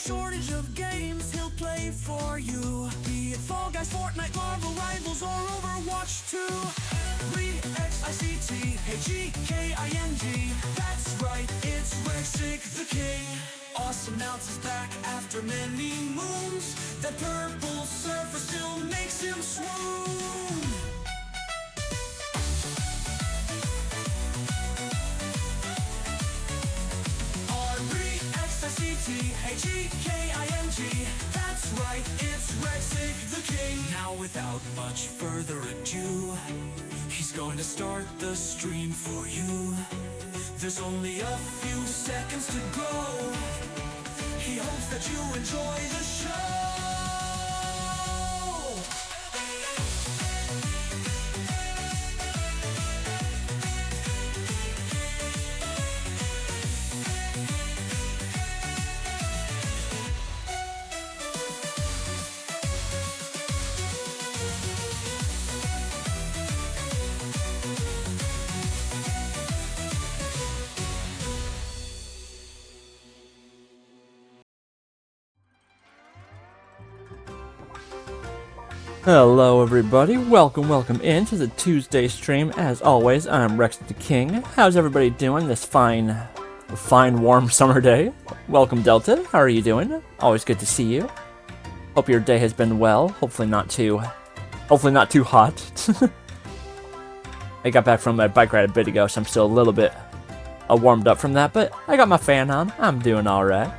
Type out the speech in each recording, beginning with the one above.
shortage of games he'll play for you. Be it Fall Guys, Fortnite, Marvel Rivals, or Overwatch 2. Rexic, H-E-K-I-N-G. That's right, it's Rexic the King. Awesome Mounts is back after many moons. That purple surfer still makes him swoon. Rexic, that's right, it's Rexic the King. Now without much further ado, he's going to start the stream for you. There's only a few seconds to go. He hopes that you enjoy the show. Hello everybody, welcome into the Tuesday stream. As always, I'm Rexic the King. How's everybody doing this fine warm summer day? Welcome Delta, how are you doing? Always good to see you. Hope your day has been well, hopefully not too hot. I got back from my bike ride a bit ago, so I'm still a little bit warmed up from that, but I got my fan on, I'm doing alright.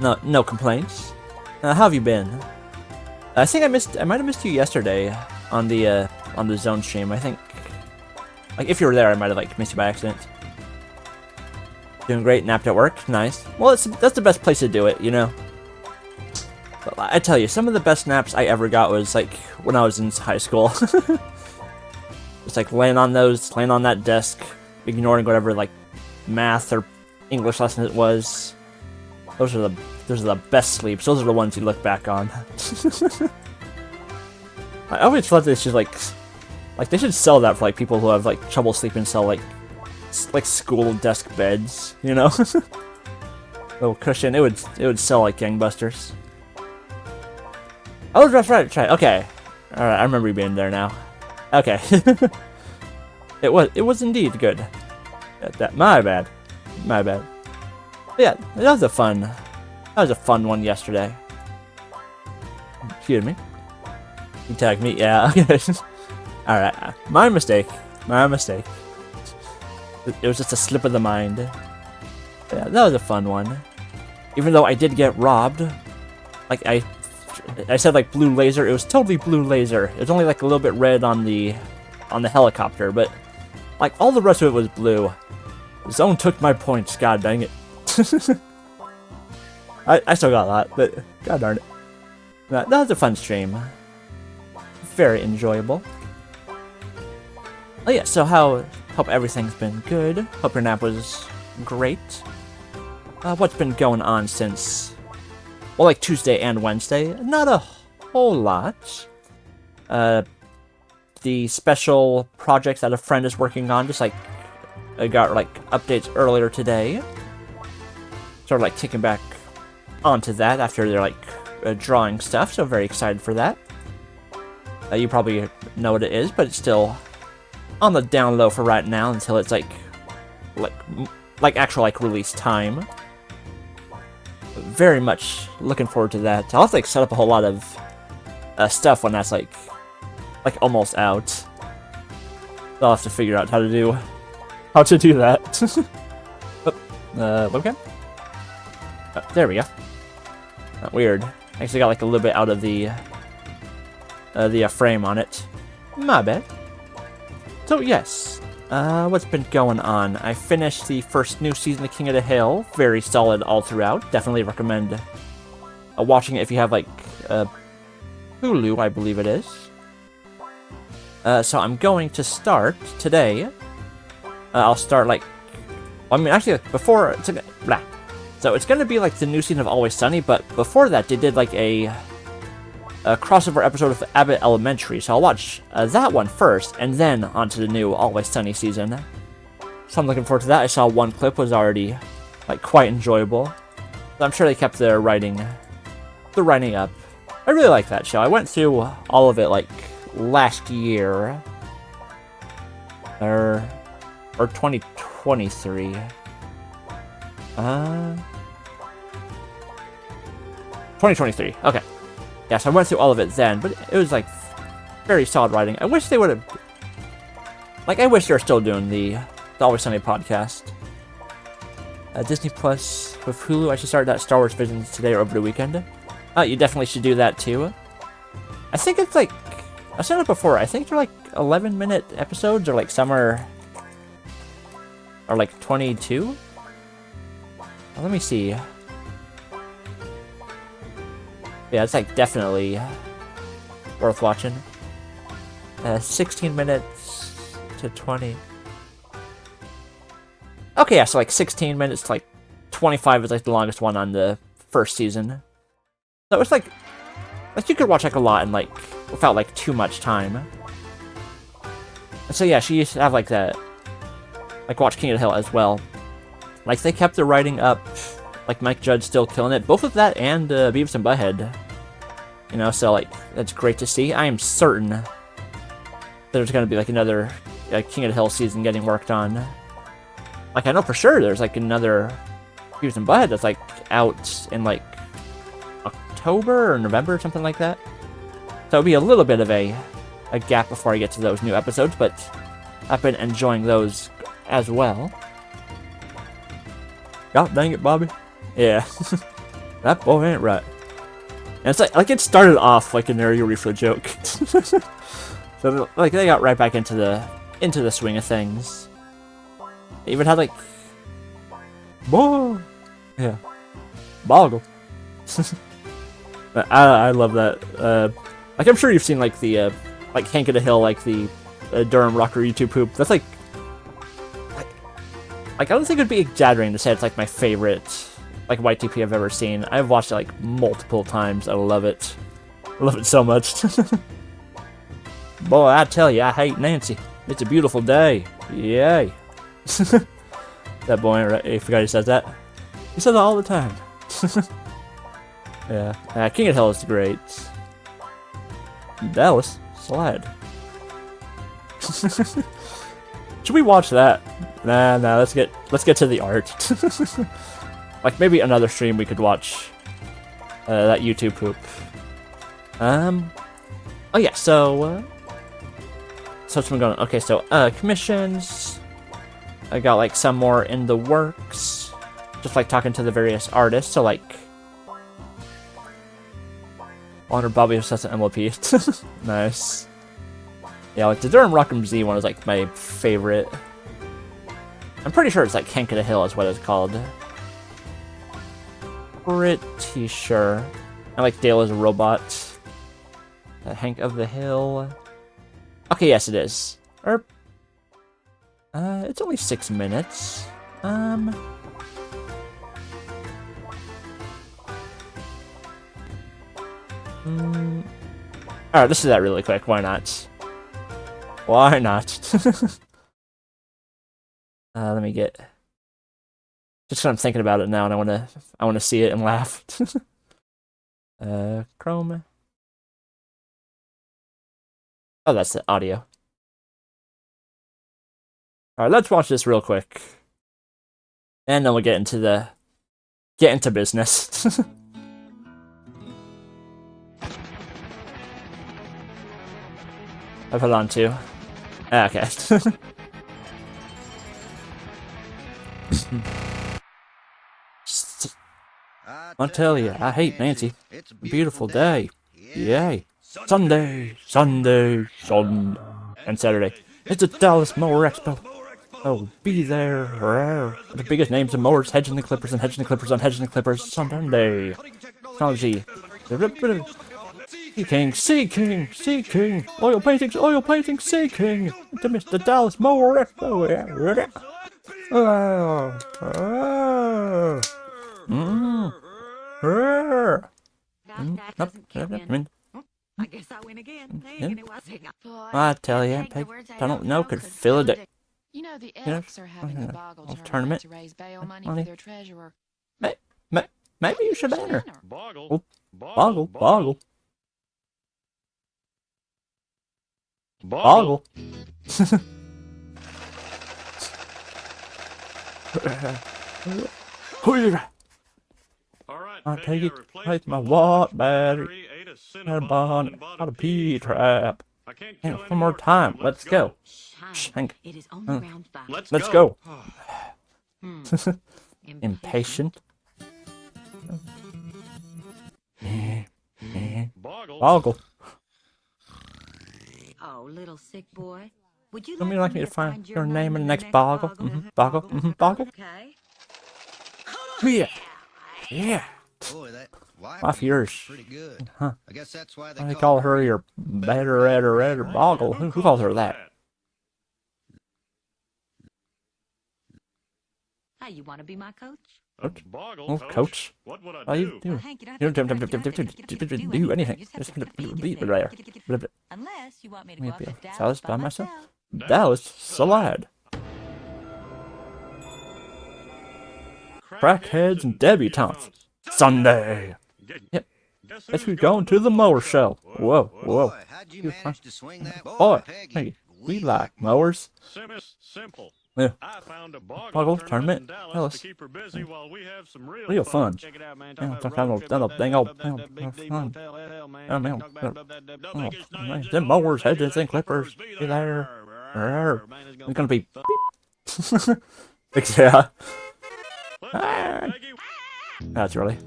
No complaints. How have you been? I think I might have missed you yesterday on the zone stream. I think, like, if you were there, I might have missed you by accident. Doing great, napped at work, nice. Well, that's the best place to do it, you know. But I tell you, some of the best naps I ever got was when I was in high school. Just laying on that desk, ignoring whatever math or English lesson it was. Those are the best sleeps. Those are the ones you look back on. I always thought they should they should sell that for people who have trouble sleeping. Sell school desk beds, you know, little cushion. It would sell like gangbusters. Oh, that's right. Okay, all right. I remember you being there now. Okay, it was indeed good. My bad. But yeah, that was a fun one yesterday. Excuse me. You tagged me, yeah. Okay. All right, my mistake. It was just a slip of the mind. Yeah, that was a fun one. Even though I did get robbed, I said blue laser. It was totally blue laser. It was only a little bit red on the helicopter, but all the rest of it was blue. Zone took my points. God dang it. I still got that, but god darn it. That was a fun stream. Very enjoyable. Oh yeah, so hope everything's been good. Hope your nap was great. What's been going on since, well, Tuesday and Wednesday? Not a whole lot. The special projects that a friend is working on, just I got updates earlier today. Sort of kicking back onto that after they're drawing stuff, so very excited for that. You probably know what it is, but it's still on the down low for right now until it's actual release time. Very much looking forward to that. I'll have to set up a whole lot of stuff when that's almost out. I'll have to figure out how to do that. Okay. Oh, there we go. Weird. Actually got a little bit out of the frame on it. My bad. So yes, what's been going on? I finished the first new season of King of the Hill. Very solid all throughout. Definitely recommend watching it if you have Hulu, I believe it is. So I'm going to start today. I'll start actually before blah. So it's going to be the new season of Always Sunny, but before that they did a crossover episode of Abbott Elementary, so I'll watch that one first, and then onto the new Always Sunny season. So I'm looking forward to that. I saw one clip, was already quite enjoyable. I'm sure they kept the writing up. I really like that show. I went through all of it like last year, or 2023. 2023. Okay. Yes, I went through all of it then, but it was like very solid writing. I wish they would have. Like, I wish they were still doing the Always Sunny podcast. Disney Plus with Hulu. I should start that Star Wars Visions today or over the weekend. You definitely should do that too. I think it's like, I said it before, I think they're like 11-minute episodes, or like some are like 22. Let me see. Yeah, it's like definitely worth watching. 16 minutes to 20. Okay, yeah, so like 16 minutes to like 25 is like the longest one on the first season. So it's like you could watch like a lot and like without like too much time. And so yeah, she used to have like that, like watch King of the Hill as well. Like they kept the writing up, like Mike Judge still killing it, both of that and Beavis and Butthead. You know, so like that's great to see. I am certain there's gonna be like another King of the Hill season getting worked on. Like I know for sure there's like another Beavis and Butthead that's like out in like October or November or something like that. So it'll be a little bit of a gap before I get to those new episodes, but I've been enjoying those as well. God dang it, Bobby. Yeah. That boy ain't right. And it's like it started off like an area reflow joke. So like they got right back into the swing of things. They even had like yeah. Boggle. I love that. Like I'm sure you've seen like the like Hank of the Hill, like the Durham Rocker YouTube poop. That's like I don't think it'd be exaggerating to say it's like my favorite like YTP I've ever seen. I've watched it like multiple times. I love it. I love it so much. Boy, I tell you, I hate Nancy. It's a beautiful day. Yay. That boy, I forgot he says that. He says it all the time. Yeah. King of the Hill is great. Dallas, slide. Should we watch that? Nah, let's get to the art. Like maybe another stream we could watch that YouTube poop. Oh yeah, so what's been going on? Okay, so commissions. I got like some more in the works. Just like talking to the various artists, so like Honor Bobby Obsessed MLP. Nice. Yeah, like the Durham Rock'em Z one is like my favorite. I'm pretty sure it's like Hank of the Hill is what it's called. Pretty sure. And like Dale is a robot. Hank of the Hill. Okay, yes it is. It's only 6 minutes. Alright, let's do that really quick. Why not? Why not? Let me get. Just 'cause I'm thinking about it now, and I wanna see it and laugh. Chrome. Oh, that's the audio. Alright, let's watch this real quick. And then we'll get into business. I put it on too. Okay. I'll tell you, I hate Nancy. Beautiful day. Yay. Sunday, Sunday, Sun, and Saturday. It's a Dallas Mower Expo. Oh, be there. The biggest names of mowers, hedging the clippers and hedging the clippers on hedging the clippers. Sunday. Technology. Sea King. Oil paintings, Sea King. To Mr. Dallas Mower Expo. I guess I win again. I tell you, Peg, I don't know, could fill it. You know, the elks are having a boggle tournament to raise bail money for their treasurer. Maybe you should enter. Boggle. Oh, Boggle, Boggle, Boggle. Boggle. All right, I'll Peggy, take I it. replaced Take my my watt watch battery. ate a And cinnabon, a bought a pea trap. I can't And kill any one more time. Let's go. Shine. Shank. It is only round 5. Let's go. Impatient. Impatient. Boggle. Boggle. Oh, little sick boy. Would you Would you like like me to find find your your name in the next boggle? Boggle? Boggle. Boggle. Okay. Yeah. Yeah. Boy, that wife Off of yours. is pretty good. Huh. I guess that's why They they call her your better Boggle. Who calls her that? Hey, you want to be my coach? Coach? Boggle, Oh, coach. What would I What do you do? do? Hank, you You don't don't have to do anything. Just Just have to be be there. Unless you want me to go up Maybe to Dallas Dallas by by myself. myself. Dallas Salad. Crackheads and debutantes. Sunday. Yep. Guess who's going to the mower show? Whoa, whoa. Boy, how'd you manage to swing that Boy, Peggy? hey, we like mowers. Simple. Yeah. I found a Boggle boggle tournament. tournament in Dallas. Dallas to keep her busy while we have some Real fun. Check it out, man. Yeah, Talk talk about about road that trip, dang about old- that oh, big D fun. motel, hell, man. Oh, man. Talk about the Oh, biggest man, names in them all mowers, the hedges, cities and clippers, be there. Man, It's gonna be yeah. Let's go, Peggy. That's really.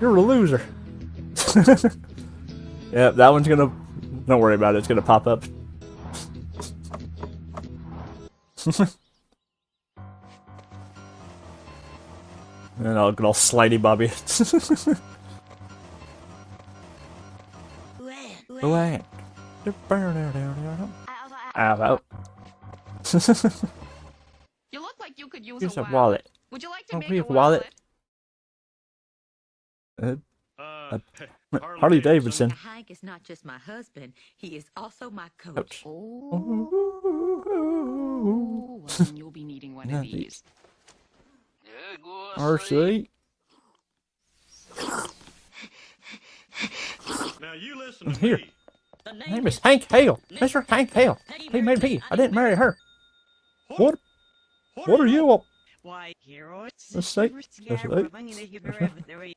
You're a loser. Yeah, that one's gonna. Don't worry about it. It's gonna pop up. And I'll get all slidey bobby. Wait. Out. You look like you could use Here's a a wallet. Would you like to Oh, make we a have a wallet. Harley Davidson. Hank is not just my husband, he is also my coach. Coach. Oh, well, then you'll be needing one Yeah, of these. RC. Now you listen to Here. me. The My name is Hank Hale. Mr. Hank Hale. He married me. I didn't marry her. What? What are you up? Why, hero, it's Let's say- scared let's say- of any of you everything.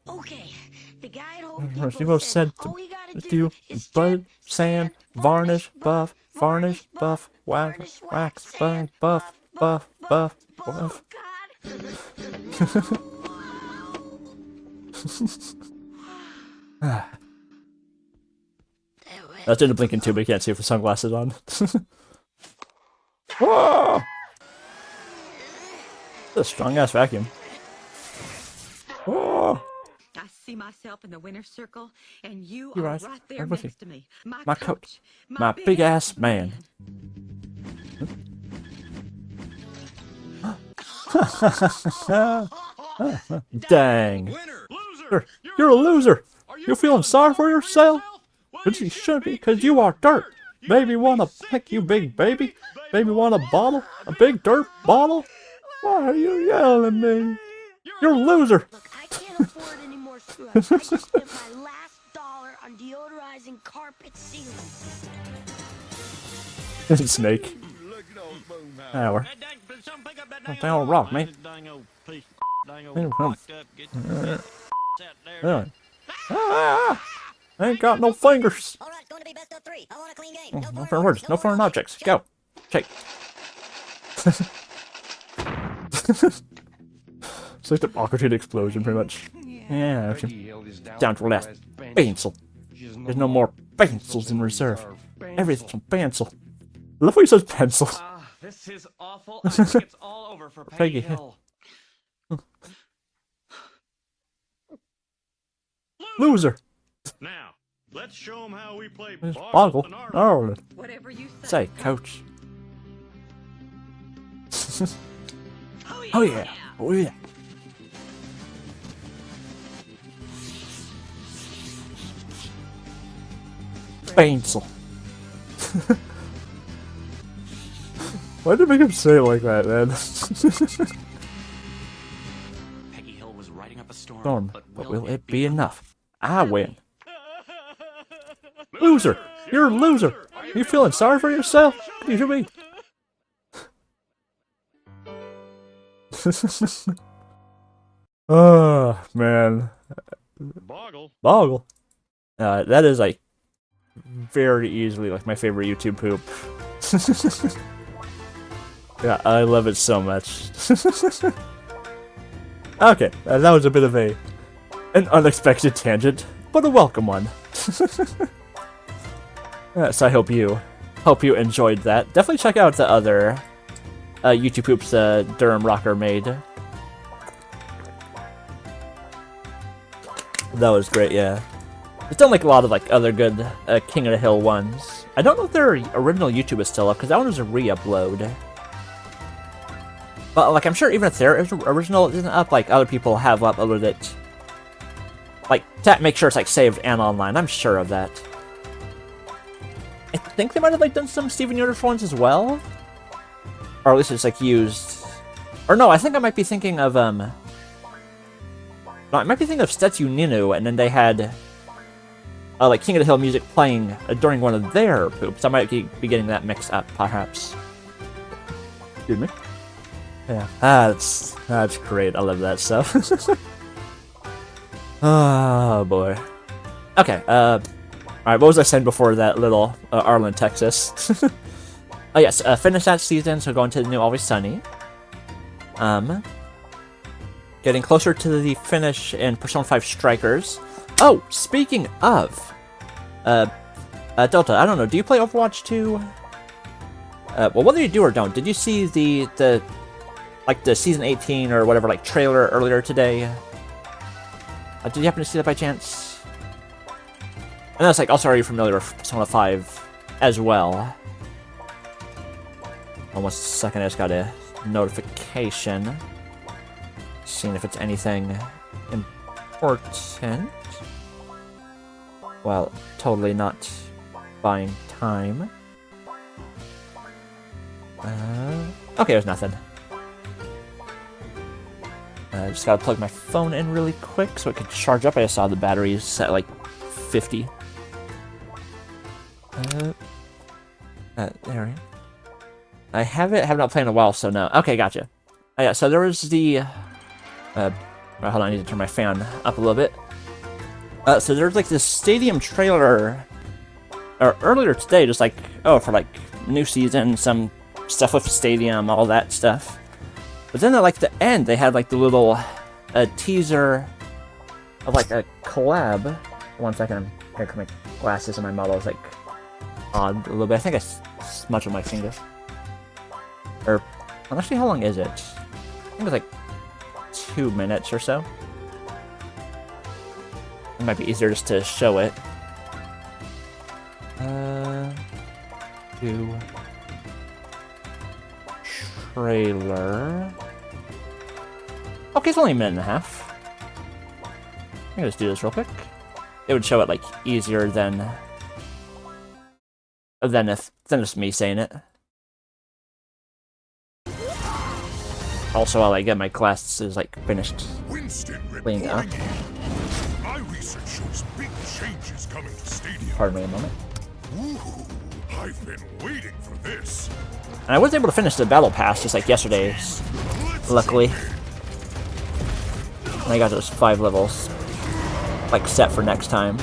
Okay, the guy at Home Depot Depot said said all we gotta Do bud, sand, varnish, buff, wax, wax, bud, buff, buff, buff, buff. That's in the blinking too, but you can't see it with sunglasses on. Whoa! That's a strong ass vacuum. Whoa! I see myself in the winner's circle, and you You're are right. right there I'm with you. next to me. My coach. My big ass man. Dang. Winner! Loser! You're a loser. Are You're feeling sorry for yourself? Well, But you should be, because you are dirt. Baby wanna pick you, big baby. Baby want a bottle? A big dirt bottle? Why are you yelling at me? You're a loser. Look, I can't afford any more scrubs. I just spent my last dollar on deodorizing carpet ceilings. Snake. Hour. Down rock, man. Ah, I ain't got no fingers. All right, going to be best of 3. I want a clean game. No foreign words, no foreign objects. Go. Shake. It's like the Aquatine explosion, pretty much. Yeah, down to the last pencil. There's no more pencils in reserve. Everything's on pencil. I love when he says pencil. This is awful. I think it's all over for Peggy. Peggy Hill. Loser. Now, let's show them how we play There's Boggle Boggle. and Arnold. Arnold. Whatever you Say, coach. Oh yeah. Oh yeah. Pencil. Why did they make him say it like that, man? storm, but will it be enough? I win. Loser! You're a loser! You feeling sorry for yourself? You should be. Oh, man. Boggle. Boggle. That is, like, very easily, like, my favorite YouTube poop. Yeah, I love it so much. Okay, that was a bit of an unexpected tangent, but a welcome one. So I hope you enjoyed that. Definitely check out the other YouTube poops Durham Rocker made. That was great, yeah. It's done like a lot of like other good King of the Hill ones. I don't know if their original YouTube is still up because that one was a re-upload. But like I'm sure even if their original isn't up, like other people have uploaded it. Like to make sure it's like saved and online. I'm sure of that. I think they might have like done some Steven Universe ones as well, or at least it's like used. Or no, I think I might be thinking of No, I might be thinking of Stetsu Ninu, and then they had like King of the Hill music playing during one of their poops. I might be getting that mixed up, perhaps. Excuse me. Yeah, that's great. I love that stuff. Oh boy. Okay. All right. What was I saying before that little Arlen, Texas? Oh yes. Finish that season. So going to the new Always Sunny. Getting closer to the finish in Persona 5 Strikers. Oh, speaking of, Delta, I don't know. Do you play Overwatch 2? Well, whether you do or don't, did you see the like the season 18 or whatever like trailer earlier today? Did you happen to see that by chance? And that's like also are you familiar with Persona 5 as well? Almost a second, I just got a notification. Seeing if it's anything important. Well, totally not buying time. Okay, there's nothing. Just gotta plug my phone in really quick so it can charge up. I just saw the battery's at like 50. There we go. I have not played in a while, so no. Okay, gotcha. Yeah, so there was the hold on, I need to turn my fan up a little bit. So there's like this stadium trailer earlier today, just like for like new season, some stuff with stadium, all that stuff. But then at like the end, they had like the little teaser of like a collab. 1 second, I'm gonna put my glasses and my model is like odd a little bit. I think I smudged with my fingers. Or honestly, how long is it? I think it's like 2 minutes or so. It might be easier just to show it. Do trailer. Okay, it's only a minute and a half. I'm gonna just do this real quick. It would show it like easier than just me saying it. Also, while I get my glasses like finished cleaned up. My research shows big changes coming to Stadium. Pardon me a moment. Ooh, I've been waiting for this. And I was able to finish the battle pass just like yesterday's, luckily. And I got those 5 levels like set for next time.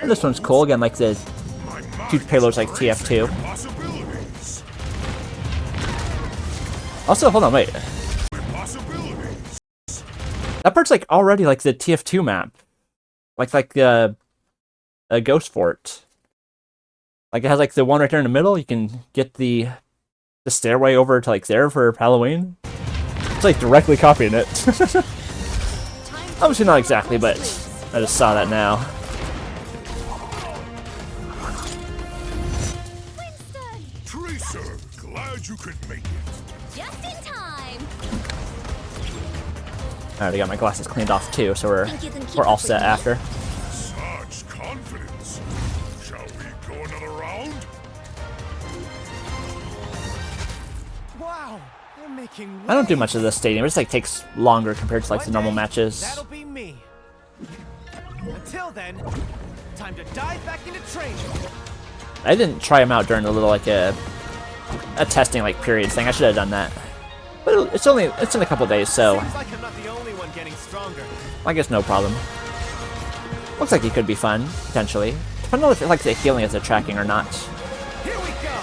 And this one's cool again, like the 2 payloads like TF2. Also, hold on, wait. That part's like already like the TF2 map, like a Ghost Fort. Like it has like the one right there in the middle. You can get the stairway over to like there for Halloween. It's like directly copying it. Obviously not exactly, but I just saw that now. Tracer, glad you could make it. Just in time. Alright, I got my glasses cleaned off too, so we're all set after. Such confidence. Shall we go another round? Wow, they're I don't do much of the stadium. It just like takes longer compared to like the normal matches. That'll be me. Until then, time to dive back into training. I didn't try them out during the little like a testing like period thing. I should have done that. But it's in a couple days, so Seems like I'm not the only one getting stronger. I guess no problem. Looks like it could be fun potentially. Depending on if like the healing is tracking or not. Here we go.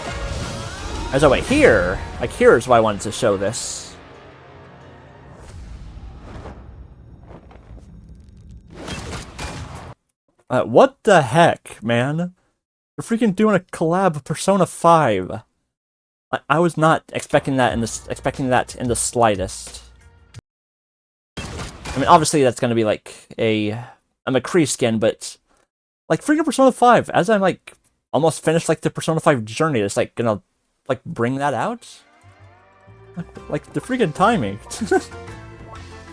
As oh wait, here's why I wanted to show this. What the heck, man? They're freaking doing a collab of Persona 5. I was not expecting that in the slightest. I mean, obviously that's gonna be like a McCree skin, but like freaking Persona 5, as I'm like almost finished like the Persona 5 journey, it's like gonna like bring that out. Like the freaking timing. That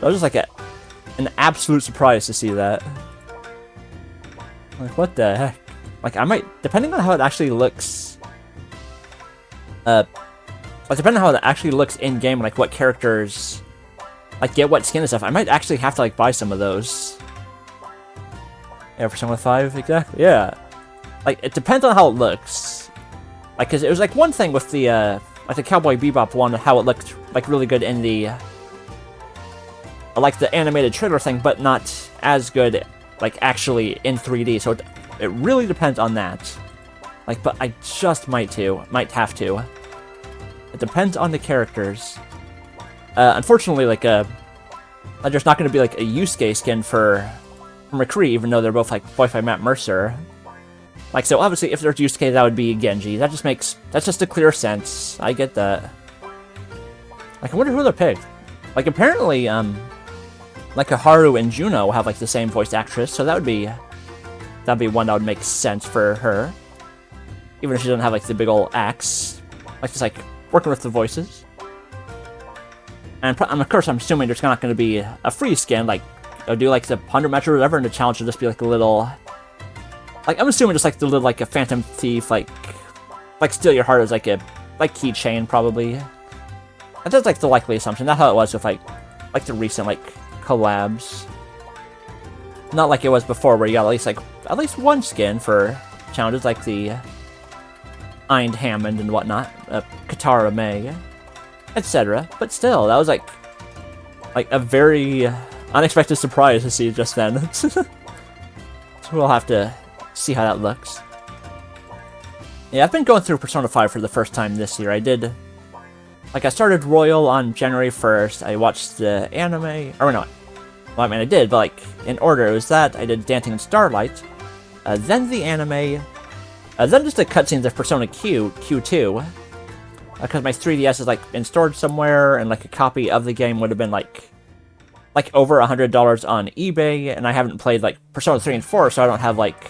was just like an absolute surprise to see that. Like what the heck? Like I might, depending on how it actually looks. Like depending on how it actually looks in game, like what characters like get what skin and stuff, I might actually have to like buy some of those. Yeah, Persona 5, exactly. Yeah, like it depends on how it looks. Like, cause it was like one thing with the like the Cowboy Bebop one, how it looked like really good in the like the animated trailer thing, but not as good like actually in 3D. So it really depends on that. Like, but I just might have to. It depends on the characters. Unfortunately, like there's not going to be like a Yusuke skin for McCree, even though they're both like voiced by Matt Mercer. Like, so obviously, if there's Yusuke, that would be Genji. That's just a clear sense. I get that. Like, I wonder who they picked. Like, apparently, like Haru and Juno have like the same voice actress, so that'd be one that would make sense for her. Even if she doesn't have like the big old axe, like just like working with the voices. And of course, I'm assuming there's not going to be a free skin, like they'll do like the 100 match or whatever, and the challenge will just be like a little. Like, I'm assuming just like the little like a Phantom Thief, like steal your heart as like a keychain probably. That's like the likely assumption. That's how it was with like the recent like collabs. Not like it was before where you got at least one skin for challenges like the Eind Hammond and whatnot, Katara May, etc. But still, that was like a very unexpected surprise to see just then. So we'll have to see how that looks. Yeah, I've been going through Persona 5 for the first time this year. I started Royal on January 1st. I watched the anime, or no, well, I mean I did, but like in order, it was that I did Dancing in Starlight, then the anime, then just the cutscenes of Persona Q2, because my 3DS is like in storage somewhere, and like a copy of the game would have been like over $100 on eBay, and I haven't played like Persona 3 and 4, so I don't have like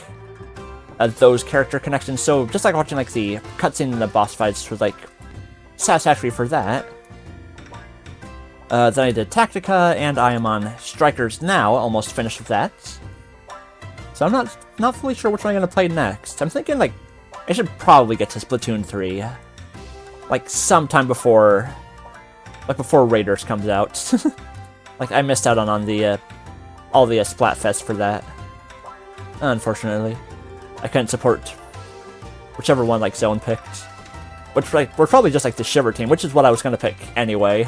those character connections. So just like watching like the cutscene and the boss fights was like satisfactory for that. Then I did Tactica, and I am on Strikers now, almost finished with that. So I'm not fully sure which one I'm gonna play next. I'm thinking like I should probably get to Splatoon 3, like sometime before Raiders comes out. Like I missed out on all the Splatfest for that. Unfortunately, I couldn't support whichever one like Zone picked. Which like we're probably just like the Shiver team, which is what I was gonna pick anyway.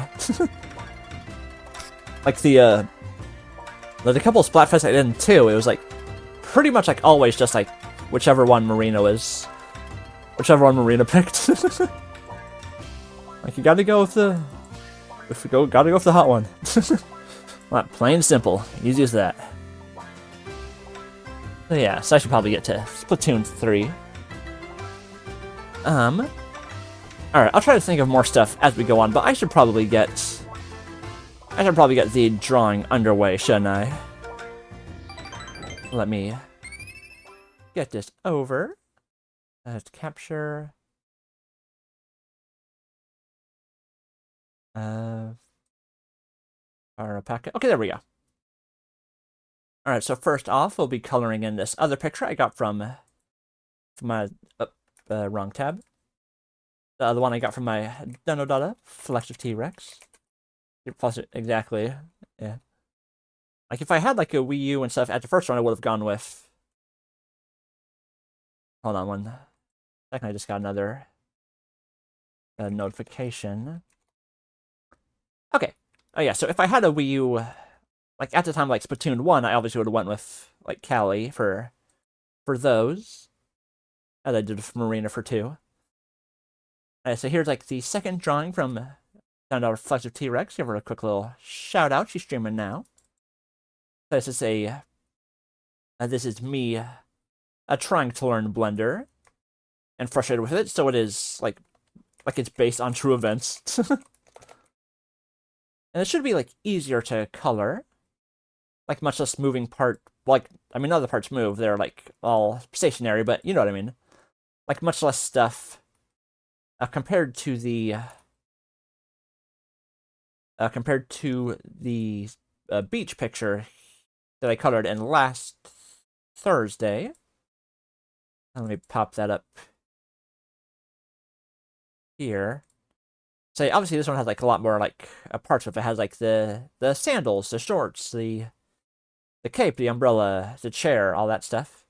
Like the couple of Splatfests I did in 2, it was like pretty much like always just like whichever one Marina picked. Like you gotta go with the hot one. Well, plain and simple, easy as that. So yeah, so I should probably get to Splatoon 3. Alright, I'll try to think of more stuff as we go on, but I should probably get the drawing underway, shouldn't I? Let me get this over. Let's capture. Our packet. Okay, there we go. Alright, so first off, we'll be coloring in this other picture I got from my wrong tab. The one I got from my dino Flex of T-Rex. Plus, exactly. Yeah. Like, if I had, like, a Wii U and stuff at the first one, I would have gone with... Hold on one second, I just got another notification. Okay. Oh, yeah, so if I had a Wii U, like, at the time, like, Splatoon 1, I obviously would have went with, like, Callie for those. As I did with Marina for 2. So here's, like, the second drawing from our Flex of T-Rex. Give her a quick little shout-out. She's streaming now. This is this is me trying to learn Blender and frustrated with it, so it is like it's based on true events. And it should be like easier to color, like much less moving part. Like, I mean, other parts move; they're like all stationary, but you know what I mean. Like much less stuff compared to the beach picture that I colored in last Thursday. Let me pop that up here. So obviously this one has like a lot more like parts of it. It has like the sandals, the shorts, the cape, the umbrella, the chair, all that stuff.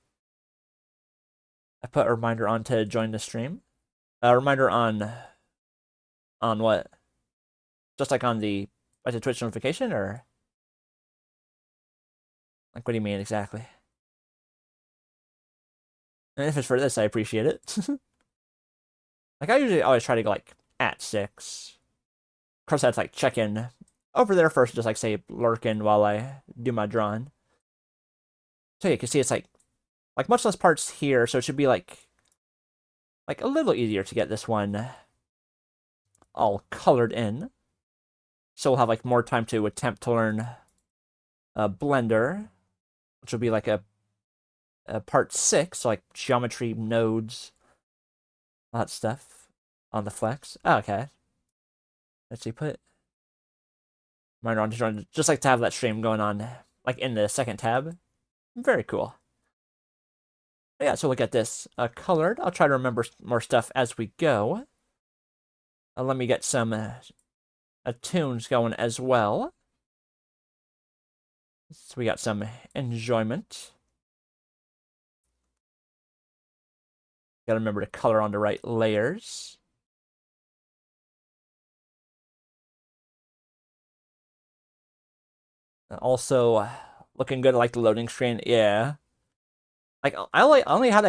I put a reminder on to join the stream. A reminder on what? Just like on the Twitch notification, or like what do you mean exactly? And if it's for this, I appreciate it. Like, I usually always try to go, like, at 6. Of course, that's, like, check in over there first, just, like, say, lurking while I do my drawing. So, yeah, you can see it's, like much less parts here, so it should be, like a little easier to get this one all colored in. So we'll have, like, more time to attempt to learn Blender, which will be, like, a part 6, so, like, geometry nodes, all that stuff on the Flex. Oh, okay. Let's see, put minor on just like to have that stream going on, like, in the second tab. Very cool. But yeah, so look at this colored. I'll try to remember more stuff as we go. Let me get some tunes going as well. So we got some enjoyment. Gotta remember to color on the right layers. Also, looking good, like the loading screen. Yeah. Like, I only had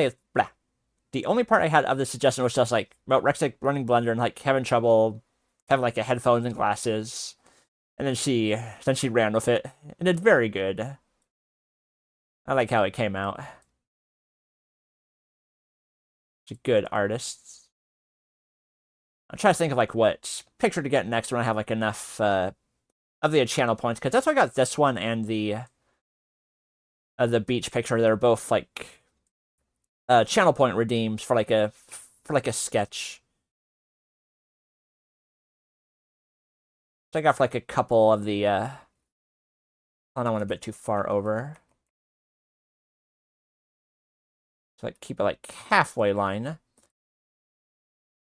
the only part I had of the suggestion was just like about Rexic running Blender and like having trouble having like a headphones and glasses. And then she ran with it and did very good. I like how it came out. She's a good artist. I'm trying to think of like what picture to get next when I have like enough of the channel points, because that's why I got this one and the beach picture. They're both like channel point redeems for like a sketch. So I got for like a couple of the oh, I went a bit too far over. So like keep it like halfway line.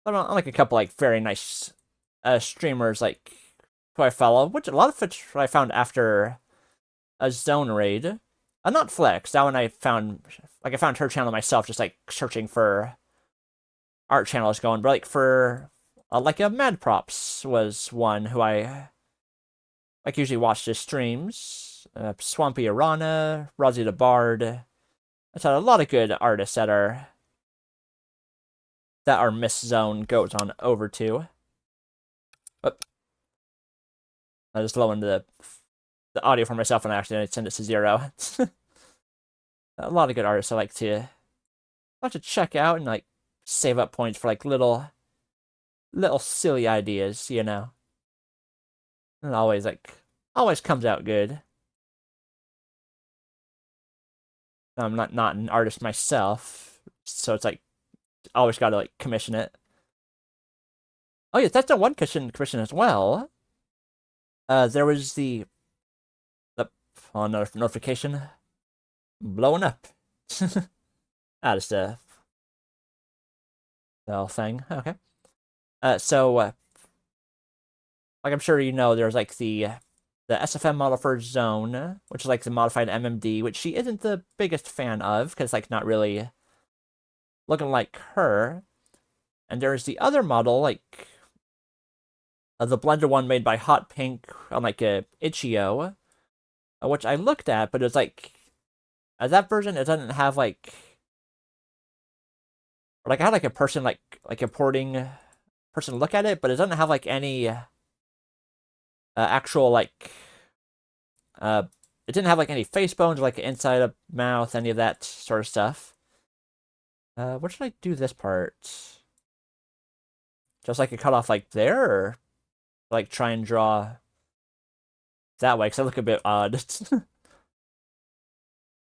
On like a couple like very nice streamers like who I follow, which a lot of it I found after a zone raid. Not Flex. That one I found her channel myself, just like searching for art channels going. But like for like a Mad Props was one who I like usually watch his streams. Swampy Arana, Rozzy the Bard. That's a lot of good artists that our Miss Zone goes on over to. But I just lowered the audio for myself and I accidentally send it to 0. A lot of good artists I like to check out and like save up points for like little silly ideas, you know. And it always comes out good. I'm not an artist myself, so it's like always got to like commission it. Oh yeah, that's the one commission as well. There was the notification blowing up. Just the whole thing. Okay. Like I'm sure you know, there's like the SFM model for Zone, which is like the modified MMD, which she isn't the biggest fan of because like not really looking like her. And there's the other model, like the Blender one made by Hot Pink on like a Itch.io, which I looked at, but it's like that version it doesn't have like I had like a person like a porting person look at it, but it doesn't have like any actual like it didn't have like any face bones, like inside of mouth, any of that sort of stuff. Where should I do this part? Just like a cut off like there, or like try and draw that way? Because I look a bit odd.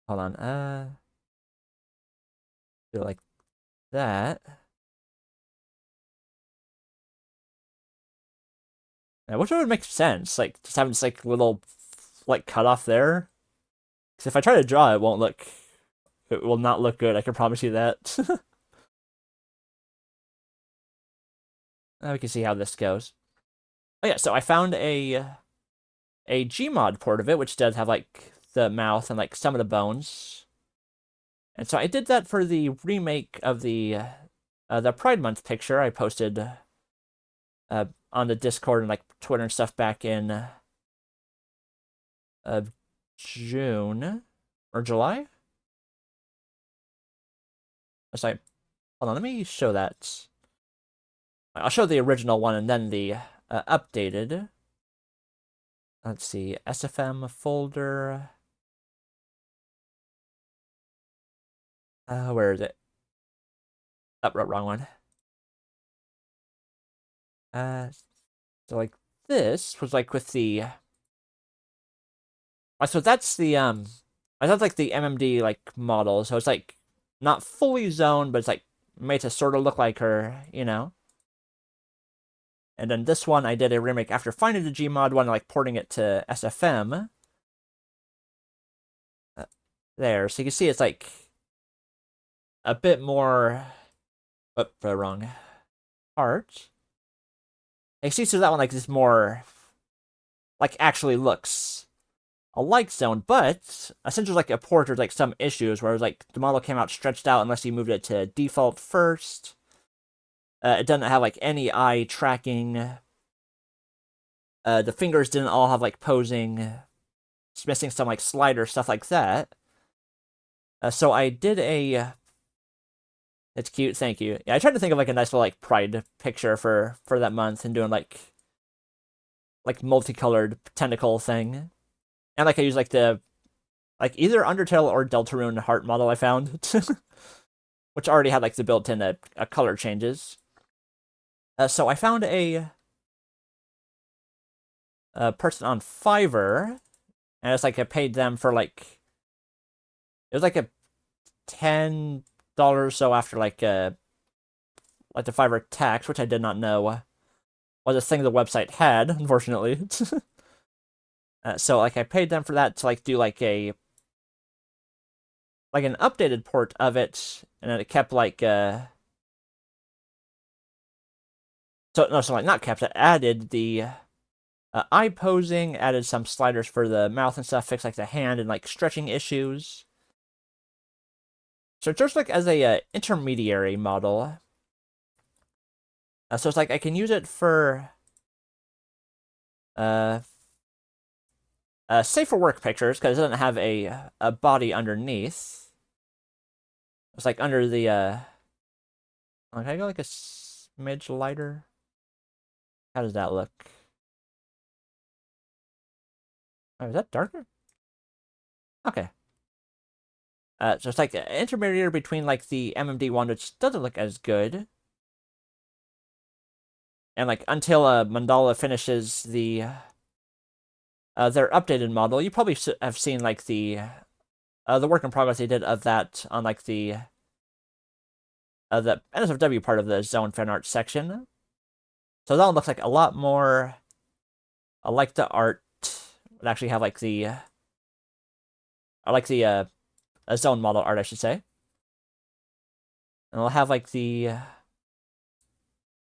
Hold on. Do it like that. Yeah, which one would make sense? Like just having this like little like cut off there. Because if I try to draw it, won't look. It will not look good. I can promise you that. We can see how this goes. Oh yeah, so I found a Gmod port of it, which does have like the mouth and like some of the bones. And so I did that for the remake of the Pride Month picture I posted on the Discord and like Twitter and stuff back in June or July. Sorry, hold on, let me show that. I'll show the original one and then the updated. Let's see, SFM folder. Where is it? Oh, wrong one. So like this was like with the. So that's the that's like the MMD like model. So it's like not fully zoned, but it's like made to sort of look like her, you know. And then this one I did a remake after finding the Gmod one, like porting it to SFM. There, so you can see it's like a bit more. Oh, wrong part. You see, so that one like is more like actually looks alike Zone, but essentially like a port or like some issues where it was like the model came out stretched out unless you moved it to default first. It doesn't have like any eye tracking. The fingers didn't all have like posing. It's missing some like slider stuff like that. So I did a. It's cute, thank you. Yeah, I tried to think of like a nice little like pride picture for that month and doing like multicolored tentacle thing. And like I use like the either Undertale or Deltarune heart model I found, which already had like the built-in color changes. So I found a person on Fiverr, and it's like I paid them for like it was like a $10 or so after like the Fiverr tax, which I did not know was a thing the website had, unfortunately. So like I paid them for that to like do like an updated port of it, and then it kept like so like not kept, it added the eye posing, added some sliders for the mouth and stuff, fixed like the hand and like stretching issues. So it's just like as a intermediary model. So it's like I can use it for safe for work pictures because it doesn't have a body underneath. It's like under the can I go like a smidge lighter? How does that look? Oh, is that darker? Okay. So it's like an intermediary between like the MMD one, which doesn't look as good. And like until Mandala finishes the their updated model, you probably have seen like the work in progress they did of that on like the NSFW part of the Zone fan art section. So that one looks like a lot more. I like the art. Would actually have like the. I like the Zone model art, I should say. And I'll have like the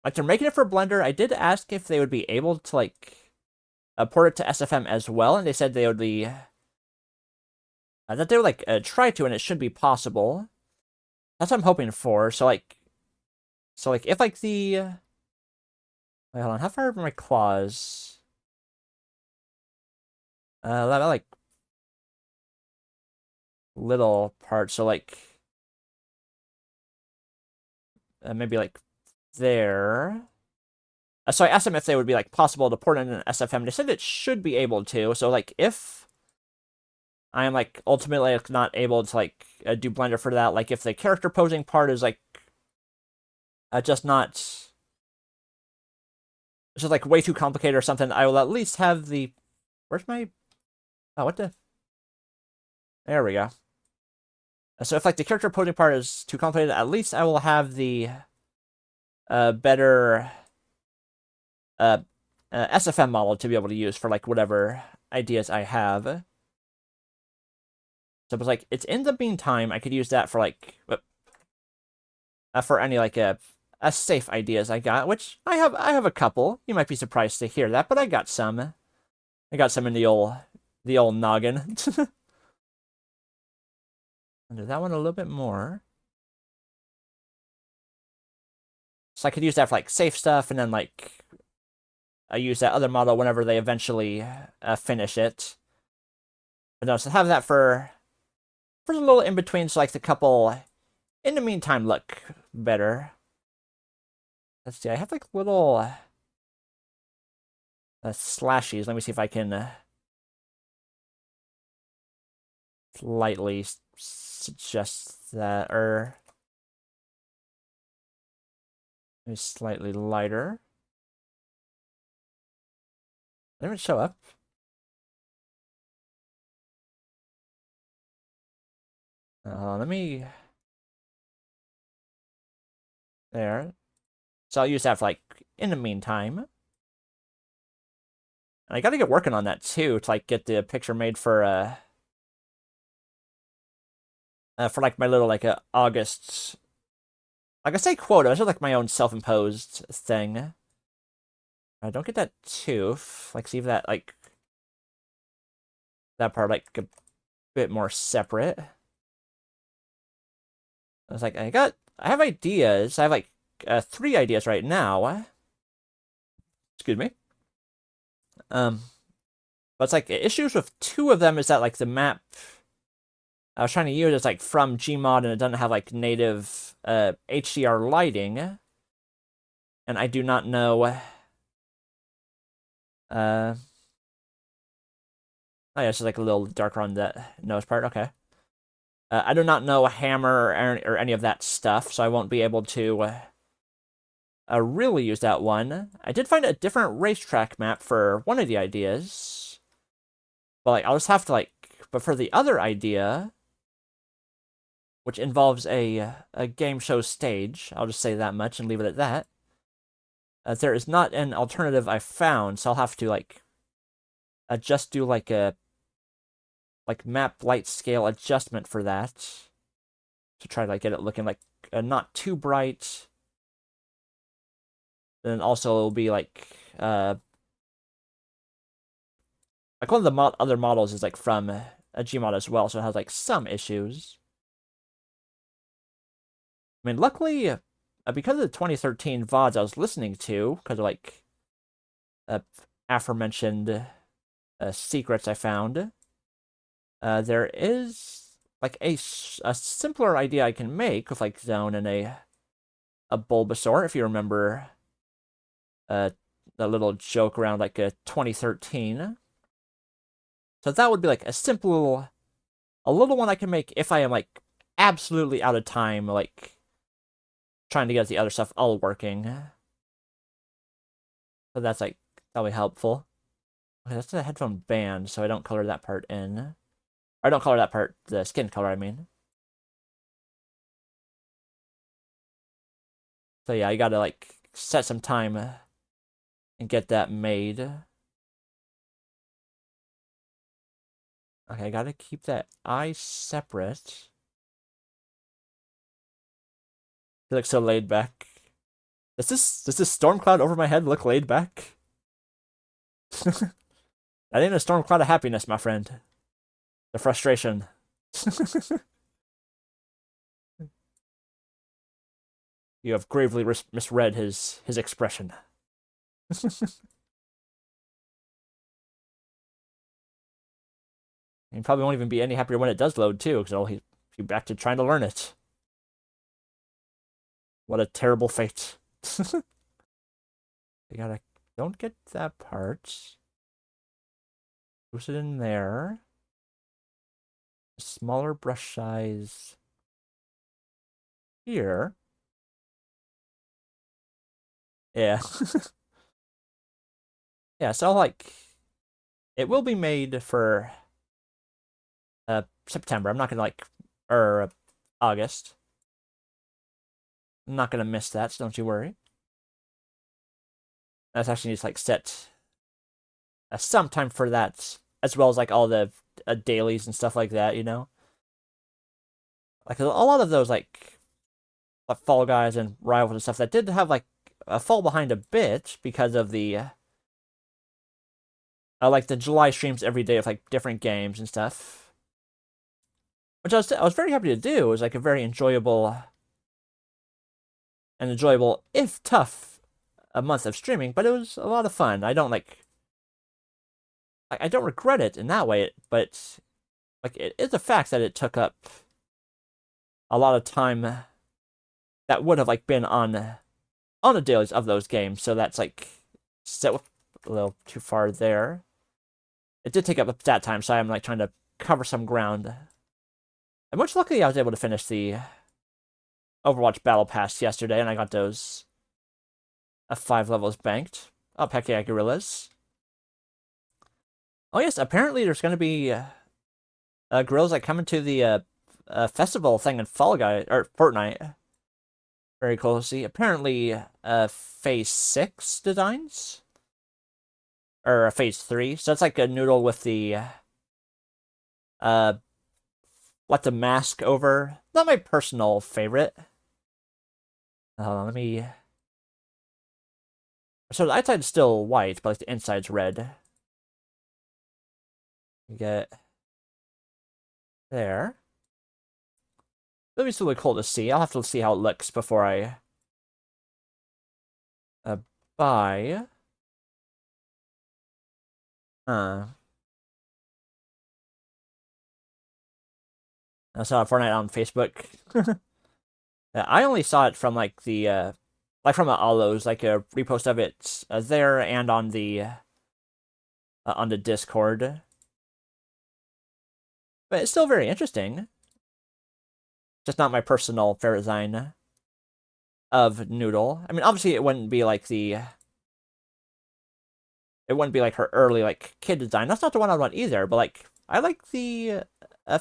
like they're making it for Blender. I did ask if they would be able to like port it to SFM as well, and they said they would be that they would like try to, and it should be possible. That's what I'm hoping for. So like if like the wait, hold on, how far are my claws? That like little part. So like maybe like there. So I asked them if they would be like possible to port in an SFM. They said it should be able to. So like if I am like ultimately like, not able to like do Blender for that, like if the character posing part is like just not, it's just like way too complicated or something, I will at least have the, where's my, oh, what the, there we go. So if like the character posing part is too complicated, at least I will have the better SFM model to be able to use for like whatever ideas I have. So it's like, it's in the meantime, I could use that for like, for any like safe ideas I got, which I have a couple. You might be surprised to hear that, but I got some. I got some in the old noggin. I'll do that one a little bit more. So I could use that for like safe stuff, and then like I use that other model whenever they eventually finish it. But no, so have that for a little in between, so like the couple in the meantime look better. Let's see, I have like little slashies. Let me see if I can slightly suggest that, or maybe slightly lighter. They didn't show up. Let me. There. So I'll use that for like in the meantime. And I gotta get working on that too to like get the picture made for like my little like August. Like I say quota, it's just like my own self-imposed thing. I don't get that tooth. Like see if that like that part like a bit more separate. I was like, I have ideas. I have like 3 ideas right now. Excuse me. But it's like issues with 2 of them is that like the map I was trying to use is like from Gmod, and it doesn't have like native HDR lighting, and I do not know. Oh yeah, it's just like a little darker on that nose part. Okay. I do not know Hammer or any of that stuff, so I won't be able to really use that one. I did find a different racetrack map for one of the ideas, but like I'll just have to like. But for the other idea, which involves a game show stage, I'll just say that much and leave it at that. There is not an alternative I found, so I'll have to like just do like a map light scale adjustment for that to try to like get it looking like not too bright. Then also it'll be like one of the other models is like from a Gmod as well, so it has like some issues. I mean, luckily, because of the 2013 VODs I was listening to, because of like aforementioned secrets I found, there is like a simpler idea I can make with like Zone and a Bulbasaur, if you remember the little joke around like 2013. So that would be like a little one I can make if I am like absolutely out of time, like trying to get the other stuff all working. So that's like, that'll be helpful. Okay, that's the headphone band, so I don't color that part in. Or I don't color that part, the skin color, I mean. So yeah, I gotta like set some time and get that made. Okay, I gotta keep that eye separate. He looks so laid back. Does this storm cloud over my head look laid back? That ain't a storm cloud of happiness, my friend. The frustration. You have gravely misread his expression. He probably won't even be any happier when it does load, too, because he'll be back to trying to learn it. What a terrible fate. You gotta... Don't get that part. Push it in there. Smaller brush size here. Yeah. Yeah, so like it will be made for September. I'm not gonna like August. I'm not gonna miss that, so don't you worry. That's actually just like set some time for that, as well as like all the dailies and stuff like that, you know? Like a lot of those like Fall Guys and Rivals and stuff that did have like a fall behind a bit because of the like the July streams every day of like different games and stuff, which I was very happy to do. It was like a very enjoyable if tough a month of streaming, but it was a lot of fun. I don't regret it in that way, but like it is a fact that it took up a lot of time that would have like been on the dailies of those games. So that's like set a little too far there. It did take up that time, so I'm like trying to cover some ground. And much luckily, I was able to finish the Overwatch Battle Pass yesterday, and I got those 5 levels banked. Oh, heck yeah, gorillas. Oh yes, apparently there's going to be gorillas like coming to the festival thing in Fall Guy or Fortnite. Very cool to see. Apparently, Phase 6 designs. Or Phase 3. So it's like a noodle with the like the mask over. Not my personal favorite. Let me... So the outside's still white, but like the inside's red. You get there. That'll be really cool to see. I'll have to see how it looks before I buy. I saw Fortnite on Facebook. Yeah, I only saw it from like the like from Allo's, like a repost of it there and on the Discord. But it's still very interesting. Just not my personal favorite design of Noodle. I mean, obviously it wouldn't be like her early like kid design. That's not the one I want either. But like I like the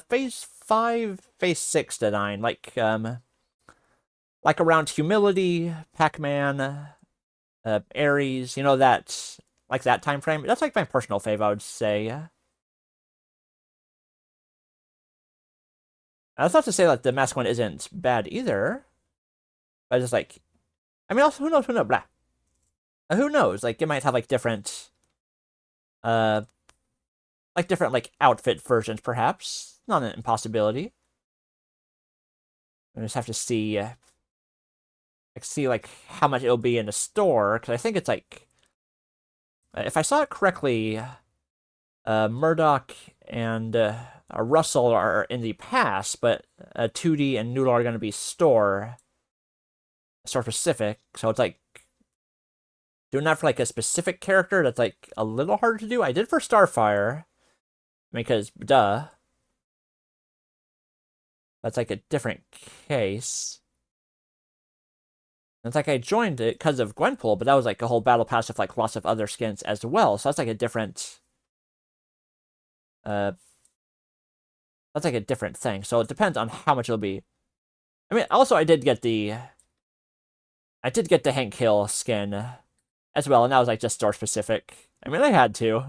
Phase 5, Phase 6 design, like around Humility, Pac-Man, Ares. You know, that like that time frame. That's like my personal fave, I would say. That's not to say that the mask one isn't bad either. But just like, I mean, also who knows? Blah. Who knows? Like it might have like different, like outfit versions, perhaps. Not an impossibility. I just have to see, like how much it'll be in the store, because I think it's like, if I saw it correctly, Murdoch and Russell are in the past, but 2D and Noodle are going to be store specific. So it's like doing that for like a specific character that's like a little harder to do. I did for Starfire, because duh. That's like a different case. It's like I joined it because of Gwenpool, but that was like a whole battle pass with like lots of other skins as well. So that's like a different that's like a different thing. So it depends on how much it'll be. I mean, also I did get the Hank Hill skin as well, and that was like just store specific. I mean, I had to.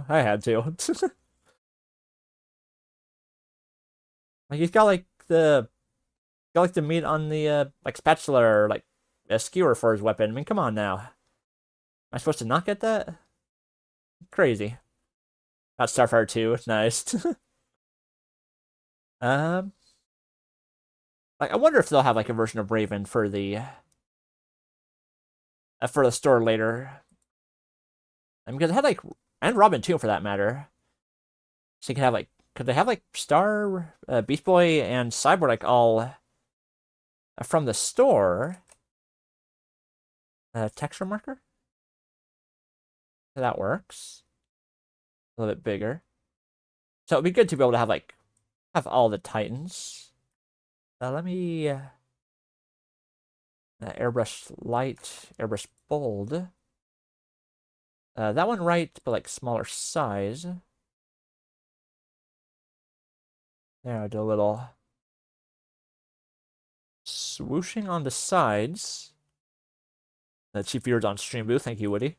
Like he's got like the meat on the like spatula, or like a skewer for his weapon. I mean, come on now. Am I supposed to not get that? Crazy. Got Starfire too. Nice. Like I wonder if they'll have like a version of Raven for the store later. I mean, because it had like, and Robin too, for that matter. So you could have like, could they have like Star, Beast Boy, and Cyborg like all from the store? Texture marker. That works. A little bit bigger. So it'd be good to be able to have like have all the Titans. Let me airbrush light, airbrush bold. That one right, but like smaller size. There, I do a little swooshing on the sides. The cheap viewers on stream booth, thank you, Woody.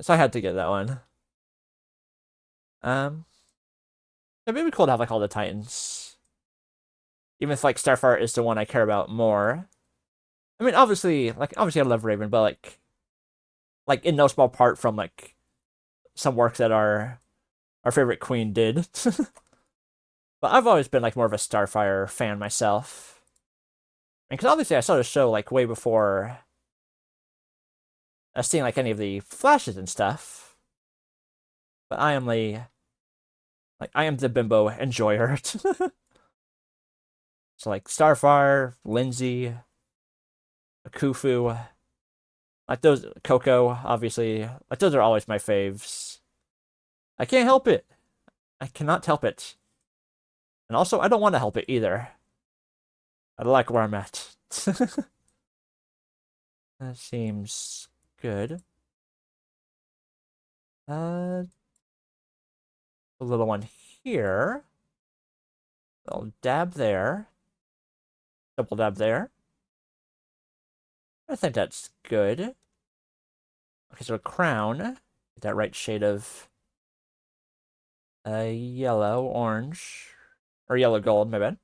So I had to get that one. It'd be cool to have like all the Titans. Even if like Starfire is the one I care about more. I mean, obviously I love Raven, but like in no small part from like some work that our favorite queen did. But I've always been like more of a Starfire fan myself. Because obviously I saw the show like way before seeing like any of the flashes and stuff. But I am the bimbo enjoyer. So like Starfire, Lindsay, Akufu, like those, Coco, obviously, like those are always my faves. I can't help it. I cannot help it. And also, I don't want to help it either. I like where I'm at. That seems good. A little one here. Little dab there. Double dab there. I think that's good. Okay, so a crown. Get that right shade of yellow, orange. Or yellow gold, my bad.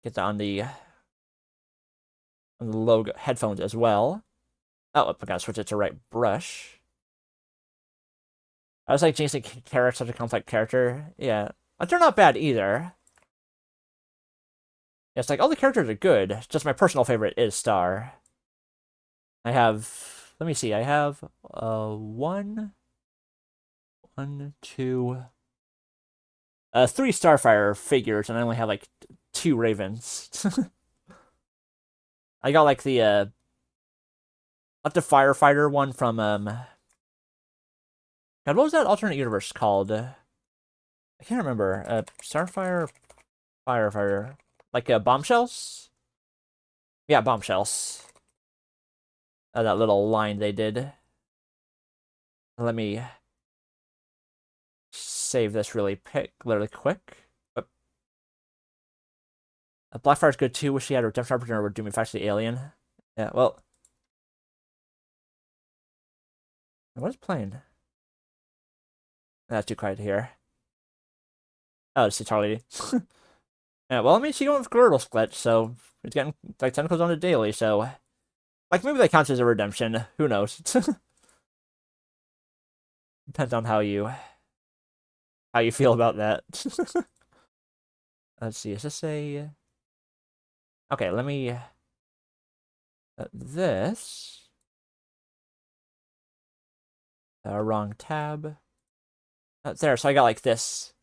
Get that on the logo headphones as well. Oh, I gotta switch it to right brush. I was like Jason Carrick's such a complex character. Yeah. But they're not bad either. It's like all the characters are good. Just my personal favorite is Star. I have, let me see, I have three Starfire figures, and I only have like 2 Ravens. I got like the firefighter one from God, what was that alternate universe called? I can't remember. Starfire firefighter, like bombshells. Yeah, bombshells. That little line they did. Let me save this really quick. Blackfire's good too. Wish she had a redemption opportunity or would do me faster the alien. Yeah, well. What is playing? That's too quiet to hear. Oh, it's Charlie. Yeah, well, I mean, she going with Girdle Split, so it's getting like tentacles on a daily, so like maybe that counts as a redemption. Who knows? Depends on how you feel about that. Let's see, is this a... Okay, let me... this... wrong tab. There, so I got like this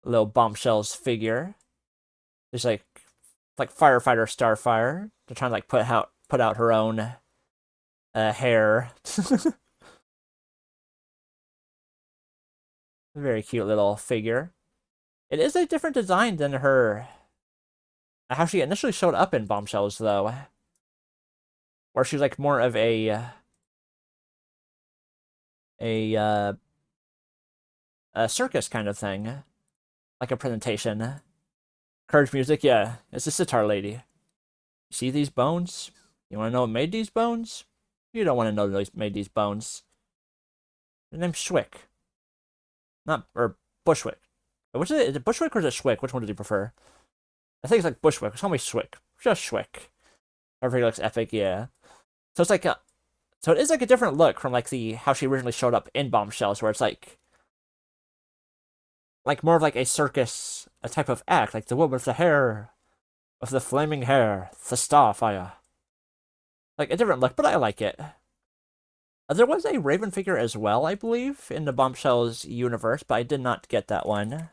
little bombshells figure. There's like firefighter Starfire. They're trying to like put out her own hair. Very cute little figure. It is a different design than her... how she initially showed up in Bombshells, though. Where she's like more of a circus kind of thing. Like a presentation. Courage music, yeah. It's a sitar lady. See these bones? You want to know what made these bones? You don't want to know what made these bones. The name's Schwick. Or Bushwick. Which is it? Is it Bushwick or is it Schwick? Which one do you prefer? I think it's like Bushwick. Call me Schwick. Schwick. Everything looks epic, yeah. So it's like a, so it is like a different look from like the how she originally showed up in Bombshells, where it's like more of like a circus, a type of act, like the woman with the hair, with the flaming hair, the starfire. Like a different look, but I like it. There was a Raven figure as well, I believe, in the Bombshells universe, but I did not get that one.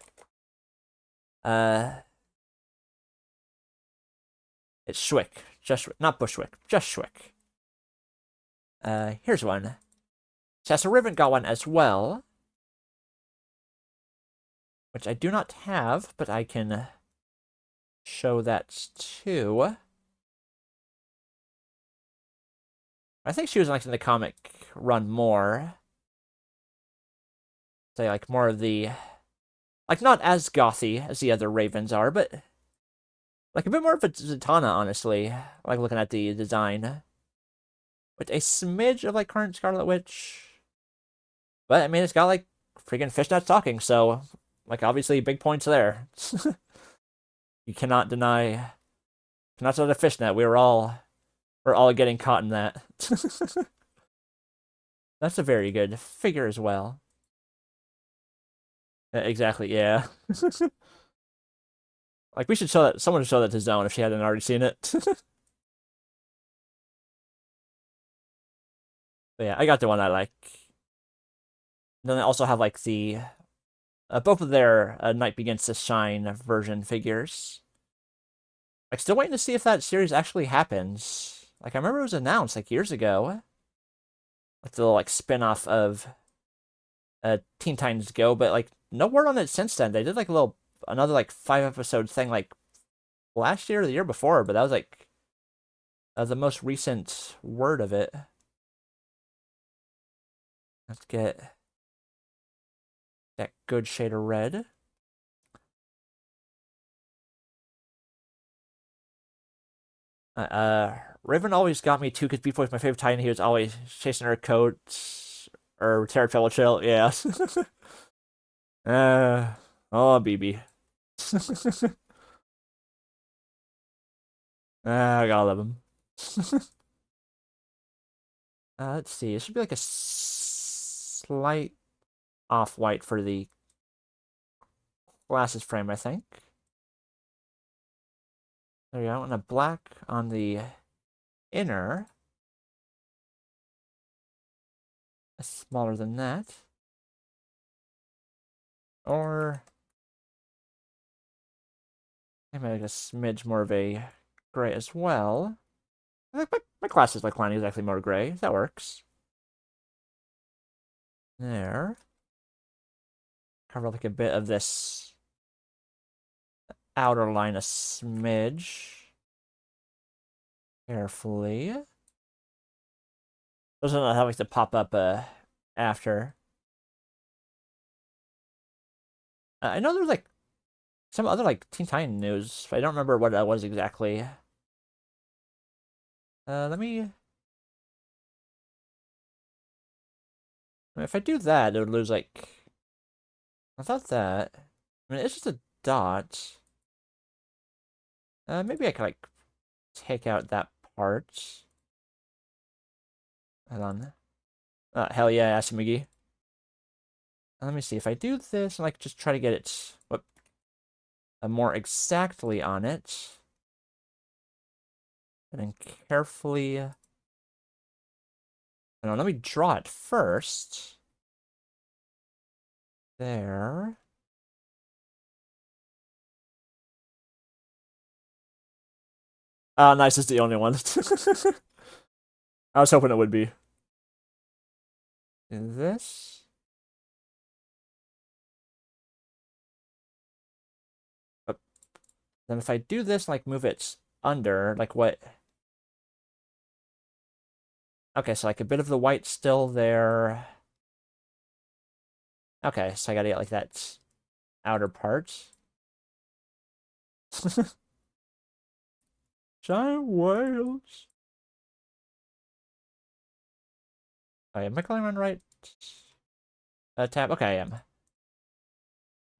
It's Schwick. Just not Bushwick, just Schwick. Here's one. So Raven got one as well, which I do not have, but I can show that too. I think she was like in the comic run more. Say like more of the, like not as gothy as the other Ravens are, but like a bit more of a Zatanna, honestly. Like looking at the design, with a smidge of like current Scarlet Witch. But I mean, it's got like freaking fishnet stocking, so like obviously big points there. You cannot deny the fishnet. We're all getting caught in that. That's a very good figure as well. Exactly, yeah. Like we should show that, someone should show that to Zone if she hadn't already seen it. But yeah, I got the one I like. And then I also have like the both of their Night Begins to Shine version figures. Like still waiting to see if that series actually happens. Like I remember it was announced like years ago. Like the little like spin-off of Teen Titans Go, but like no word on it since then. They did like another like 5-episode thing like last year or the year before, but that was like the most recent word of it. Let's get that good shade of red. Riven always got me too, because before was my favorite Titan. He was always chasing her coat, or Terra Trouble Chill, yeah. Oh, BB. I gotta love him. Let's see. It should be like a slight off-white for the glasses frame, I think. There you go. And a black on the inner. Smaller than that. Or maybe like a smidge more of a gray as well. I think my glasses like lining is actually more gray. That works. There. Cover like a bit of this outer line a smidge. Carefully. Doesn't have like to pop up after. I know there's like some other like Teen Titan news, but I don't remember what that was exactly. Let me. If I do that, it would lose like. I thought that. I mean, it's just a dot. Maybe I could like take out that part. Hold on. Hell yeah, Ashy McGee. Let me see if I do this and like just try to get it more exactly on it. And then carefully. No, let me draw it first. There. Ah, nice is the only one. I was hoping it would be. This. Then if I do this, like move it under, like what? Okay, so like a bit of the white still there. Okay, so I gotta get like that outer part. Giant whales. Oh, am I going on right? Tab. Okay, I am. I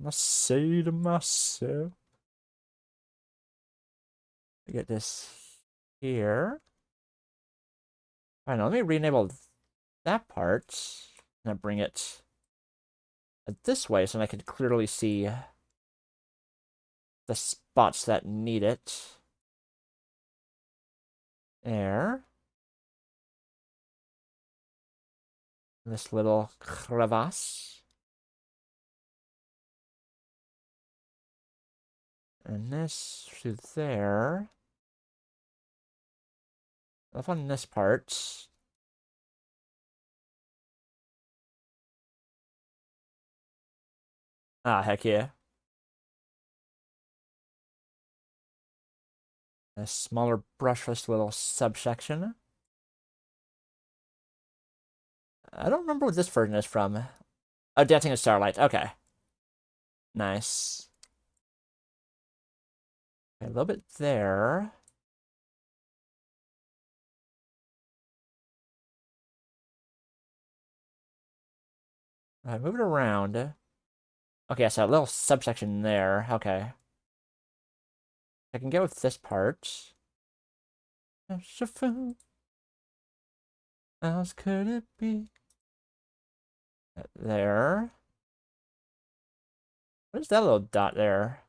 must say to myself. Get this here. Alright, now let me re-enable that part. And then bring it this way so I can clearly see the spots that need it. There. This little crevasse. And this through there. Up on this part. Ah, heck yeah. A smaller brush for this little subsection. I don't remember what this version is from. Oh, Dancing in Starlight. Okay. Nice. Okay, a little bit there. Alright, move it around. Okay, so a little subsection there. Okay. I can get with this part. How else could it be? There. What is that little dot there?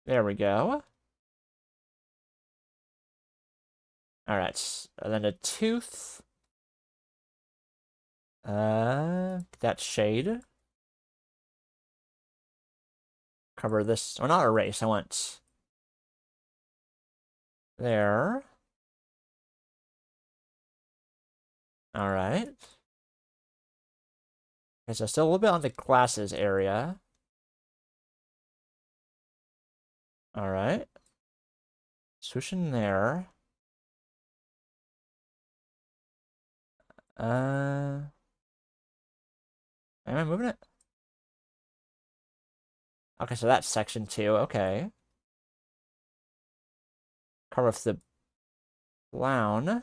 There we go. Alright, and then a tooth. That shade. Cover this, or not erase, I want there. Alright. Okay, so still a little bit on the glasses area. Alright. Swoosh in there. Am I moving it? Okay, so that's section 2, okay. Cover with the brown.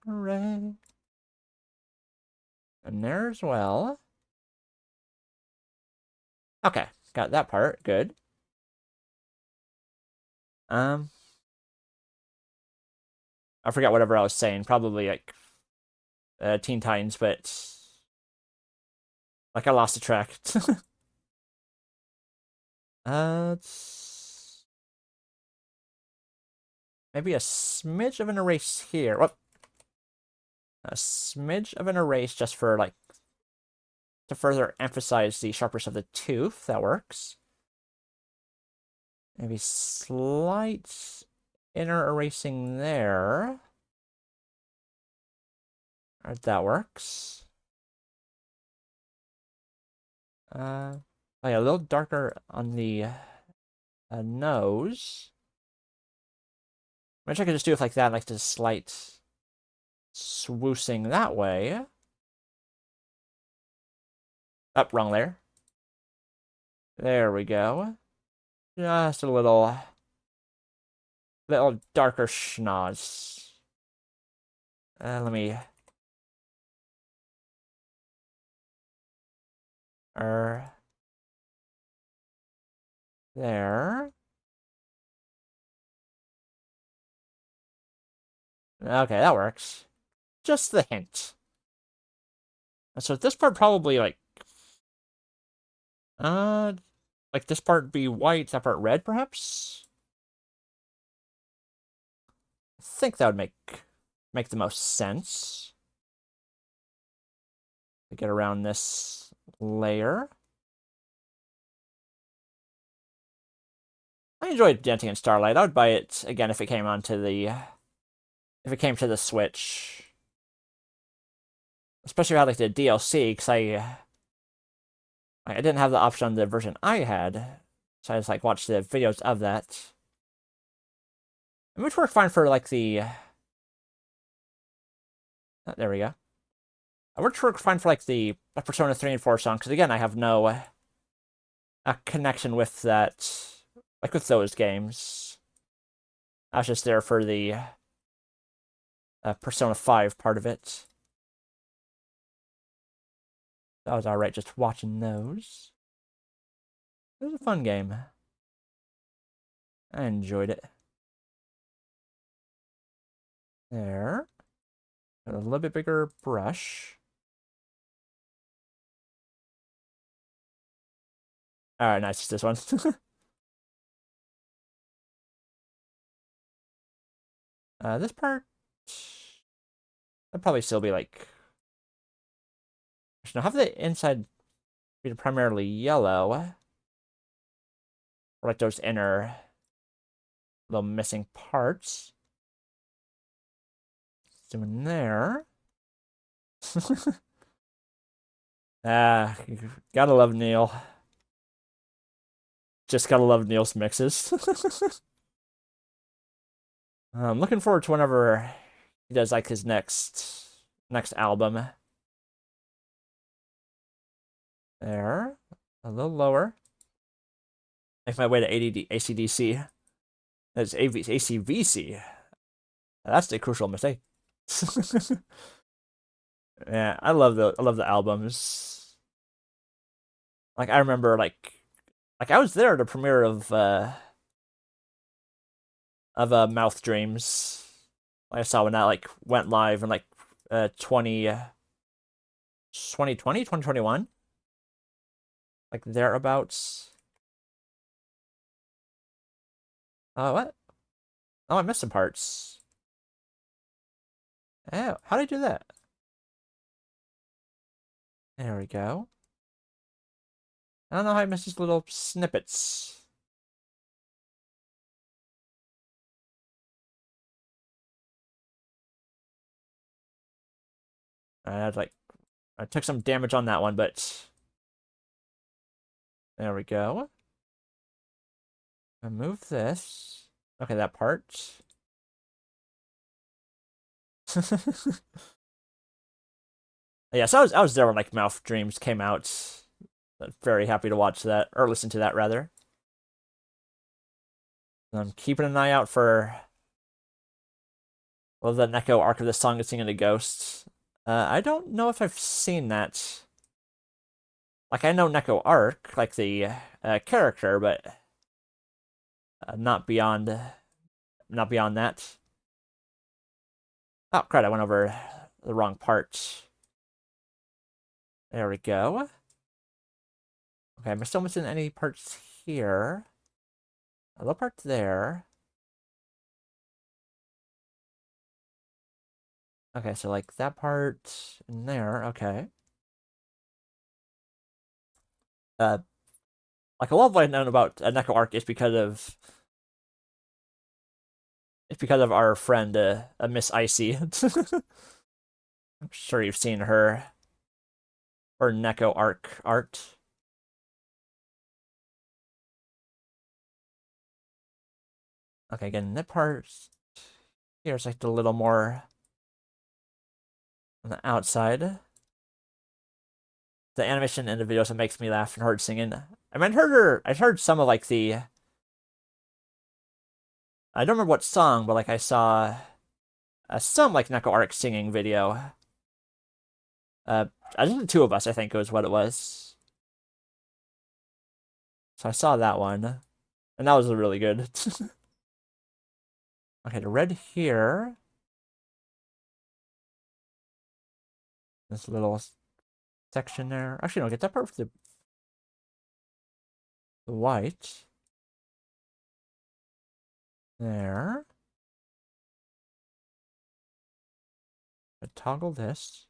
Hooray. And there as well. Okay, got that part, good. I forgot whatever I was saying, probably like Teen Titans, but like I lost the track. Maybe a smidge of an erase here. Whoop. A smidge of an erase just for like to further emphasize the sharpness of the tooth. That works. Maybe slight inner erasing there. Alright, that works. Oh yeah, a little darker on the nose. Which I could just do it like that, like just slight swooshing that way. Up, wrong layer. There we go. Just a little darker schnoz. Let me there. Okay, that works. Just the hint. So this part probably like this part be white, that part red, perhaps? I think that would make the most sense. To get around this layer. I enjoyed Dancing in Starlight. I would buy it again if it came to the Switch. Especially if I had like the DLC, because I didn't have the option on the version I had. So I just like watched the videos of that. Which worked fine for like the there we go. Which worked fine for like the Persona 3 and 4 song, because again I have no a connection with that, like with those games. I was just there for the Persona 5 part of it. that was alright just watching those. It was a fun game. I enjoyed it. There. A little bit bigger brush. Alright, nice. This one. This part... I'd probably still be like... I'll have the inside be primarily yellow. Or like those inner little missing parts. Doing there. Ah, gotta love Neil. Just gotta love Neil's mixes. I'm looking forward to whenever he does like his next album. There. A little lower. Make my way to ACDC. That's ACVC. That's the crucial mistake. Yeah, I love the albums. Like I remember like I was there at the premiere of Mouth Dreams. I saw when that like went live in like 2021. Like thereabouts. Oh, what? Oh, I missed some parts. Oh, how did I do that? There we go. I don't know how I missed these little snippets. I took some damage on that one, but there we go. I move this. Okay, that part. Yeah, so I was there when like Mouth Dreams came out. Very happy to watch that or listen to that rather. I'm keeping an eye out for the Neko arc of the Song of Singing the Ghosts. I don't know if I've seen that. Like I know Neko arc, like the character, but not beyond that. Oh crap! I went over the wrong part. There we go. Okay, I'm still missing any parts here. A little part there. Okay, so like that part in there. Okay. Like a lot of what I've known about Neko arc is because of our friend Miss Icy. I'm sure you've seen her Neko arc art. Okay, again, that part here's like a little more on the outside. The animation in the videos that makes me laugh and heard singing. I mean, I heard some of like the. I don't remember what song, but like I saw some like Neko arc singing video. I think the two of us, I think, was what it was. So I saw that one, and that was really good. Okay, the red here. This little section there. Actually, no, get that part for the white. There. I toggle this.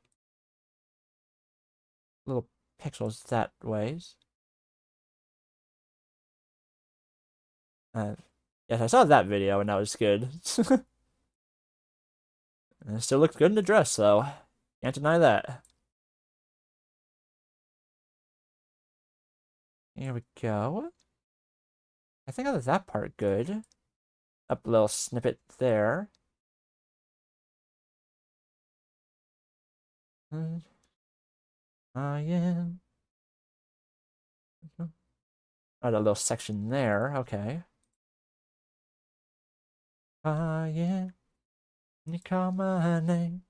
Little pixels that ways. Yes, I saw that video and that was good. And it still looks good in the dress, though. Can't deny that. Here we go. I think I got that part good. Up a little snippet there. Yeah. Oh, a little section there. Okay. Yeah. You call my name.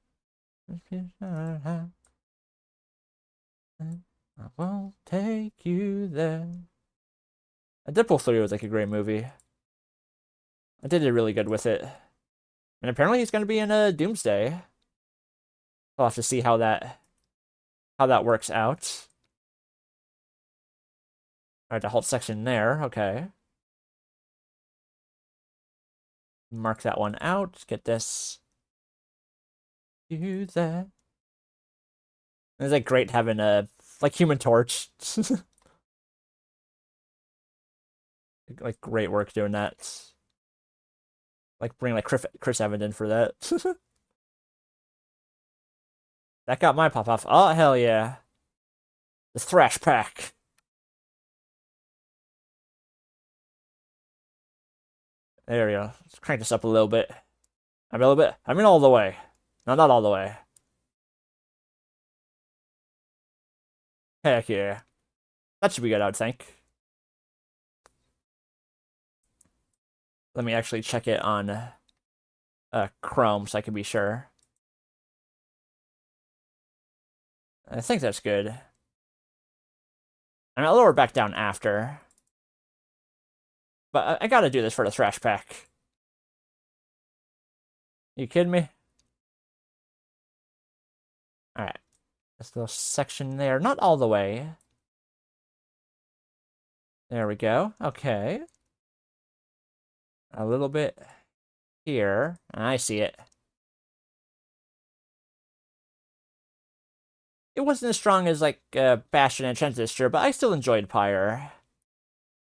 I won't take you there. Deadpool 3 was like a great movie. I did really good with it. And apparently he's going to be in a Doomsday. We'll have to see how that works out. Alright, the whole section there. Okay. Mark that one out. Get this. Do that. It's like great having a like Human Torch. Like great work doing that. Like bring like Chris Evans in for that. That got my pop off. Oh hell yeah. The Thrash Pack. There we go. Let's crank this up a little bit. I mean all the way. No, not all the way. Heck yeah. That should be good, I would think. Let me actually check it on Chrome so I can be sure. I think that's good. And I'll lower back down after. But I gotta do this for the Thrash Pack. You kidding me? Alright. This little section there. Not all the way. There we go. Okay. A little bit here. I see it. It wasn't as strong as, like, Bastion and Transistor, but I still enjoyed Pyre.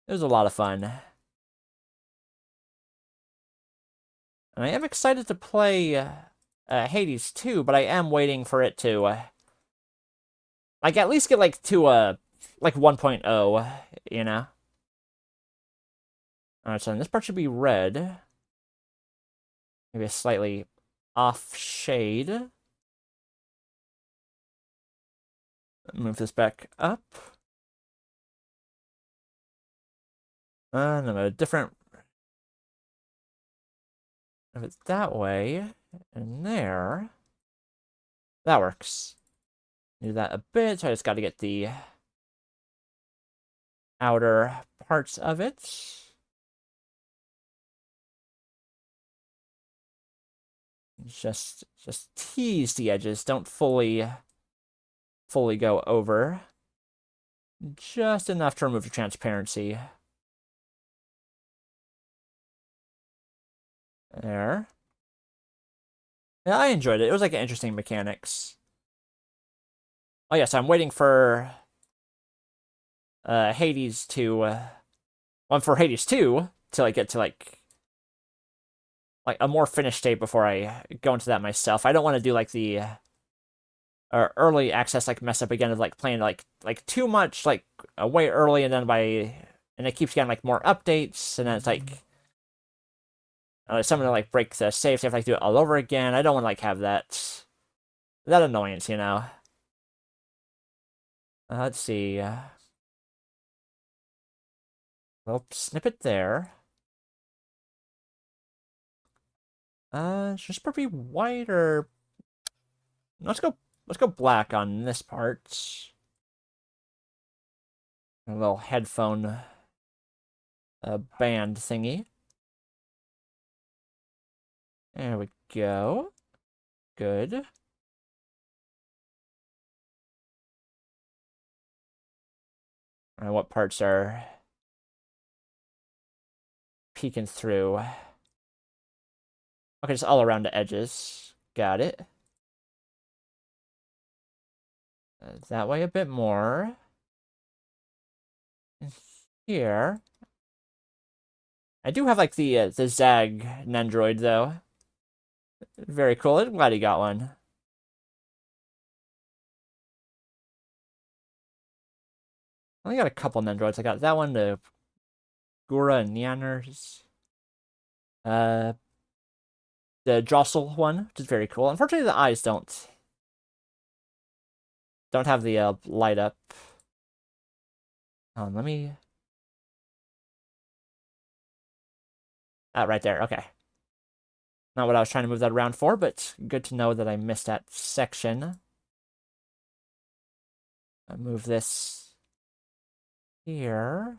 It was a lot of fun. And I am excited to play Hades 2, but I am waiting for it to, like, at least get, like, to, like, 1.0, you know? Alright, so this part should be red. Maybe a slightly off shade. Move this back up. And a different... If it's that way, and there... That works. Do that a bit, so I just gotta get the outer parts of it. Just tease the edges, don't fully go over. Just enough to remove the transparency. There. Yeah, I enjoyed it. It was like an interesting mechanics. Oh yes, I'm waiting for Hades to for Hades 2 till I get to like a more finished state before I go into that myself. I don't want to do like the early access like mess up again of like playing like too much like way early and then and it keeps getting like more updates and then it's like someone to like break the save, so I have to like do it all over again. I don't want to like have that annoyance, you know. Let's see. Well, snippet there. Should this part be white or let's go black on this part. A little headphone band thingy. There we go. Good. Alright, what parts are peeking through? Okay, just all around the edges. Got it. That way a bit more. And here. I do have like the Zag Nendroid though. Very cool. I'm glad he got one. I only got a couple Nendroids. I got that one, the Gura and Neaners. The Jostle one, which is very cool. Unfortunately, the eyes don't have the light up. Let me... right there, okay. Not what I was trying to move that around for, but good to know that I missed that section. I move this here.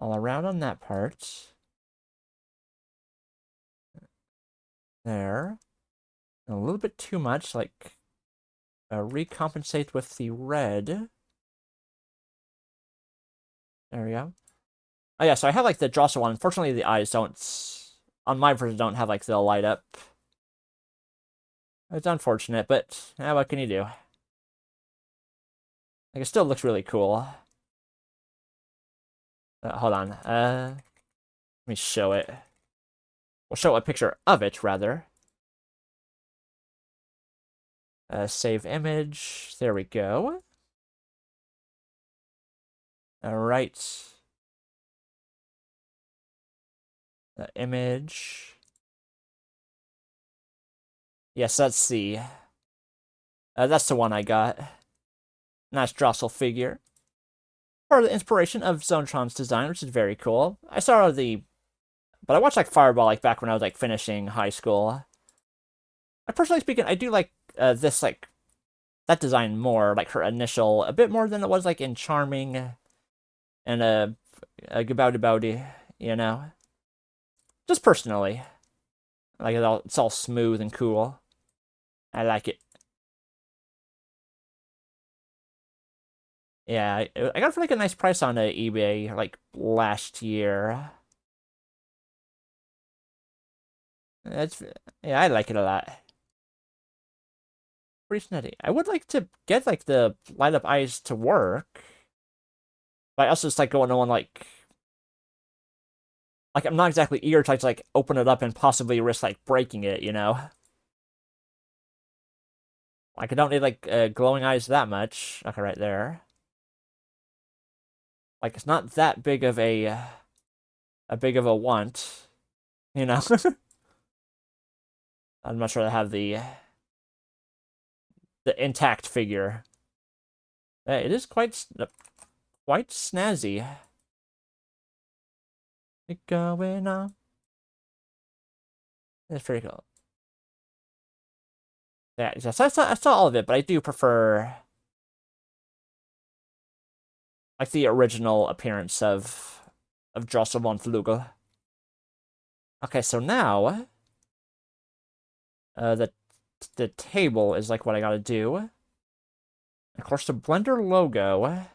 All around on that part. There. And a little bit too much, like, recompensate with the red. There we go. Oh yeah, so I have, like, the Drossel one. Unfortunately, the eyes don't... On my version, don't have, like, the light up. It's unfortunate, but what can you do? Like, it still looks really cool. Hold on. Let me show it. We'll show a picture of it, rather. Save image. There we go. Alright. Image. Yes, that's C. That's the one I got. Nice Drossel figure. Part of the inspiration of Zonetron's design, which is very cool. I saw the... But I watched, like, Fireball, like, back when I was, like, finishing high school. Personally speaking, I do like this, like, that design more, like her initial, a bit more than it was, like, in Charming and Gabowdy Bowdy, you know? Just personally. Like, it's all smooth and cool. I like it. Yeah, I got it for, like, a nice price on eBay, like, last year. Yeah, I like it a lot. Pretty snazzy. I would like to get, like, the light up eyes to work. But I also just, like, don't want, like, I'm not exactly eager to, like, open it up and possibly risk, like, breaking it, you know? Like, I don't need, like, glowing eyes that much. Okay, right there. Like, it's not that big of a want, you know? I'd much rather have the intact figure. It is quite snazzy. It's going on. It's pretty cool. Yeah, so I saw all of it, but I do prefer, like, the original appearance of Drossel von Flugel. Okay, so now the table is, like, what I gotta do. Of course, the Blender logo.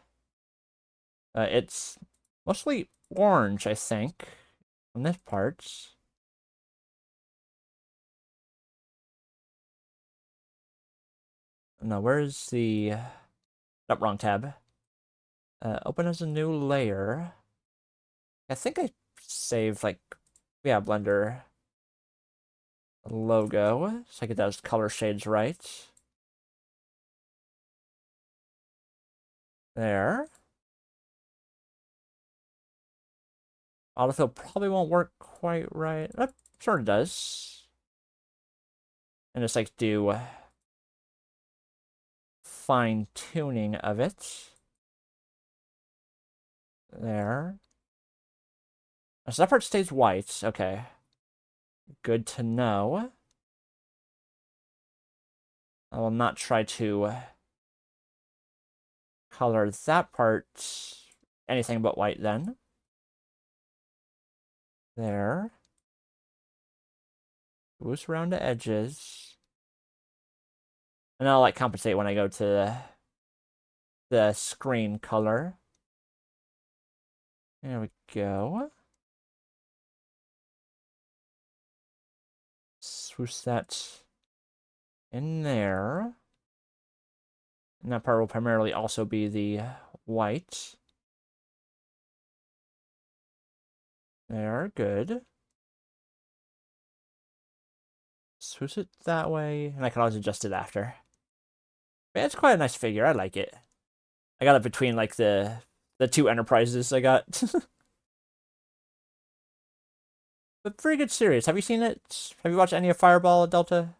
It's mostly orange, I think, on this part. No, where's the... Oh, wrong tab. Open as a new layer. I think I saved, like... Yeah, Blender logo. So I get those color shades right. There. Autofill probably won't work quite right. It sort of does. And just, like, do fine-tuning of it. There. So that part stays white. Okay. Good to know. I will not try to color that part anything but white then. There. Loose around the edges. And I'll, like, compensate when I go to the screen color. There we go. Swoosh that in there. And that part will primarily also be the white. There, good. Swoosh it that way, and I can always adjust it after. But it's quite a nice figure, I like it. I got it between, like, the two Enterprises I got. But pretty good series. Have you seen it? Have you watched any of Fireball Delta?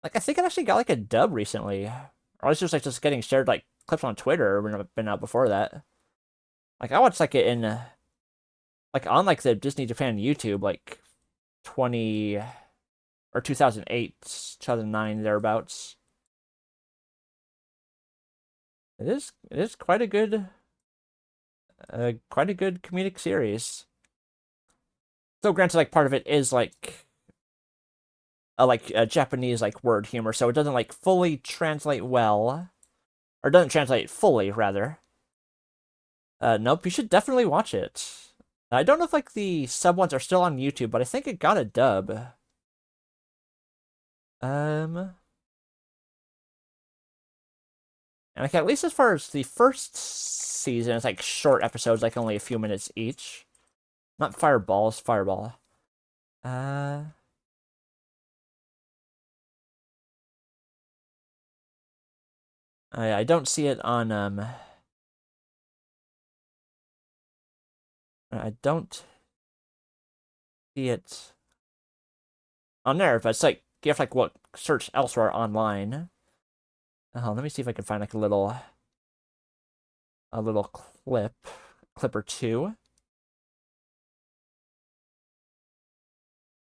Like, I think it actually got, like, a dub recently. Or it's just, like, just getting shared, like, clips on Twitter when it's been out before that. Like, I watched, like, it in, like, on, like, the Disney Japan YouTube, like, or 2008, 2009 thereabouts. It is quite a good comedic series. So granted, like part of it is like Japanese like word humor, so it doesn't like fully translate well, or doesn't translate fully rather. Nope, you should definitely watch it. I don't know if like the sub ones are still on YouTube, but I think it got a dub. And like at least as far as the first season, it's like short episodes, like only a few minutes each. Not Fireball, it's Fireball. I don't see it on I don't see it on there, but it's like you have to like search elsewhere online. Let me see if I can find like a little clip or two. I'm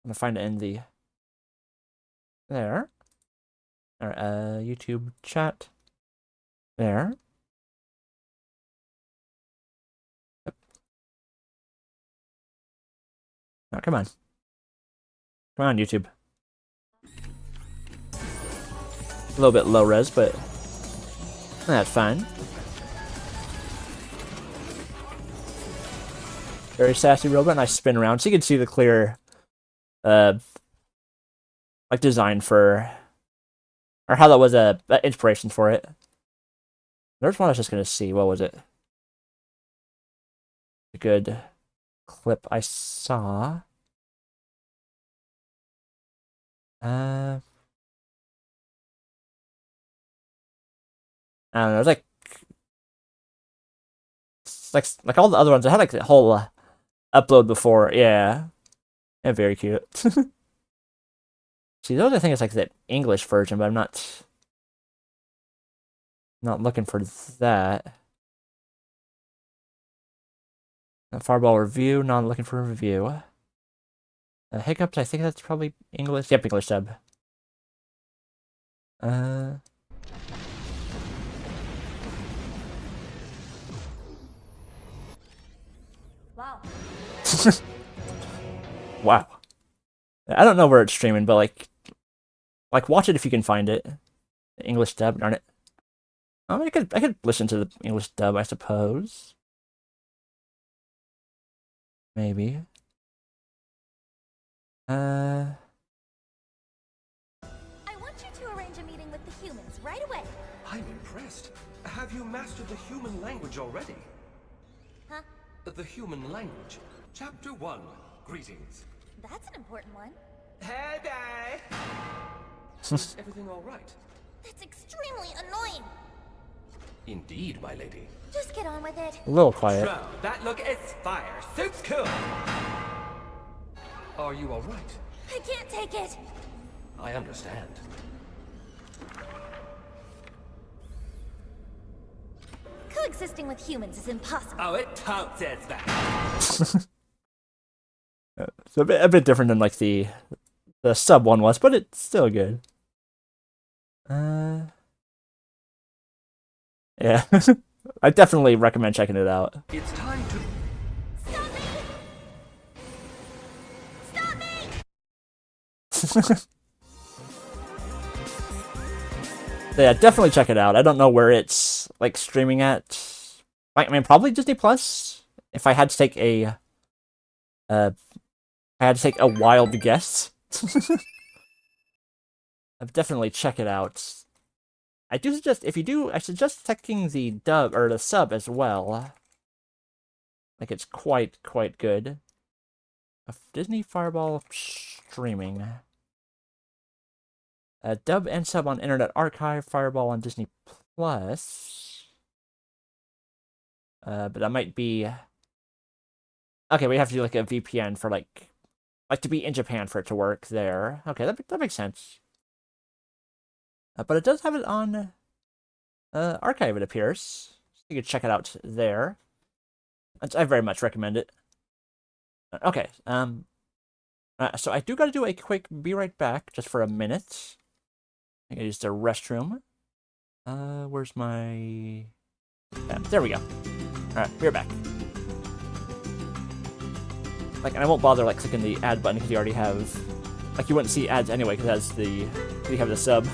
gonna find it in the there. Or YouTube chat. There. Yep. Oh, come on. Come on, YouTube. A little bit low res, but that's fine. Very sassy robot, and I spin around so you can see the clear like design for, or how that was a inspiration for it. There's one I was just gonna see. What was it? A good clip I saw. I don't know. It was like all the other ones. I had like the whole upload before. Yeah, very cute. See, the other thing is like the English version, but I'm not looking for that. A Fireball review. Not looking for a review. Hiccups. I think that's probably English. Yep, English sub. Wow. Wow. I don't know where it's streaming, but like watch it if you can find it. The English dub, darn it. I mean, I could listen to the English dub, I suppose. Maybe. I want you to arrange a meeting with the humans right away. I'm impressed. Have you mastered the human language already? Huh? The human language. Chapter 1. Greetings. That's an important one. Hey there! Is everything all right? That's extremely annoying. Indeed, my lady. Just get on with it. A little quiet. Bro, that look is fire. Suits cool. Are you all right? I can't take it. I understand. Coexisting with humans is impossible. Oh, it totes is that. It's a bit different than like the sub one was, but it's still good. Yeah. I definitely recommend checking it out. It's time to... Stop me! Stop me! Yeah, definitely check it out. I don't know where it's like streaming at. I mean, probably Disney Plus. If I had to take a wild guess. I'd definitely check it out. I suggest checking the dub or the sub as well. Like it's quite good. Disney Fireball streaming. Dub and sub on Internet Archive, Fireball on Disney Plus. But that might be... Okay, we have to do like a VPN for like to be in Japan for it to work there. Okay, that makes sense. But it does have it on Archive, it appears. You can check it out there. I very much recommend it. Okay, So I do gotta do a quick be right back, just for a minute. I gotta use the restroom. Where's my... there we go. Alright, be right back. Like, and I won't bother, like, clicking the add button, because you already have... Like, you wouldn't see ads anyway, because that's the... you have the sub.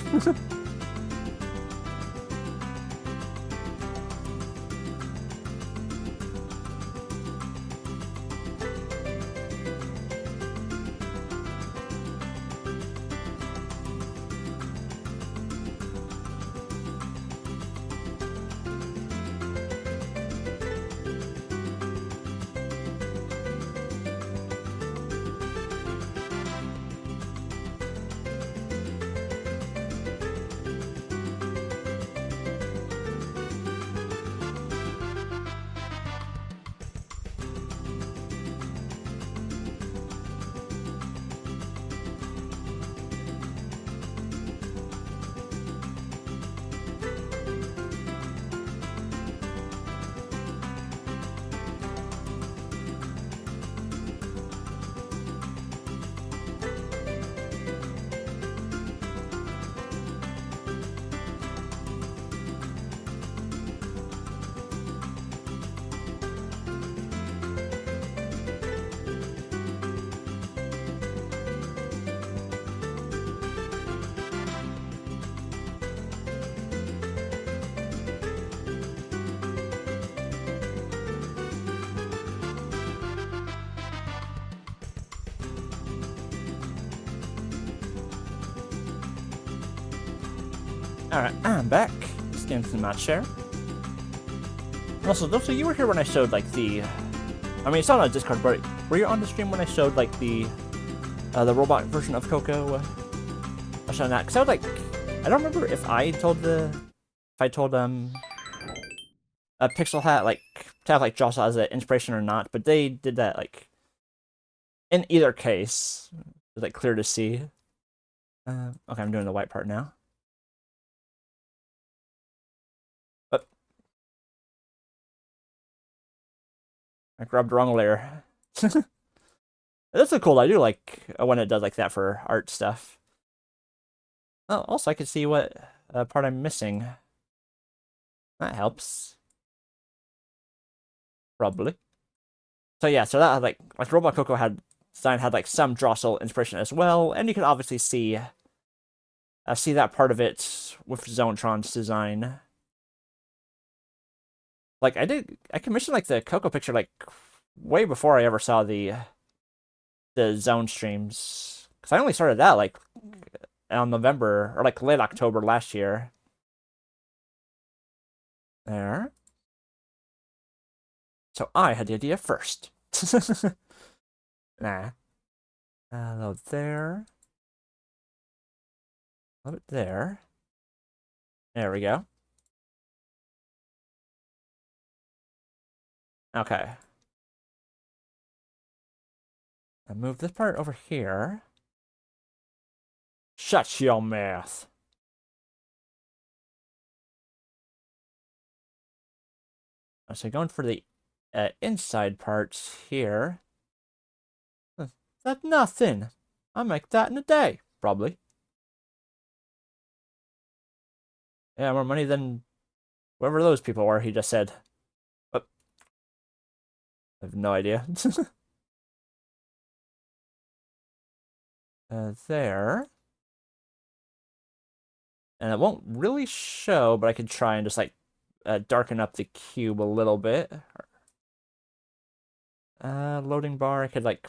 Alright, I'm back. Just getting some match share. Also, those of you were here when I showed, like, the... I mean, it's not on Discord, but were you on the stream when I showed, like, the robot version of Coco? I showed that, because I was like... I don't remember if I told Pixel Hat, like, to have, like, Joss as an inspiration or not, but they did that, like... In either case, it was, like, clear to see. Okay, I'm doing the white part now. I grabbed the wrong layer. That's so cool. I do like when it does like that for art stuff. Oh, also I can see what part I'm missing. That helps. Probably. So yeah, so that like Robot Coco design had like some Drossel inspiration as well, and you can obviously see that part of it with Zonetron's design. Like I commissioned like the Coco picture like way before I ever saw the Zone streams, because I only started that like on November or like late October last year. There. So I had the idea first. Nah. A little there. A little bit there. There we go. Okay. I move this part over here. Shut your mouth. So going for the inside parts here. That's nothing. I make that in a day, probably. Yeah, more money than whoever those people were, he just said. Oh. I have no idea. There. And it won't really show, but I could try and just like darken up the cube a little bit. Loading bar, I could like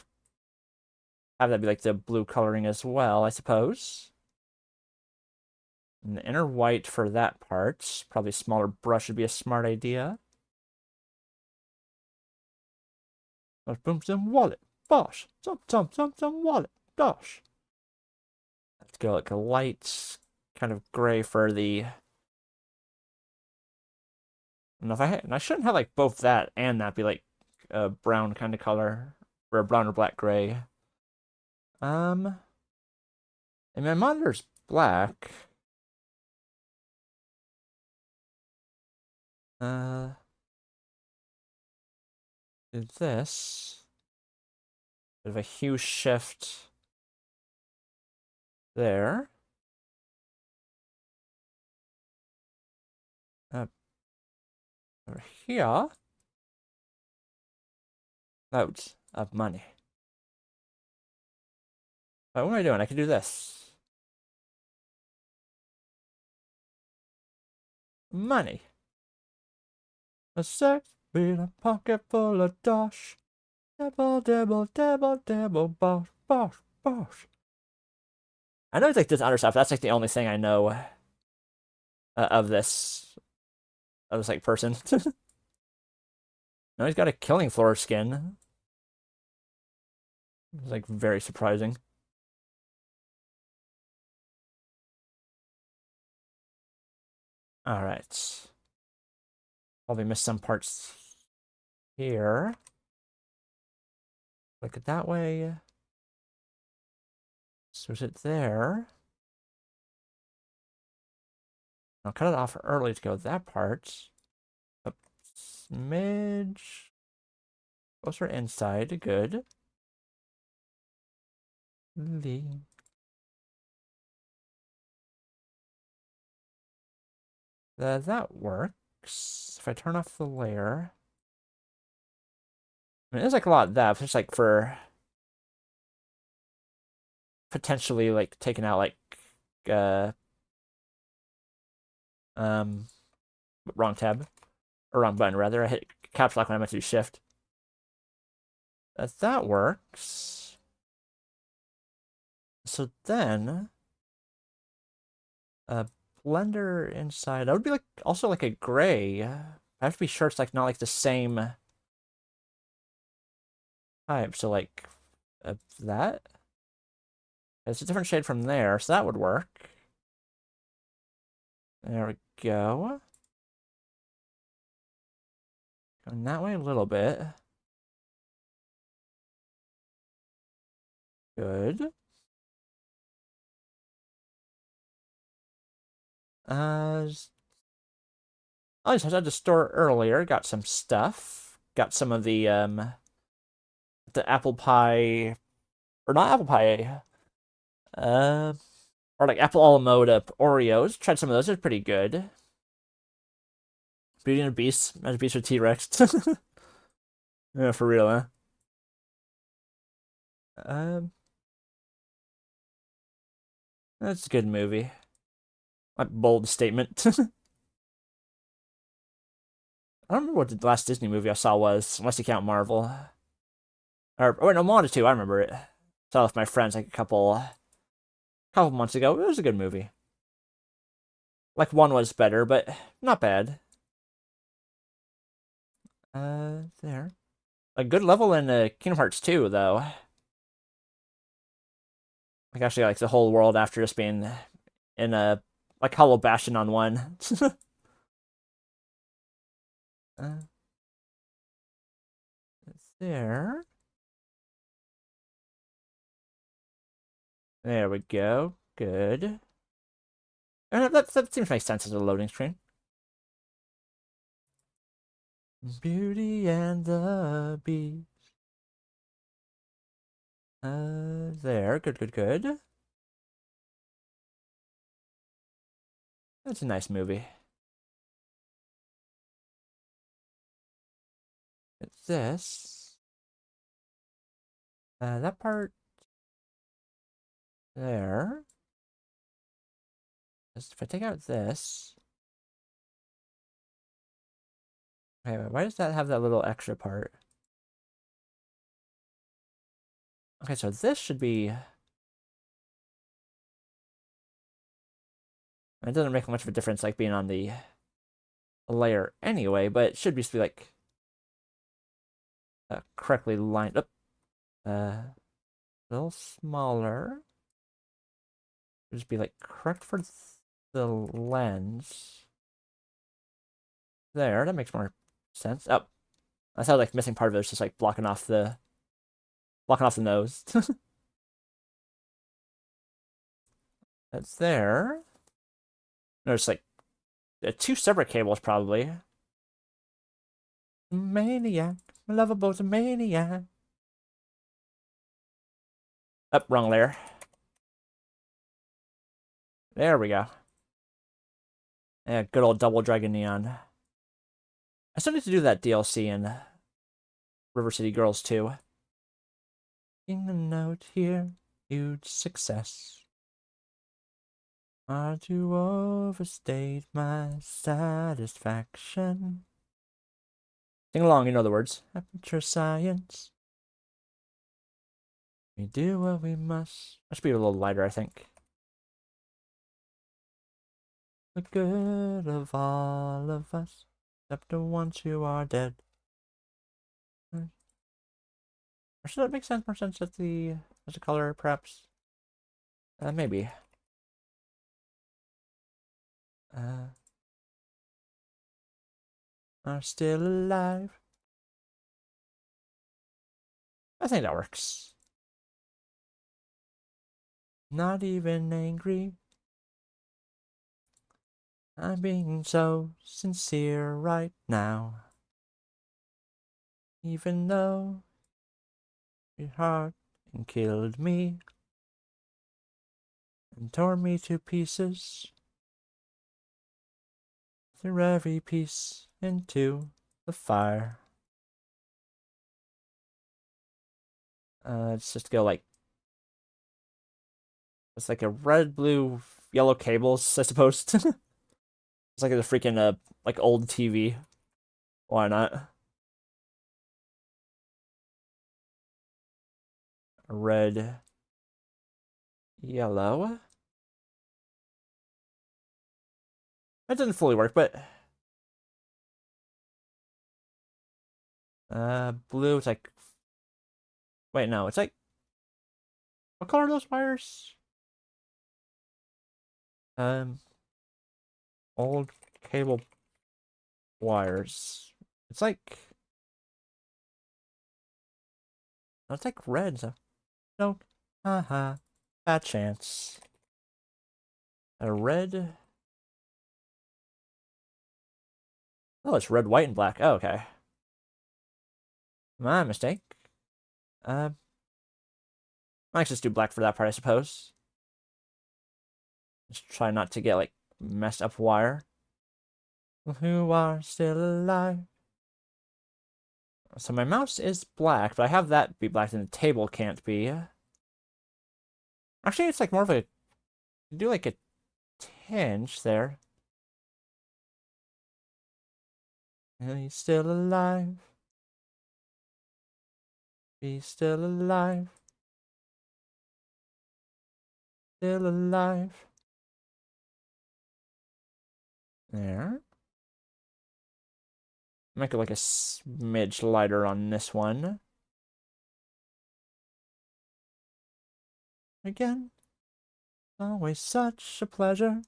have that be like the blue coloring as well, I suppose. And the inner white for that part. Probably a smaller brush would be a smart idea. Boom, some wallet. Bosh. Some wallet. Gosh. Let's go like a light kind of gray for the... And if I shouldn't have like both that and that be like a brown kind of color. Or a brown or black gray. And my monitor's black. Do this. Bit of a hue shift there. Over here. Loads of money. But what am I doing? I can do this. Money. A sex in a pocket full of dosh. Dabble, dabble, dabble, dabble, bosh, bosh, bosh. I know it's like this other stuff. That's like the only thing I know of this like person. No, he's got a killing floor skin. It's like very surprising. All right. Probably missed some parts here. Click it that way. Switch it there. I'll cut it off early to go that part. A smidge. Closer inside. Good. That works. If I turn off the layer. I mean, there's like a lot of that. Just like for potentially like taking out like wrong tab or wrong button rather. I hit caps lock when I meant to do shift. That works. So then blender inside. That would be like also like a gray. I have to be sure it's like not like the same type. So like that. It's a different shade from there, so that would work. There we go. Going that way a little bit. Good. I just had to store earlier. Got some stuff. Got some of the apple pie, or not apple pie. Or like apple a la mode Oreos. Tried some of those. They're pretty good. Beauty and the Beast. Magic Beast with T-Rex. Yeah, for real, huh? That's a good movie. Like bold statement. I don't remember what the last Disney movie I saw was, unless you count Marvel. Or wait, no, Moana 2. I remember it. Saw it with my friends like a couple months ago. It was a good movie. Like 1 was better, but not bad. There. A good level in Kingdom Hearts 2, though. Like actually, like the whole world after just being in a like Hollow Bastion on 1. There. There we go. Good. And that seems to make sense as a loading screen. Beauty and the Beast. There. Good, good, good. That's a nice movie. It's this. That part there. Just if I take out this. Okay, why does that have that little extra part? Okay, so this should be... It doesn't make much of a difference, like, being on the layer anyway, but it should be like... correctly lined up. A little smaller. Just be, like, correct for the lens. There, that makes more sense. Oh, I thought, like, missing part of it was just, like, blocking off the nose. That's there. There's like 2 separate cables probably. Maniac, my lover boy's a maniac. Up, wrong layer. There we go. Yeah, good old Double Dragon Neon. I still need to do that DLC in River City Girls too. In a note here, huge success. Hard to overstate my satisfaction. Sing along, you know the words. Aperture science. We do what we must. That should be a little lighter, I think. The good of all of us, except the ones who are dead. Or should that make sense? More sense as the color, perhaps? Maybe. Are still alive. I think that works. Not even angry. I'm being so sincere right now. Even though your heart and killed me and tore me to pieces. Threw every piece into the fire. Let's just go like it's like a red, blue, yellow cables, I suppose. It's like a freaking like old TV. Why not? Red, yellow. That didn't fully work, but blue. It's like wait, no, it's like what color are those wires? Old cable wires. It's like red. So no, haha, bad chance. A red. Oh, it's red, white, and black. Oh, okay. My mistake. Might just do black for that part, I suppose. Just try not to get like messed up wire. Who are still alive? So my mouse is black, but I have that be black, and the table can't be. Actually, it's like more of a do like a tinge there. And he's still alive. He's still alive. Still alive. There. Make it like a smidge lighter on this one. Again. Always such a pleasure.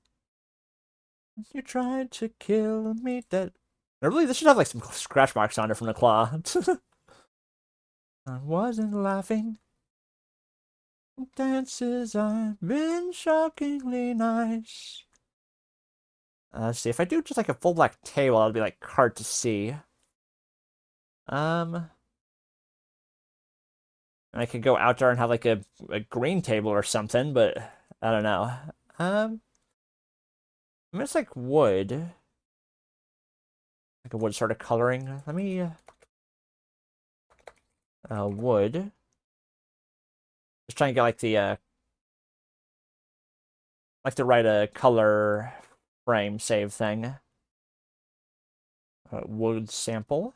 You tried to kill me dead. I believe this should have like some scratch marks on it from the claw. I wasn't laughing. Dances I've been shockingly nice. Let's see, if I do just like a full black table, it'll be like hard to see. And I could go out there and have like a green table or something, but I don't know. I mean, it's like wood. Like a wood sort of coloring. Let me, wood. Just trying to get like the right color frame save thing. Wood sample.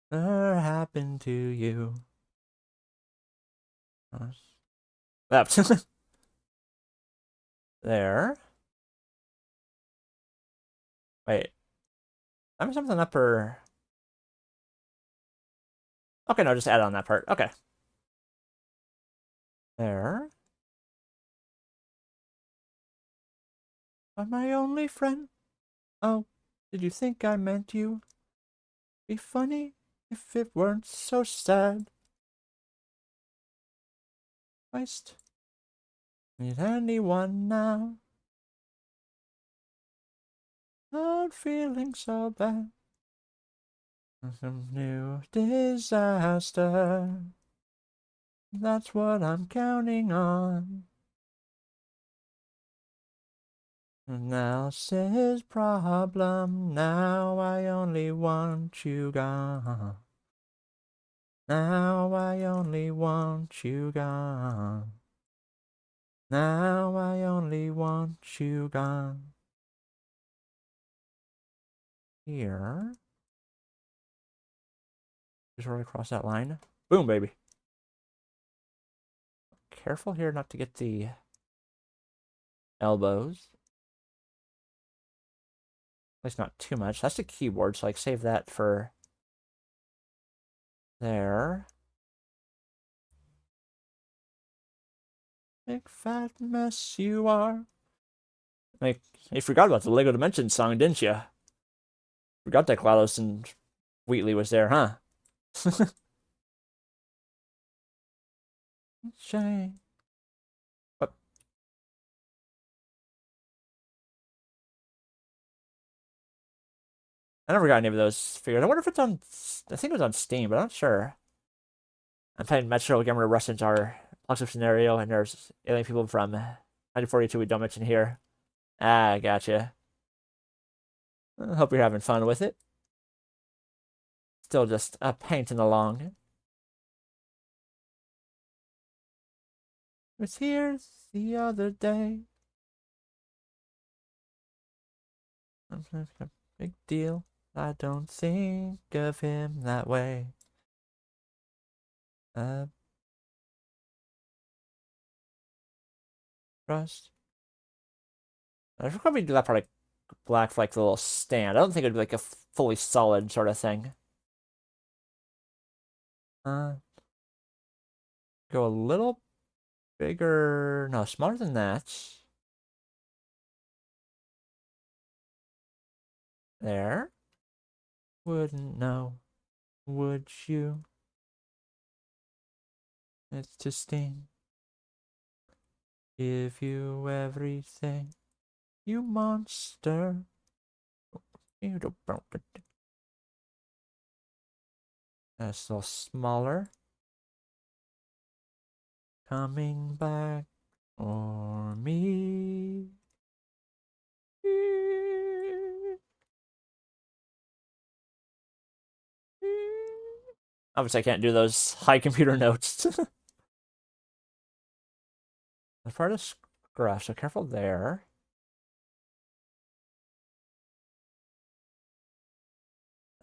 What happened to you? That. There. Wait. I'm something up or. Okay, no, just add on that part. Okay. There. Am my only friend? Oh, did you think I meant you? Be funny if it weren't so sad. Christ. Need anyone now? Not feeling so bad. Some new disaster. That's what I'm counting on. Now's his problem. Now I only want you gone. Now I only want you gone. Now I only want you gone. Here. Just right across that line. Boom, baby. Careful here not to get the elbows. At least not too much. That's the keyboard, so like save that for there. Big fat mess you are. Like, you forgot about the Lego Dimensions song, didn't you? Forgot that GLaDOS and Wheatley was there, huh? Shame. But I never got any of those figured. I wonder if it's on. I think it was on Steam, but I'm not sure. I'm playing Metro Gamer Russians our Pluxup scenario, and there's alien people from 1942 we don't mention here. Ah, gotcha. I hope you're having fun with it. Still just painting along. Was here the other day. I'm a big deal. I don't think of him that way. Trust. I should probably do that part like black for like the little stand. I don't think it'd be like a fully solid sort of thing. Go a little bigger. No, smaller than that. There. Wouldn't know, would you? It's to sting. Give you everything, you monster. That's a little smaller. Coming back for me. Obviously, I can't do those high computer notes. As far as scratch, so careful there.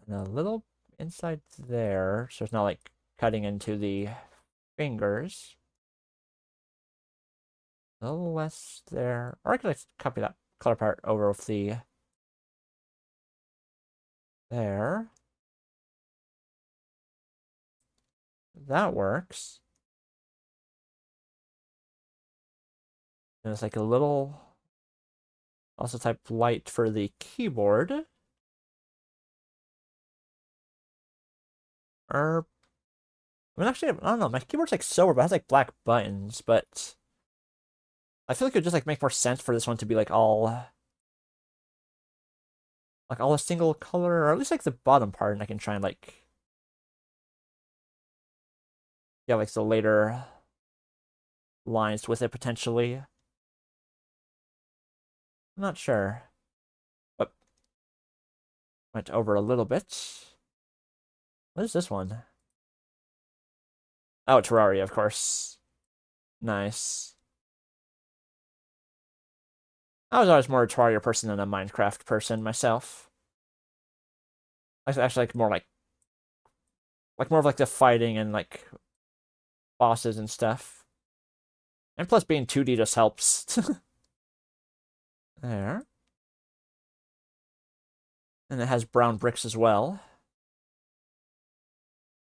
And a little inside there, so it's not like cutting into the fingers. A little less there. Or I could like copy that color part over with the there. That works. And it's like a little also type light for the keyboard. Or I mean actually I don't know, my keyboard's like silver, but it has like black buttons, but I feel like it would just like make more sense for this one to be like all a single color, or at least like the bottom part, and I can try and like yeah, like the later lines with it potentially. I'm not sure. But went over a little bit. What is this one? Oh, Terraria, of course. Nice. I was always more a Terraria person than a Minecraft person myself. I actually like more more of like the fighting and like bosses and stuff. And plus being 2D just helps. There. And it has brown bricks as well.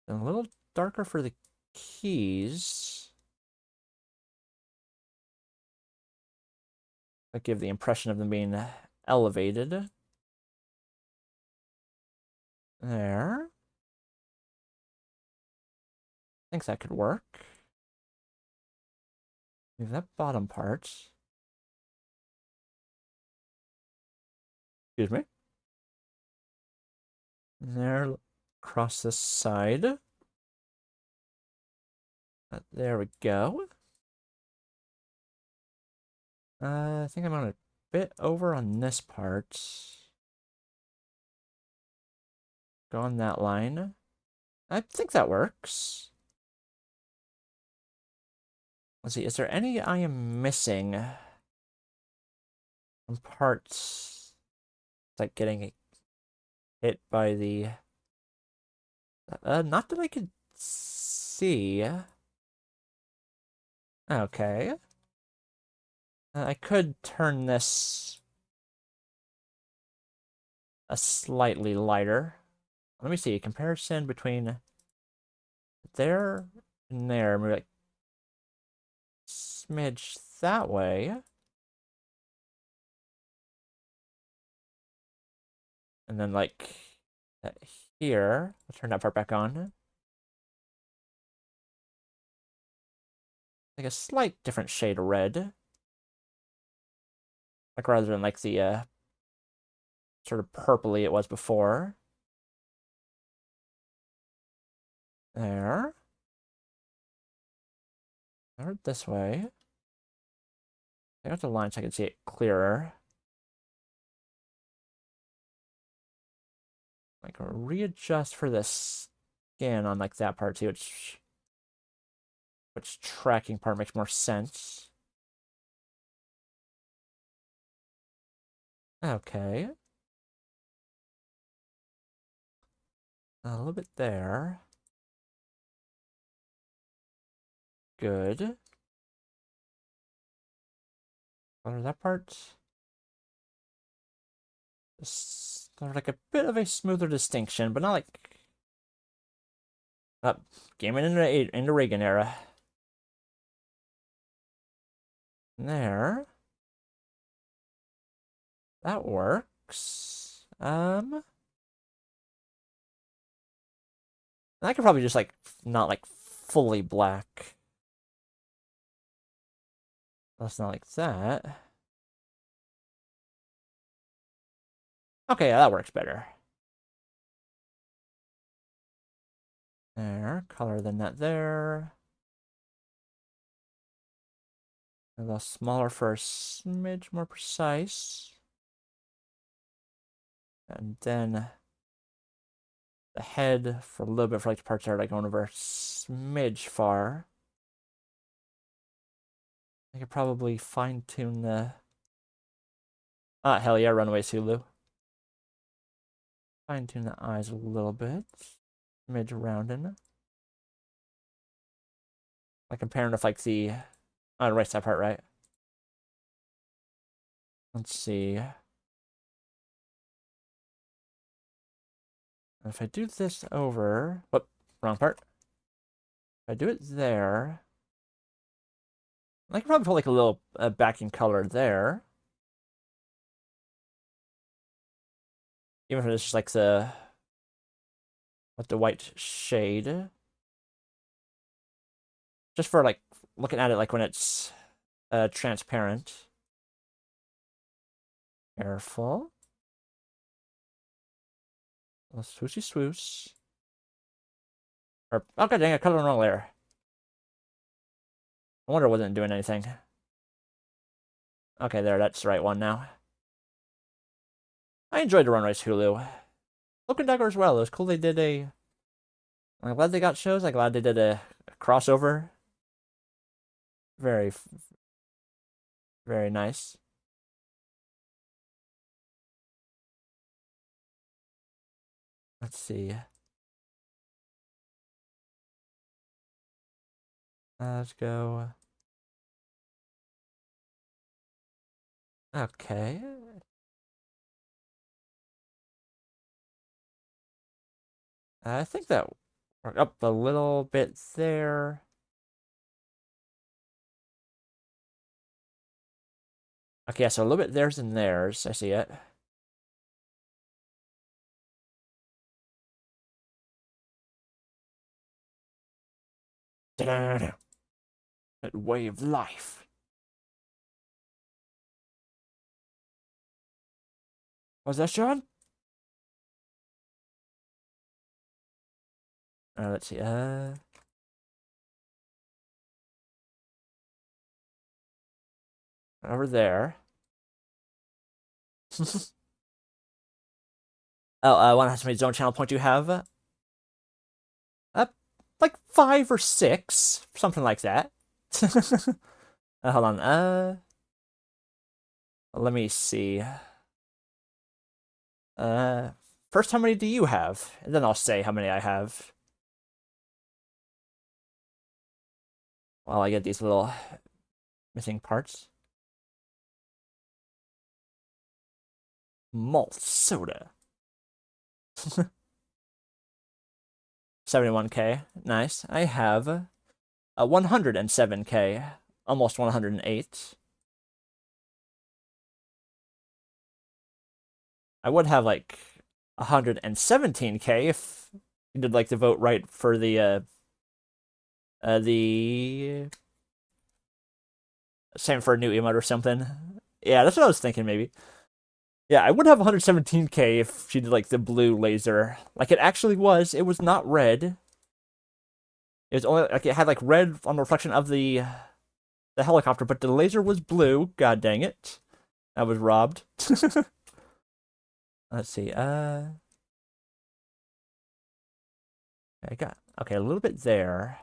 And a little darker for the keys. That give the impression of them being elevated. There. I think that could work. Leave that bottom part. Excuse me. There, across this side. There we go. I think I'm on a bit over on this part. Go on that line. I think that works. Let's see, is there any I am missing from parts? Like getting hit by the... not that I could see. Okay. I could turn this a slightly lighter. Let me see, comparison between there and there. Maybe like smidge that way. And then like here, I'll turn that part back on. Like a slight different shade of red. Like rather than like the sort of purpley it was before. There. There, this way. Take out the line so I can see it clearer. Like readjust for the skin on like that part too, which tracking part makes more sense. Okay. A little bit there. Good. Color that part. Sort of like a bit of a smoother distinction, but not like... gaming into Reagan era. There. That works. I could probably just like not like fully black. That's not like that. Okay, yeah, that works better. There, color than that there. A little smaller for a smidge more precise. And then the head for a little bit for like the parts that are like going over a smidge far. I could probably fine tune the... Ah, hell yeah, Runaway Sulu. Fine tune the eyes a little bit. Smidge rounding. Like comparing with like the... Oh, right side part, right? Let's see. If I do this over... Whoop, wrong part. If I do it there... I could probably put like a little backing color there. Even if it's just like the... with the white shade. Just for like looking at it like when it's transparent. Careful. A swooshy swoosh. Or, oh god dang, I cut it on the wrong layer. I wonder it wasn't doing anything. Okay, there, that's the right one now. I enjoyed the Runways Hulu. Cloak and Dagger as well. It was cool they did a... I'm glad they got shows. I'm glad they did a crossover. Very, very nice. Let's see. Let's go. Okay. I think that worked up a little bit there. Okay, yeah, so a little bit theirs and theirs. I see it. That way of life. Was that Sean? Let's see. Over there. Oh, want to ask how many zone channel points you have? Like 5 or 6, something like that. Hold on. Let me see. First, how many do you have? And then I'll say how many I have. While I get these little missing parts. Malt soda. 71k. Nice. I have a 107k. Almost 108. I would have like 117k if you did like the vote right for the same for a new emote or something. Yeah, that's what I was thinking maybe. Yeah, I would have 117k if she did like the blue laser. Like it actually was. It was not red. It was only like it had like red on the reflection of the helicopter, but the laser was blue. God dang it. I was robbed. Let's see. I got okay, a little bit there.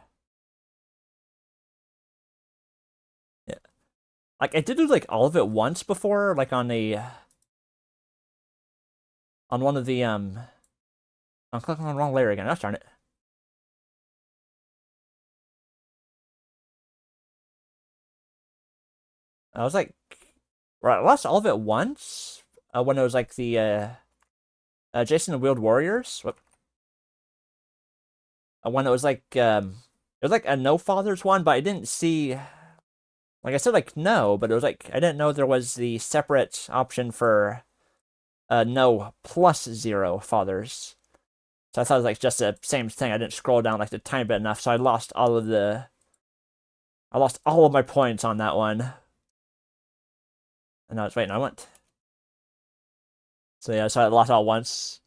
Yeah. Like I did do like all of it once before, like on one of the I'm clicking on the wrong layer again. Oh, darn it. I was like, right, I lost all of it once when it was like the Jason and Wheeled Warriors. When it was like a No Fathers one, but I didn't see. Like I said, like no, but it was like I didn't know there was the separate option for no plus 0 fathers. So I thought it was like just the same thing. I didn't scroll down like the tiny bit enough, so I lost all of my points on that one. And I was waiting, I went. So yeah, so I lost all once.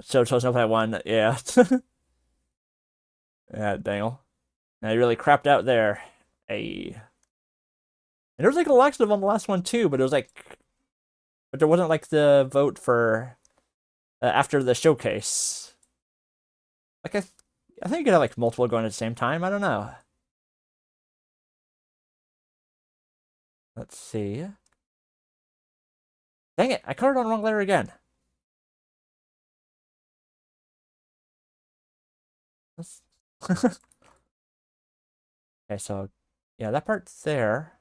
So chose no play one, yeah. Yeah, dangle. And I really crapped out there. Hey. And there was like a laxative on the last one too, but it was like, but there wasn't like the vote for after the showcase. Like I think you could have like multiple going at the same time. I don't know. Let's see. Dang it! I colored on the wrong letter again. Okay, so yeah, that part's there.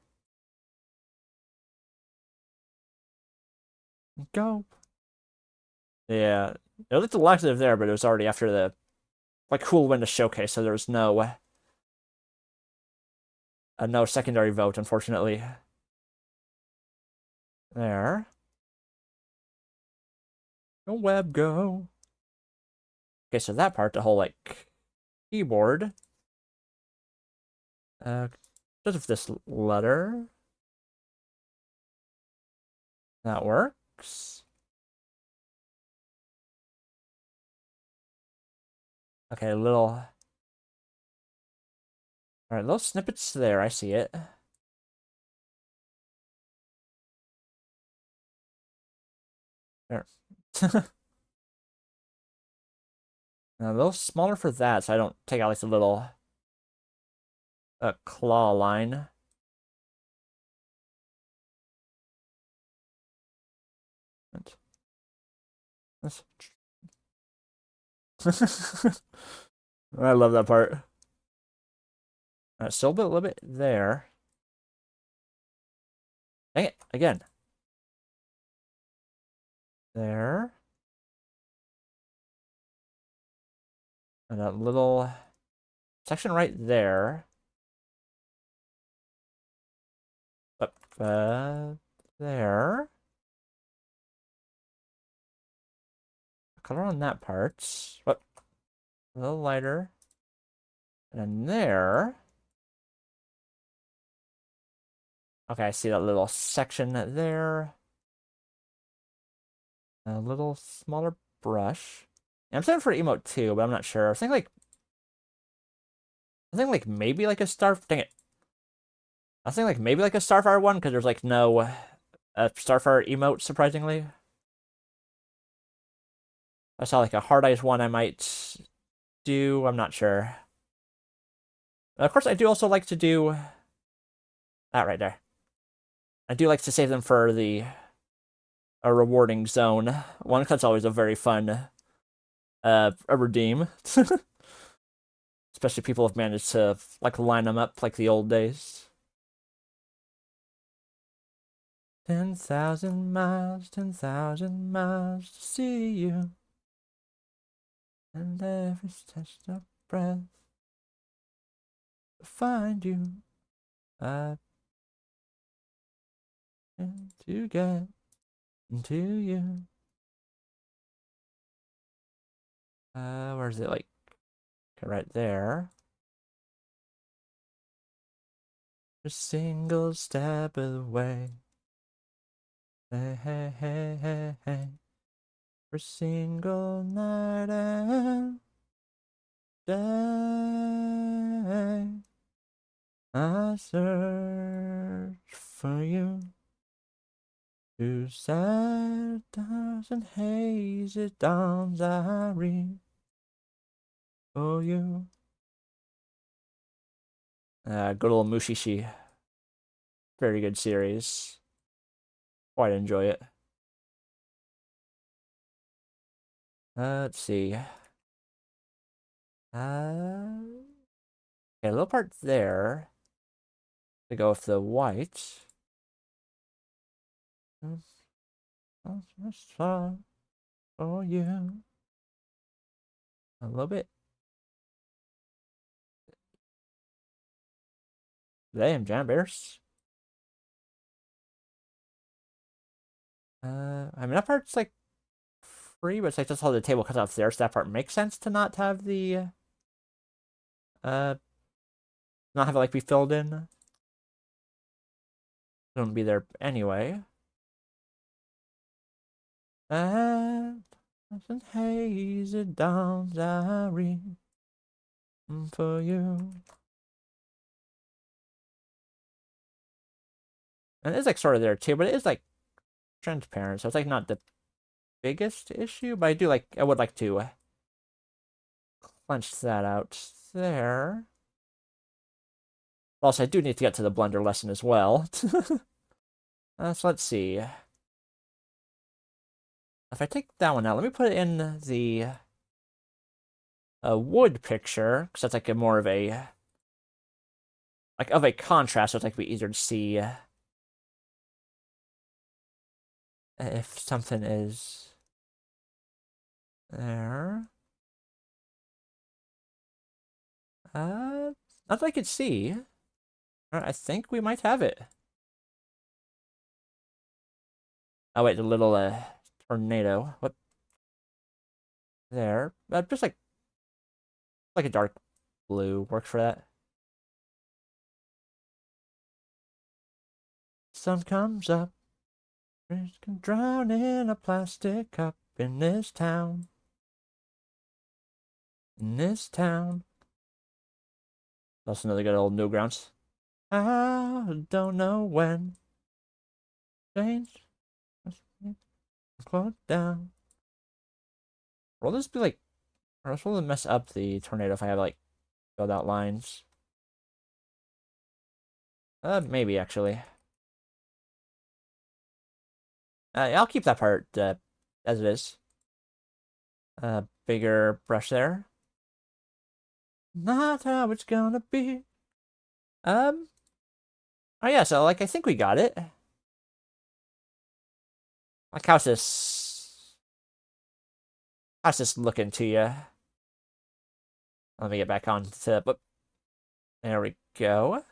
Go. Yeah, it looked laxative there, but it was already after the like cool window showcase, so there was no secondary vote, unfortunately. There. Go web, go. Okay, so that part, the whole like keyboard. Just of this letter. That works. Okay, a little. Alright, little snippets there, I see it. There. A little smaller for that, so I don't take out like the little claw line. I love that part. Still a little bit there. Dang it, again. There. And that little section right there. Up there. Color on that part. What? A little lighter. And then there. Okay, I see that little section there. A little smaller brush. And I'm setting for emote too, but I'm not sure. I think like maybe like a star. Dang it. I think like maybe like a Starfire one because there's like no Starfire emote, surprisingly. I saw like a Hard Ice one I might do. I'm not sure. Of course, I do also like to do that right there. I do like to save them for the a rewarding zone one, 'cause that's always a very fun a redeem. Especially people have managed to like line them up like the old days. 10,000 miles, 10,000 miles to see you, and every touch of breath to find you. I want to get into you. Where is it? Like right there. A single step away. Hey, hey, hey, hey, hey. For a single night and day, I search for you. Through sad times and hazy dawns, I read for you. Good old Mushishi. Very good series. Quite enjoy it. Let's see. Okay, a little part there. To go with the white. For you. A little bit. Damn, Jam Bears. I mean, that part's like free, but it's like just how the table cuts off there, so that part makes sense to not have the not have it like be filled in. Don't be there anyway. And hazy dawns I read for you. And it's like sort of there too, but it is like transparent, so it's like not the biggest issue, but I would like to clench that out there. Also, I do need to get to the blender lesson as well. So let's see. If I take that one out, let me put it in the wood picture, because that's like a more of a contrast, so it's like be easier to see if something is there. Not that I could see. I think we might have it. Oh wait, the little tornado. What? There. Just like a dark blue works for that. Sun comes up. Fish can drown in a plastic cup in this town. In this town. That's another good old Newgrounds. I don't know when. Change. Close down. Will this be like, or else will it mess up the tornado if I have like filled out lines? Maybe actually. I'll keep that part as it is. Bigger brush there. Not how it's gonna be. Oh yeah, so like I think we got it. Like how's this looking to you? Let me get back on to, but there we go.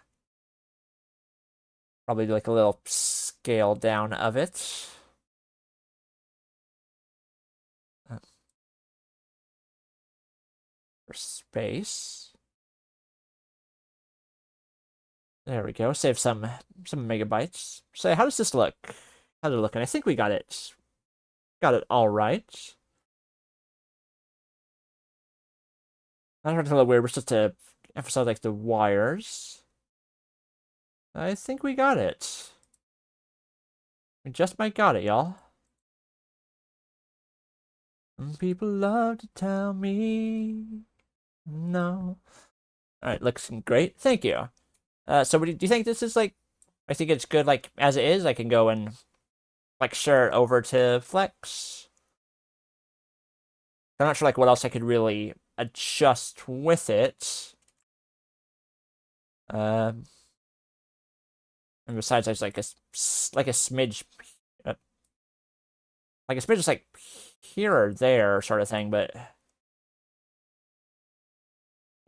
Probably do like a little scale down of it. For space. There we go. Save some megabytes. So how does this look? How's it looking? I think we got it. Got it all right. That's a little weird. We're supposed to emphasize like the wires. I think we got it. We just might got it, y'all. People love to tell me no. Alright, looks great. Thank you. So do you think this is like... I think it's good, like, as it is. I can go and, like, share it over to Flex. I'm not sure, like, what else I could really adjust with it. And besides, there's, like, a smidge... like, a smidge is, like, here or there sort of thing, but...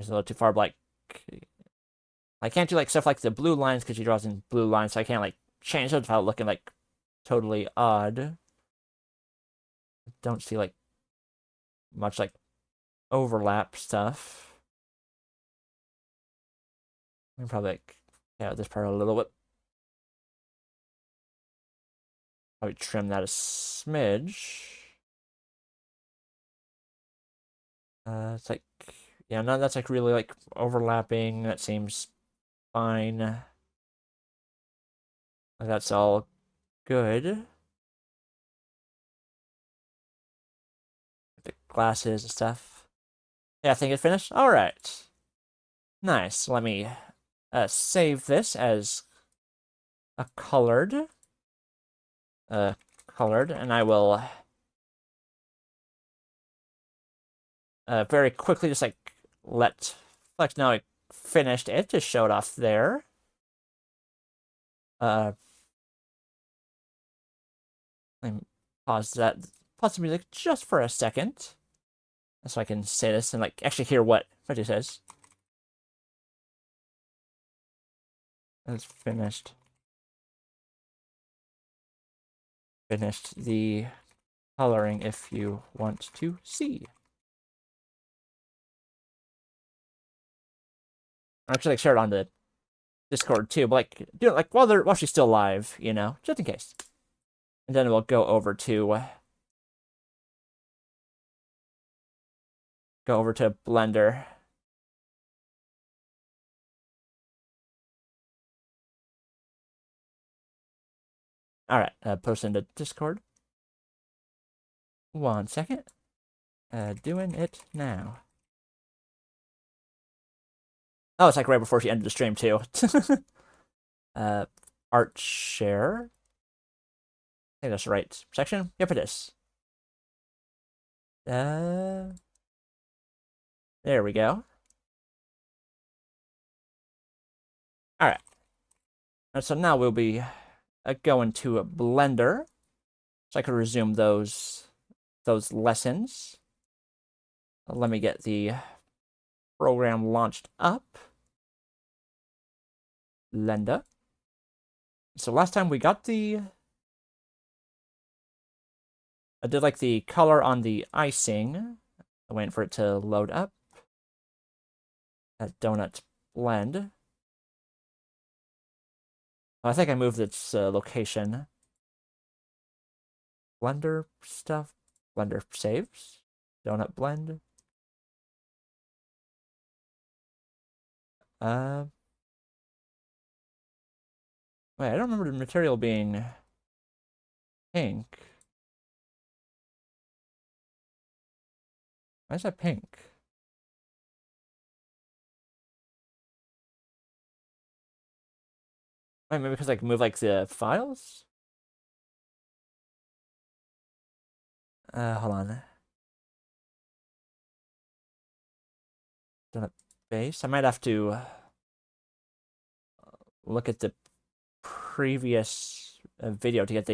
It's a little too far, but, like... I can't do, like, stuff like the blue lines because she draws in blue lines, so I can't, like, change those without looking, like, totally odd. I don't see, like, much, like, overlap stuff. I'm probably, like, yeah, this part a little bit. Probably trim that a smidge. It's like, yeah, none that's, like, really, like, overlapping. That seems fine. That's all good. The glasses and stuff. Yeah, I think it's finished. All right. Nice. Let me save this as a colored. And I will very quickly just, like, let Flex know I finished it. Just show it off there. Let me pause the music just for a second, so I can say this and, like, actually hear what it says. It's finished. Finished the coloring if you want to see. I'll actually, like, share it on the Discord too, but, like, do it, like, while she's still live, you know, just in case. And then we'll go over to Blender. All right, post into Discord. 1 second. Doing it now. Oh, it's, like, right before she ended the stream too. Art share. I think that's the right section. Yep, it is. There we go. All right. And so now we'll be going to a Blender, so I can resume those lessons. Let me get the program launched up. Blender. So last time we got I did, like, the color on the icing. I'm waiting for it to load up. That donut blend. Oh, I think I moved its location. Blender stuff. Blender saves. Donut blend. Wait, I don't remember the material being pink. Why is that pink? Wait, maybe because I can move, like, the files? Hold on. Donut base. I might have to look at the previous video to get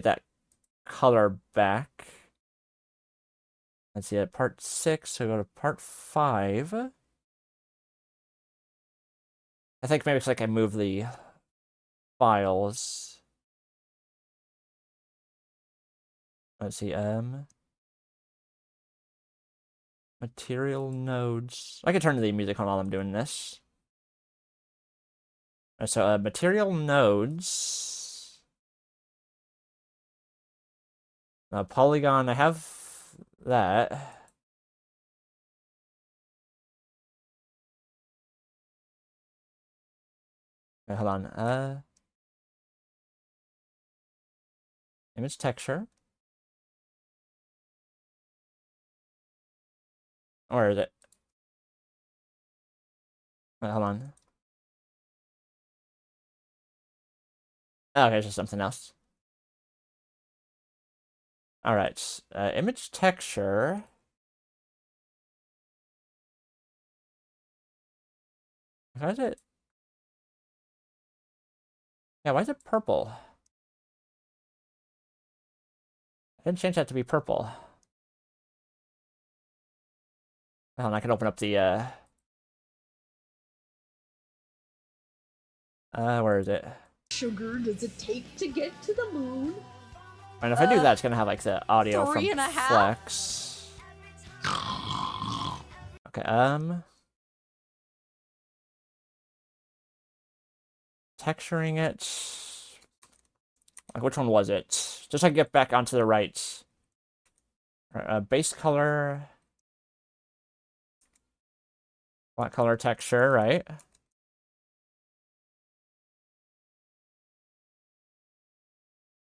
that color back. Let's see, at part 6, so go to part 5. I think maybe it's like I move the files. Let's see, material nodes. I can turn the music on while I'm doing this. So, material nodes. Polygon, I have that. Okay, hold on. Image texture. Where is it? Wait, hold on. Oh, okay, it's just something else. Alright, image texture. Why is it? Yeah, why is it purple? I didn't change that to be purple. Oh, and I can open up the, where is it? Sugar does it take to get to the moon? And if I do that, it's gonna have, like, the audio from 3.5? Flex. Okay, texturing it. Like, which one was it? Just so I can get back onto the right. Base color. Black color texture, right?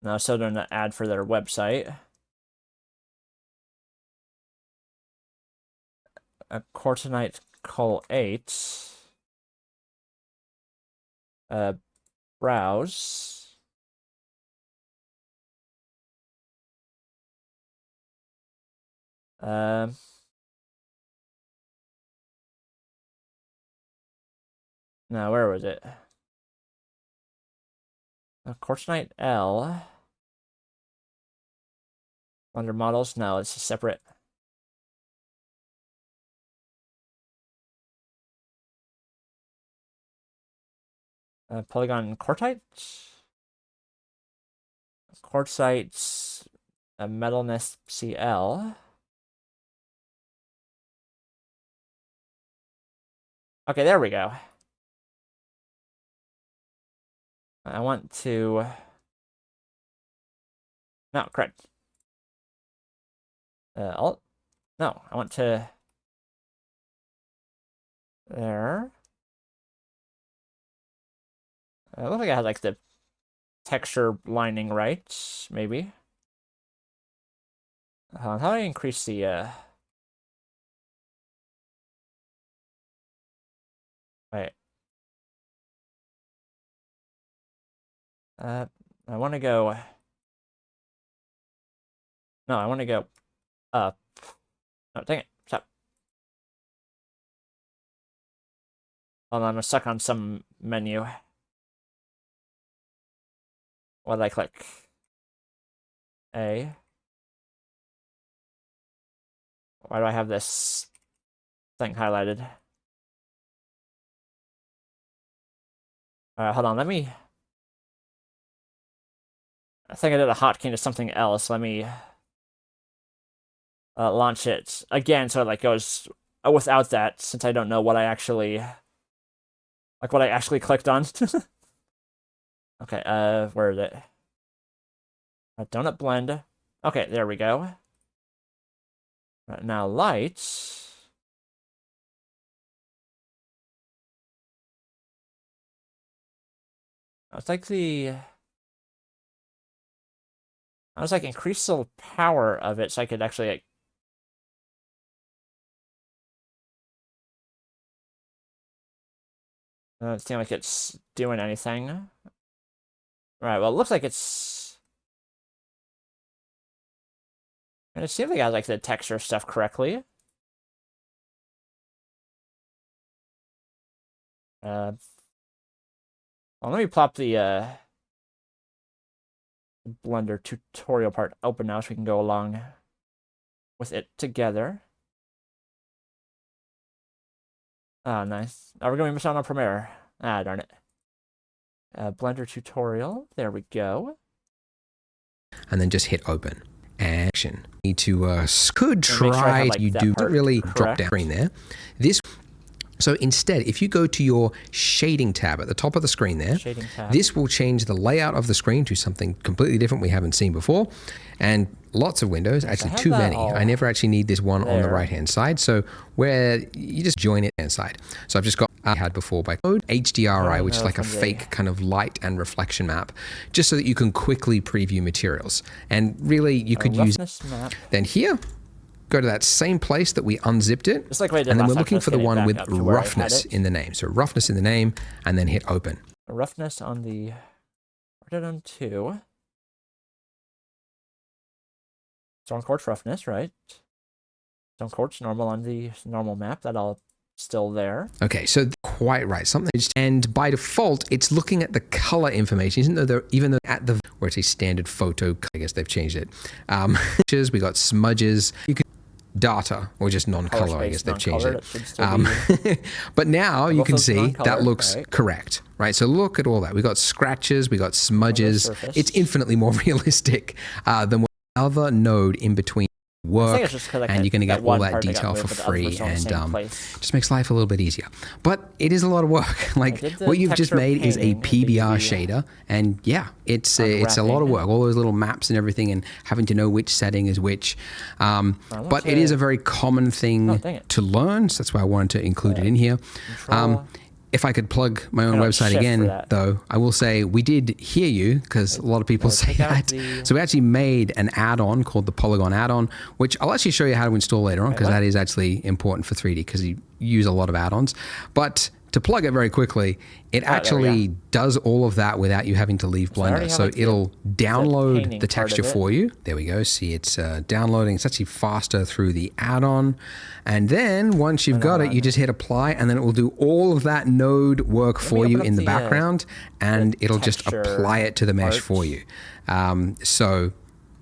No, so they're an ad for their website. A Cortinite Col 8. Browse. No, where was it? A Cortinite L. Under models? No, it's a separate. Polygon Quartzite? Quartzite Metalness CL. Okay, there we go. I want to... No, correct. No, I want to... There. It looks like I had, like, the texture lining right, maybe. How do I increase the, Wait. I want to go... No, I want to go up. Oh, dang it. Stop. Hold on, I'm stuck on some menu. What did I click? A. Why do I have this thing highlighted? Hold on, let me... I think I did a hotkey to something else. Let me launch it again so it like goes without that, since I don't know what I actually... Like what I actually clicked on. Okay, where is it? Donut blend. Okay, there we go. Right, now lights. It's like the... I was like increase the power of it so I could actually like... Doesn't seem like it's doing anything. Right, well, it looks like it's... And it seems like I have, like, the texture stuff correctly. Well, let me plop the, Blender tutorial part open now so we can go along with it together. Ah, nice. Oh, we're going to miss out on Premiere. Ah, darn it. Blender tutorial. There we go. And then just hit open. Action. Need to could try. Like, you do not really drop down screen there. This. So instead, if you go to your shading tab at the top of the screen there, this will change the layout of the screen to something completely different we haven't seen before. And lots of windows, actually too many. I never actually need this one on the right-hand side. So where you just join it hand side. So I've just got I had before by code HDRI, which is like a fake kind of light and reflection map, just so that you can quickly preview materials. And really, you could use map. then here. Go to that same place that we unzipped it, Just like we did and then last we're time, looking just for the getting one back with up to where I had roughness it. in the name. So roughness in the name, and then hit open. Roughness on the. We're on 2. Stone quartz roughness, right? Stone quartz normal on the normal map. That all still there. Okay, so quite right. Something, and by default, it's looking at the color information, even though at the where it's a standard photo. I guess they've changed it. We got smudges. You can data or just non-color. I guess they've changed it. But now you can see that looks correct, right? So look at all that. We got scratches. We got smudges. It's infinitely more realistic than what other node in between work, and you're going to get all that detail for free, and just makes life a little bit easier. But it is a lot of work. Like what you've just made is a PBR shader, and yeah, it's a lot of work. All those little maps and everything, and having to know which setting is which. But it is a very common thing to learn, so that's why I wanted to include it in here. If I could plug my own website again, though, I will say we did hear you, because a lot of people say that. So we actually made an add-on called the Polygon add-on, which I'll actually show you how to install later on, because that is actually important for 3D, because you use a lot of add-ons. But to plug it very quickly, it actually does all of that without you having to leave Blender. So it'll download the texture for you. There we go. See, it's downloading. It's actually faster through the add-on. And then once you've got it, you just hit apply, and then it will do all of that node work for you in the background, and it'll just apply it to the mesh for you. So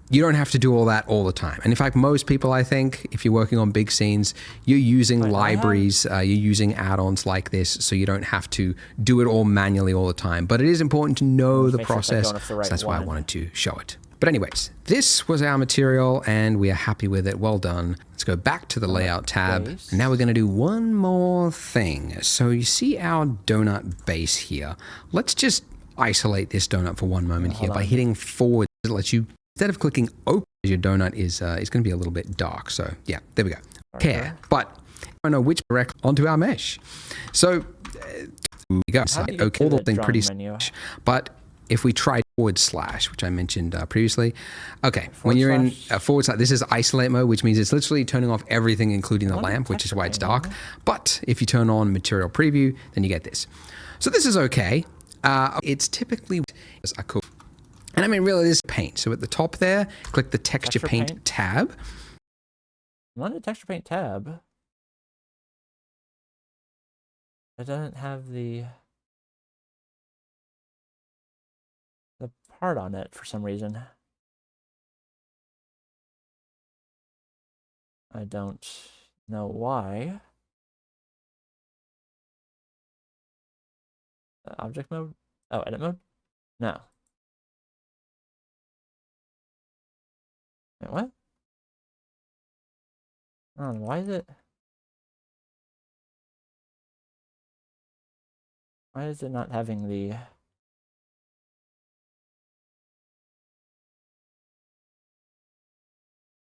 you don't have to do all that all the time. And in fact, most people, I think, if you're working on big scenes, you're using libraries, you're using add-ons like this, so you don't have to do it all manually all the time. But it is important to know the process, so that's why I wanted to show it. But anyways, this was our material, and we are happy with it. Well done. Let's go back to the layout tab. And now we're going to do one more thing. So you see our donut base here. Let's just isolate this donut for one moment here by hitting forward. It lets you, instead of clicking open, your donut is going to be a little bit dark. So yeah, there we go. Care, but I don't know which direct onto our mesh. So we go. Okay, all the thing pretty much. But if we try / which I mentioned previously, okay, when you're in / this is isolate mode, which means it's literally turning off everything, including the lamp, which is why it's dark. But if you turn on material preview, then you get this. So this is okay. It's typically a cool. And I mean, really, this is paint. So at the top there, click the texture paint tab. I'm on the texture paint tab. It doesn't have the part on it for some reason. I don't know why. Object mode? Oh, edit mode? No. Wait, what? Oh, why is it? Why is it not having the...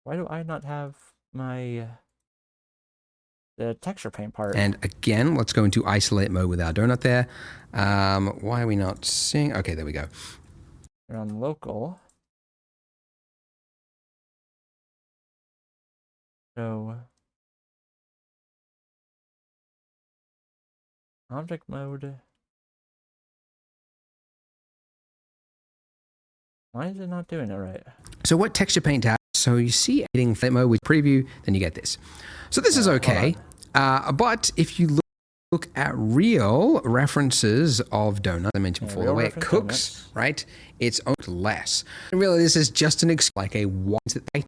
Why do I not have my... the texture paint part? And again, let's go into isolate mode with our donut there. Why are we not seeing? Okay, there we go. We're on local. So... object mode. Why is it not doing it right? So what texture paint tab? So you see hitting flip mode with preview, then you get this. So this is okay. But if you look at real references of donut, I mentioned before, the way it cooks, right? It's less. And really, this is just an like a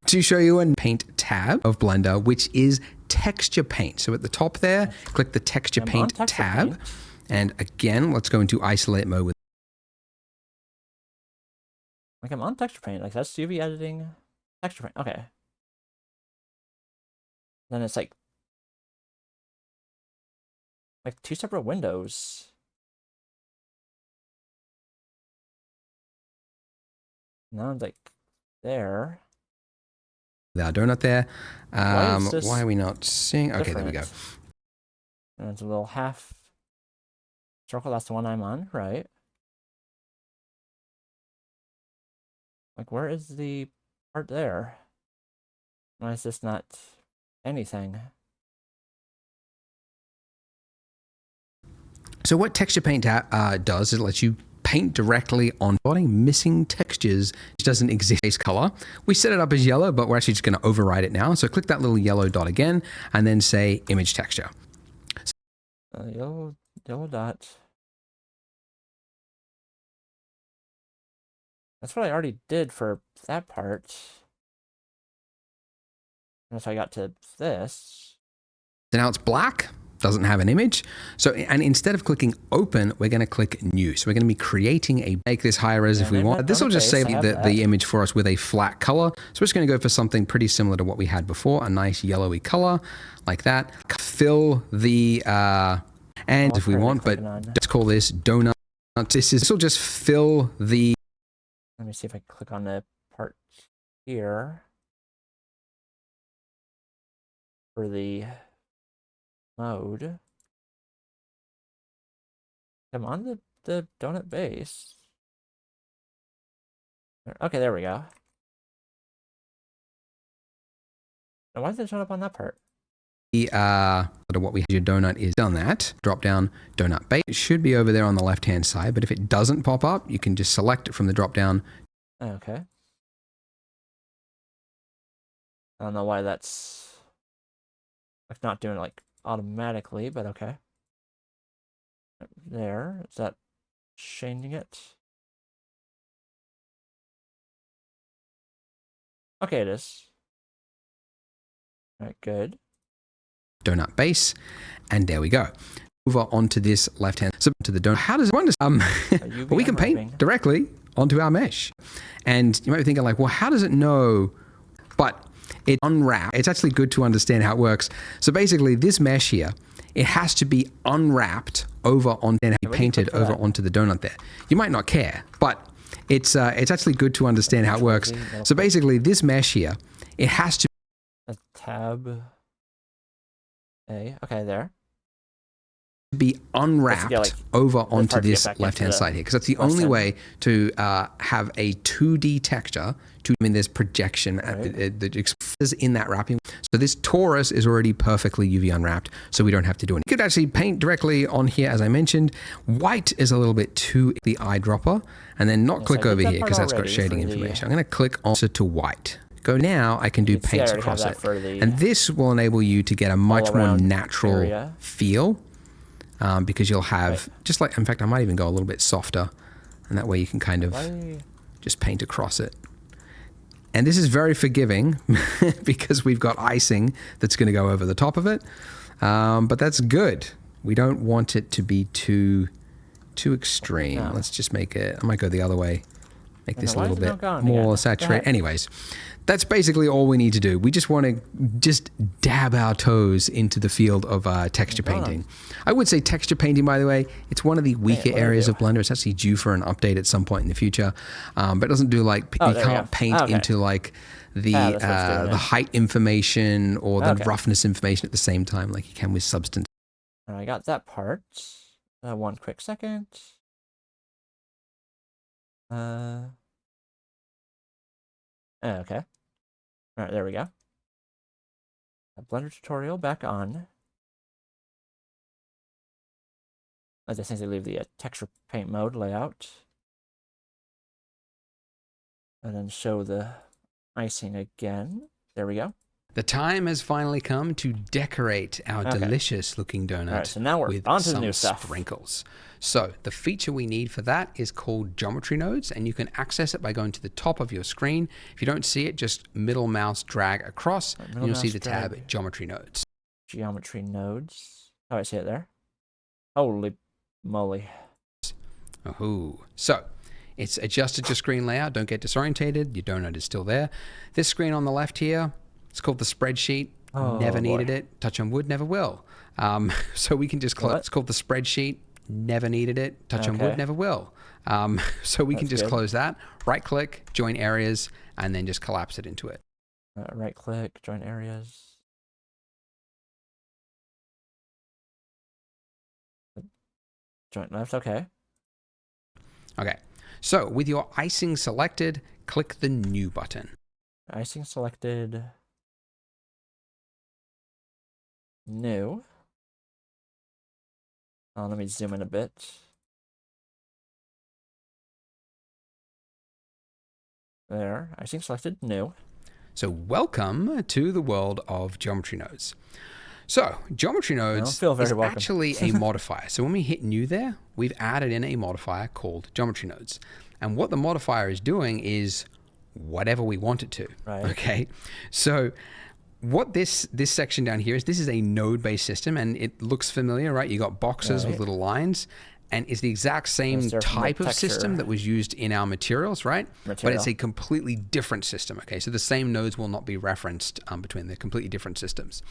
to show you a paint tab of Blender, which is texture paint. So at the top there, click the texture paint tab. And again, let's go into isolate mode with. Like I'm on texture paint, like that's UV editing, texture paint, okay. Then it's like two separate windows. Now it's like there. Our donut there. Why are we not seeing? Okay, there we go. And it's a little half circle, that's the one I'm on, right? Like, where is the part there? Why is this not anything? So what Texture Paint does is it lets you paint directly on body missing textures, which doesn't exist base color. We set it up as yellow, but we're actually just going to override it now. So click that little yellow dot again, and then say image texture. Yellow dot. That's what I already did for that part. Unless I got to this. So now it's black, doesn't have an image. So, and instead of clicking open, we're going to click new. So we're going to be creating make this higher res if we want. This will just save the image for us with a flat color. So we're just going to go for something pretty similar to what we had before, a nice yellowy color like that. Fill the, and if we want, but let's call this donut. This will just fill the. Let me see if I click on the part here for the mode. I'm on the donut base. Okay, there we go. Now, why is it showing up on that part? What we have your donut is done that. Drop down donut base. It should be over there on the left hand side, but if it doesn't pop up, you can just select it from the drop down. Okay. I don't know why that's like not doing it like automatically, but okay. There, is that changing it? Okay, it is. All right, good. Donut base, and there we go. Move on to this left hand, so to the donut. How does one? Well, we can paint directly onto our mesh, and you might be thinking like, well, how does it know? But it unwraps. It's actually good to understand how it works. So basically, this mesh here, it has to be unwrapped over on and painted over onto the donut there. You might not care, but it's actually good to understand how it works. So basically, this mesh here, it has to a tab. Okay, there. Be unwrapped over onto this left-hand side here, because that's the only way to have a 2D texture. There's projection that is in that wrapping. So this torus is already perfectly UV unwrapped, so we don't have to do anything. You could actually paint directly on here, as I mentioned. White is a little bit too the eyedropper, and then not click over here because that's got shading information. I'm going to click also to white. Go now, I can do paints across it. And this will enable you to get a much more natural feel because you'll have, just like, in fact, I might even go a little bit softer, and that way you can kind of just paint across it. And this is very forgiving because we've got icing that's going to go over the top of it. But that's good. We don't want it to be too extreme. No. Let's just make it, I might go the other way. Make this a little bit more saturated. Anyways, that's basically all we need to do. We just want to just dab our toes into the field of texture painting. I would say texture painting, by the way, it's one of the weaker areas of Blender. It's actually due for an update at some point in the future. But it doesn't do like, you can't paint into like the height information or the roughness information at the same time like you can with substance. I got that part. One quick second. Okay. All right, there we go. Blender tutorial back on. As I essentially leave the texture paint mode layout. And then show the icing again. There we go. The time has finally come to decorate our delicious looking donut so now we're with onto some the new stuff. sprinkles. So the feature we need for that is called geometry nodes, and you can access it by going to the top of your screen. If you don't see it, just middle mouse drag across, and you'll see the tab geometry nodes. Geometry nodes. Oh, I see it there. Holy moly. Oh, so it's adjusted your screen layout. Don't get disorientated. Your donut is still there. This screen on the left here, it's called the spreadsheet. Never needed it. Touch on wood, never will. So we can just close. It's called the spreadsheet. Never needed it. Touch on wood, never will. So we can just close that. Right click, join areas, and then just collapse it into it. Right click, join areas. Joint left, okay. Okay, so with your icing selected, click the New button. Icing selected. New. Let me zoom in a bit. There, icing selected, new. So welcome to the world of geometry nodes. So geometry nodes is actually a modifier. So when we hit new there, we've added in a modifier called geometry nodes. And what the modifier is doing is whatever we want it to. Right. Okay. So what this section down here is, this is a node-based system, and it looks familiar, right? You got boxes with little lines, and it's the exact same type of system that was used in our materials, right? But it's a completely different system. Okay, so the same nodes will not be referenced between the completely different systems.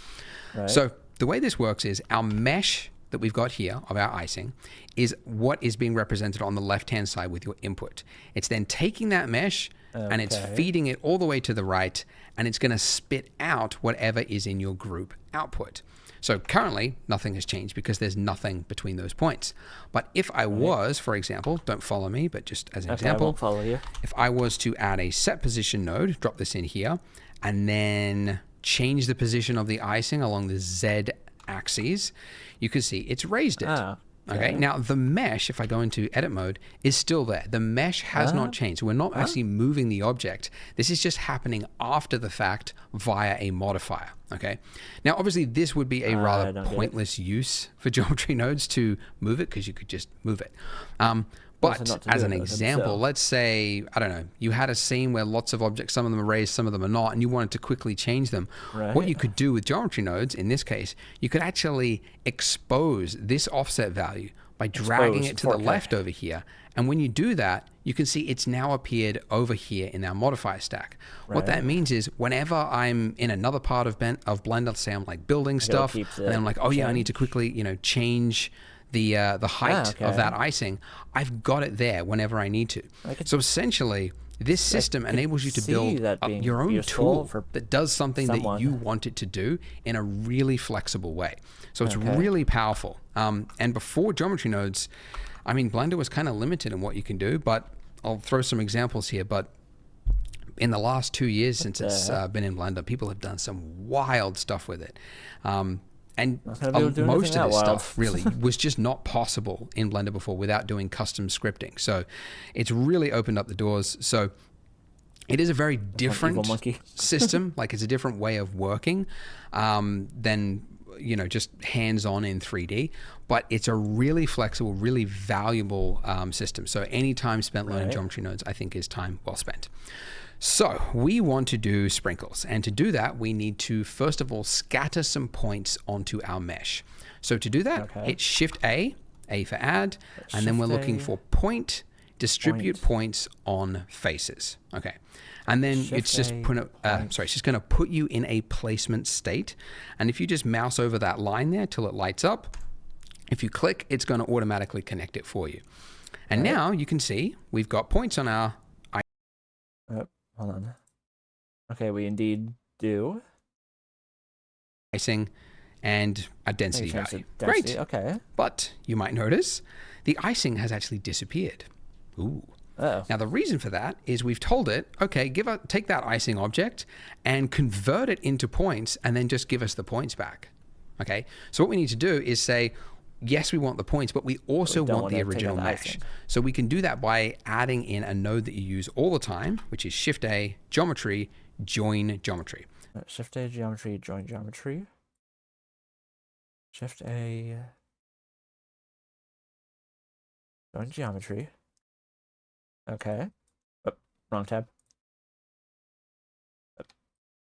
Right. So the way this works is our mesh that we've got here of our icing is what is being represented on the left-hand side with your input. It's then taking that mesh and it's feeding it all the way to the right, and it's going to spit out whatever is in your group output. So currently, nothing has changed because there's nothing between those points. But if I was, for example, don't follow me, but just as an example, I won't follow you. If I was to add a set position node, drop this in here, and then change the position of the icing along the Z axis, you can see it's raised it. Okay, now the mesh, if I go into edit mode, is still there. The mesh has not changed. We're not actually moving the object. This is just happening after the fact via a modifier. Okay, now obviously this would be a rather pointless use for geometry nodes to move it, because you could just move it. But as an example, let's say, I don't know, you had a scene where lots of objects, some of them are raised, some of them are not, and you wanted to quickly change them. Right. What you could do with geometry nodes, in this case, you could actually expose this offset value by dragging it to the left over here. And when you do that, you can see it's now appeared over here in our modifier stack. Right. What that means is whenever I'm in another part of Blender, let's say I'm like building stuff, and then I'm like, oh yeah, I need to quickly, change the height of that icing, I've got it there whenever I need to. So essentially, this system enables you to build up your own tool that does something that you want it to do in a really flexible way. So it's really powerful. And before geometry nodes, I mean, Blender was kind of limited in what you can do, but I'll throw some examples here. But in the last 2 years since it's been in Blender, people have done some wild stuff with it. And most of this stuff really was just not possible in Blender before without doing custom scripting. So it's really opened up the doors. So it is a very different system. Like, it's a different way of working than, just hands-on in 3D. But it's a really flexible, really valuable system. So any time spent learning geometry nodes, I think, is time well spent. So we want to do sprinkles, and to do that we need to first of all scatter some points onto our mesh. So to do that, hit Shift A for add, and then we're looking for point, distribute points on faces. Okay, and then it's just it's just going to put you in a placement state, and if you just mouse over that line there till it lights up, if you click, it's going to automatically connect it for you. And now you can see we've got points on our hold on. Okay, we indeed do. Icing and a density value. Great. Okay. But you might notice the icing has actually disappeared. Ooh. Now the reason for that is we've told it, okay, take that icing object and convert it into points, and then just give us the points back. Okay. So what we need to do is say, yes, we want the points, but we also want the original mesh. So we can do that by adding in a node that you use all the time, which is Shift A, Geometry, Join Geometry. Shift A, Geometry, Join Geometry. Shift A, Join Geometry. Okay. Oh, wrong tab.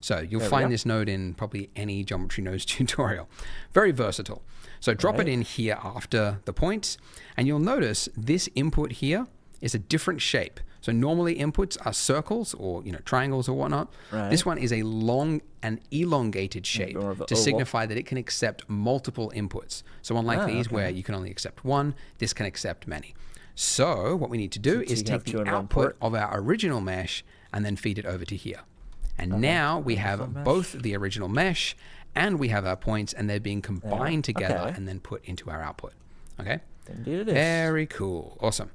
So you'll find this node in probably any geometry nodes tutorial. Very versatile. So drop it in here after the points, and you'll notice this input here is a different shape. So normally inputs are circles or triangles or whatnot. This one is a long and elongated shape to signify that it can accept multiple inputs. So unlike these where you can only accept one, this can accept many. So what we need to do is take the output of our original mesh and then feed it over to here. And now we have both the original mesh and we have our points, and they're being combined together and then put into our output. Okay. Indeed it is. Very cool. Awesome.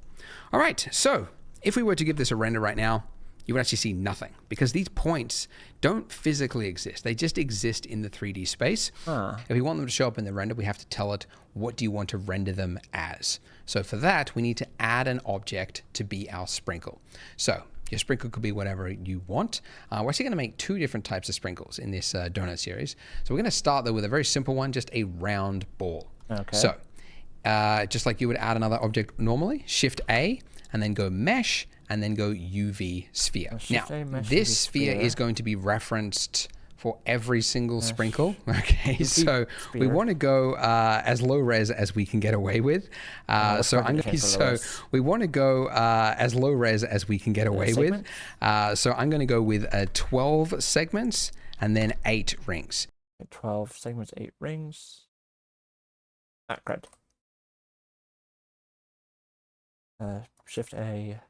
All right. So if we were to give this a render right now, you would actually see nothing because these points don't physically exist. They just exist in the 3D space. If we want them to show up in the render, we have to tell it, what do you want to render them as? So for that, we need to add an object to be our sprinkle. So your sprinkle could be whatever you want. We're actually going to make two different types of sprinkles in this donut series. So we're going to start though with a very simple one, just a round ball. Okay. So just like you would add another object normally, Shift A, and then go Mesh, and then go UV Sphere. Now, this sphere is going to be referenced for every single sprinkle. Okay, so we want to go as low res as we can get away with. We want to go as low res as we can get away with. So I'm going to go with 12 segments and then 8 rings. 12 segments, 8 rings. Ah, crud. Shift A.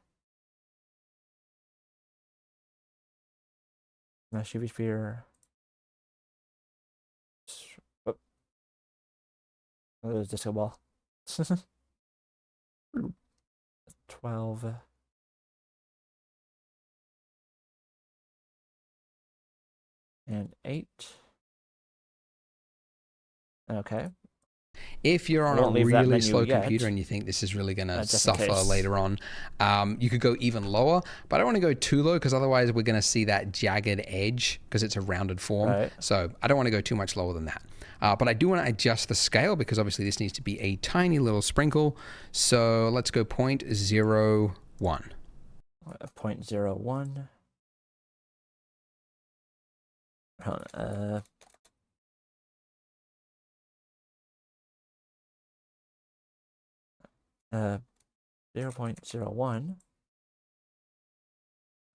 Mesh UV sphere. Oh, there's disco ball. 12. And 8. Okay. If you're on a really slow computer and you think this is really going to suffer later on, you could go even lower, but I don't want to go too low because otherwise we're going to see that jagged edge because it's a rounded form. Right. So I don't want to go too much lower than that. But I do want to adjust the scale because obviously this needs to be a tiny little sprinkle. So let's go 0.01. 0.01. Hold on, 0.01.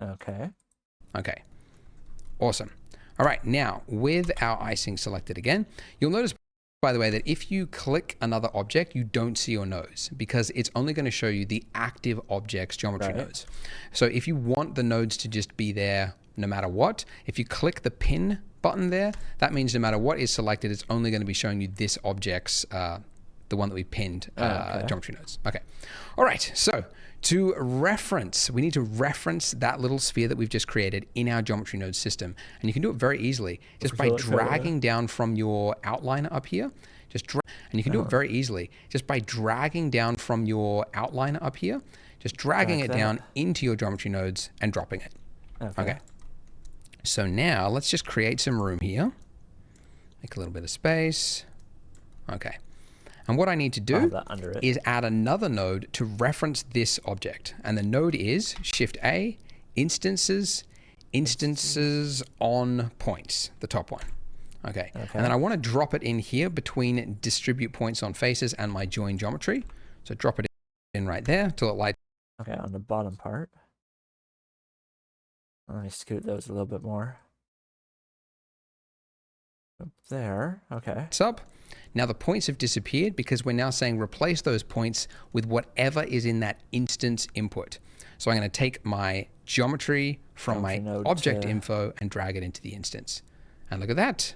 Okay. Okay. Awesome. All right. Now, with our icing selected again, you'll notice, by the way, that if you click another object, you don't see your nodes because it's only going to show you the active object's geometry nodes. So if you want the nodes to just be there no matter what, if you click the pin button there, that means no matter what is selected, it's only going to be showing you this object's the one that we pinned geometry nodes. Okay. All right. So to reference, we need to reference that little sphere that we've just created in our geometry node system. And you can do it very easily just by dragging down from your outline up here. And you can do it very easily just by dragging down from your outline up here, just dragging it down into your geometry nodes and dropping it. Okay. So now let's just create some room here. Make a little bit of space. Okay. And what I need to do is add another node to reference this object. And the node is Shift A, instances on points, the top one. Okay. And then I want to drop it in here between distribute points on faces and my join geometry. So drop it in right there till it lights. Okay, on the bottom part. Let me scoot those a little bit more. Up there. Okay. It's up. Now the points have disappeared because we're now saying replace those points with whatever is in that instance input. So I'm going to take my geometry from my object info and drag it into the instance. And look at that.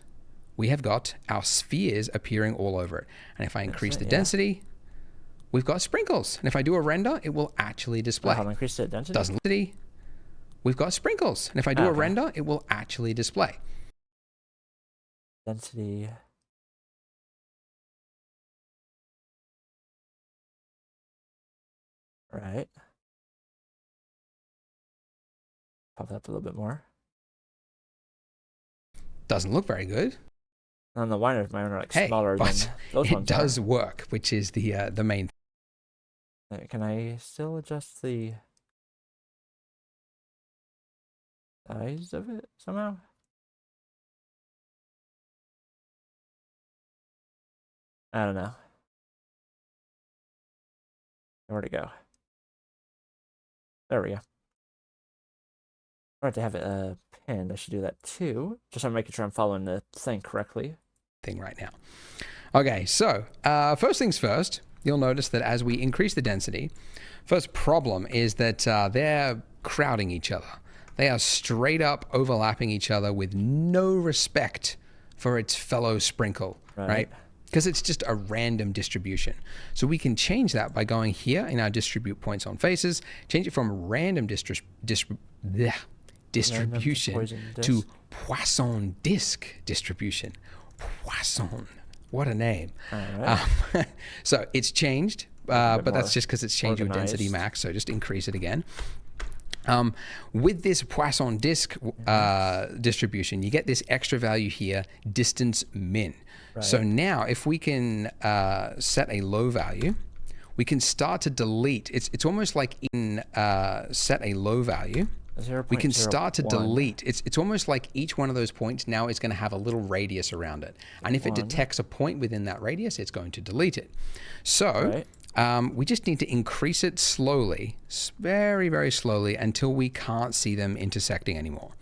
We have got our spheres appearing all over it. And if I increase the density, we've got sprinkles. And if I do a render, it will actually display. I'll increase the density. Density. We've got sprinkles. And if I do a render, it will actually display. Density. Right. Pop that up a little bit more. Doesn't look very good. On the wires, mine are like smaller than those ones. It does work, which is the main thing. Can I still adjust the size of it somehow? I don't know. Where'd it go? There we go. All right, to have it pinned, I should do that too. Just I'm making sure I'm following the thing correctly. Thing right now. Okay, so first things first, you'll notice that as we increase the density, first problem is that they're crowding each other. They are straight up overlapping each other with no respect for its fellow sprinkle, right? because it's just a random distribution. So we can change that by going here in our distribute points on faces, change it from random distribution to Poisson disc distribution. Poisson, what a name. So it's changed, but that's just because it's changed with density max, so just increase it again. With this Poisson disc distribution, you get this extra value here, distance min. So now if we can set a low value, we can start to delete. It's almost like in set a low value. We can start to delete. It's almost like each one of those points now is going to have a little radius around it. And if it detects a point within that radius, it's going to delete it. So we just need to increase it slowly, very, very slowly, until we can't see them intersecting anymore.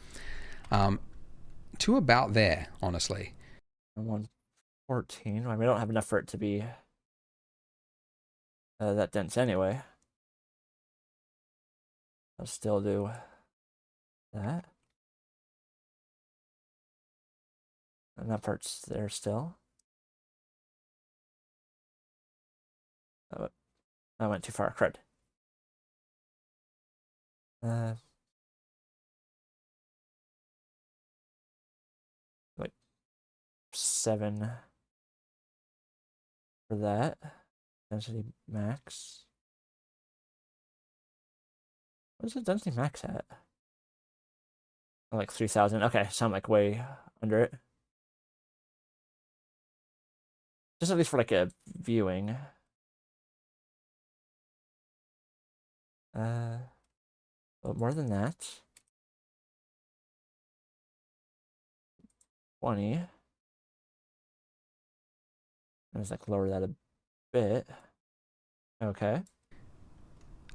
To about there, honestly. 114. I mean, we don't have enough for it to be that dense anyway. I'll still do that. And that part's there still. I went too far. Crud. Like 7 for that. Density max. What is the density max at? Oh, like 3,000. Okay, so I'm like way under it. Just at least for like a viewing. But more than that. 20. Let's like lower that a bit. Okay.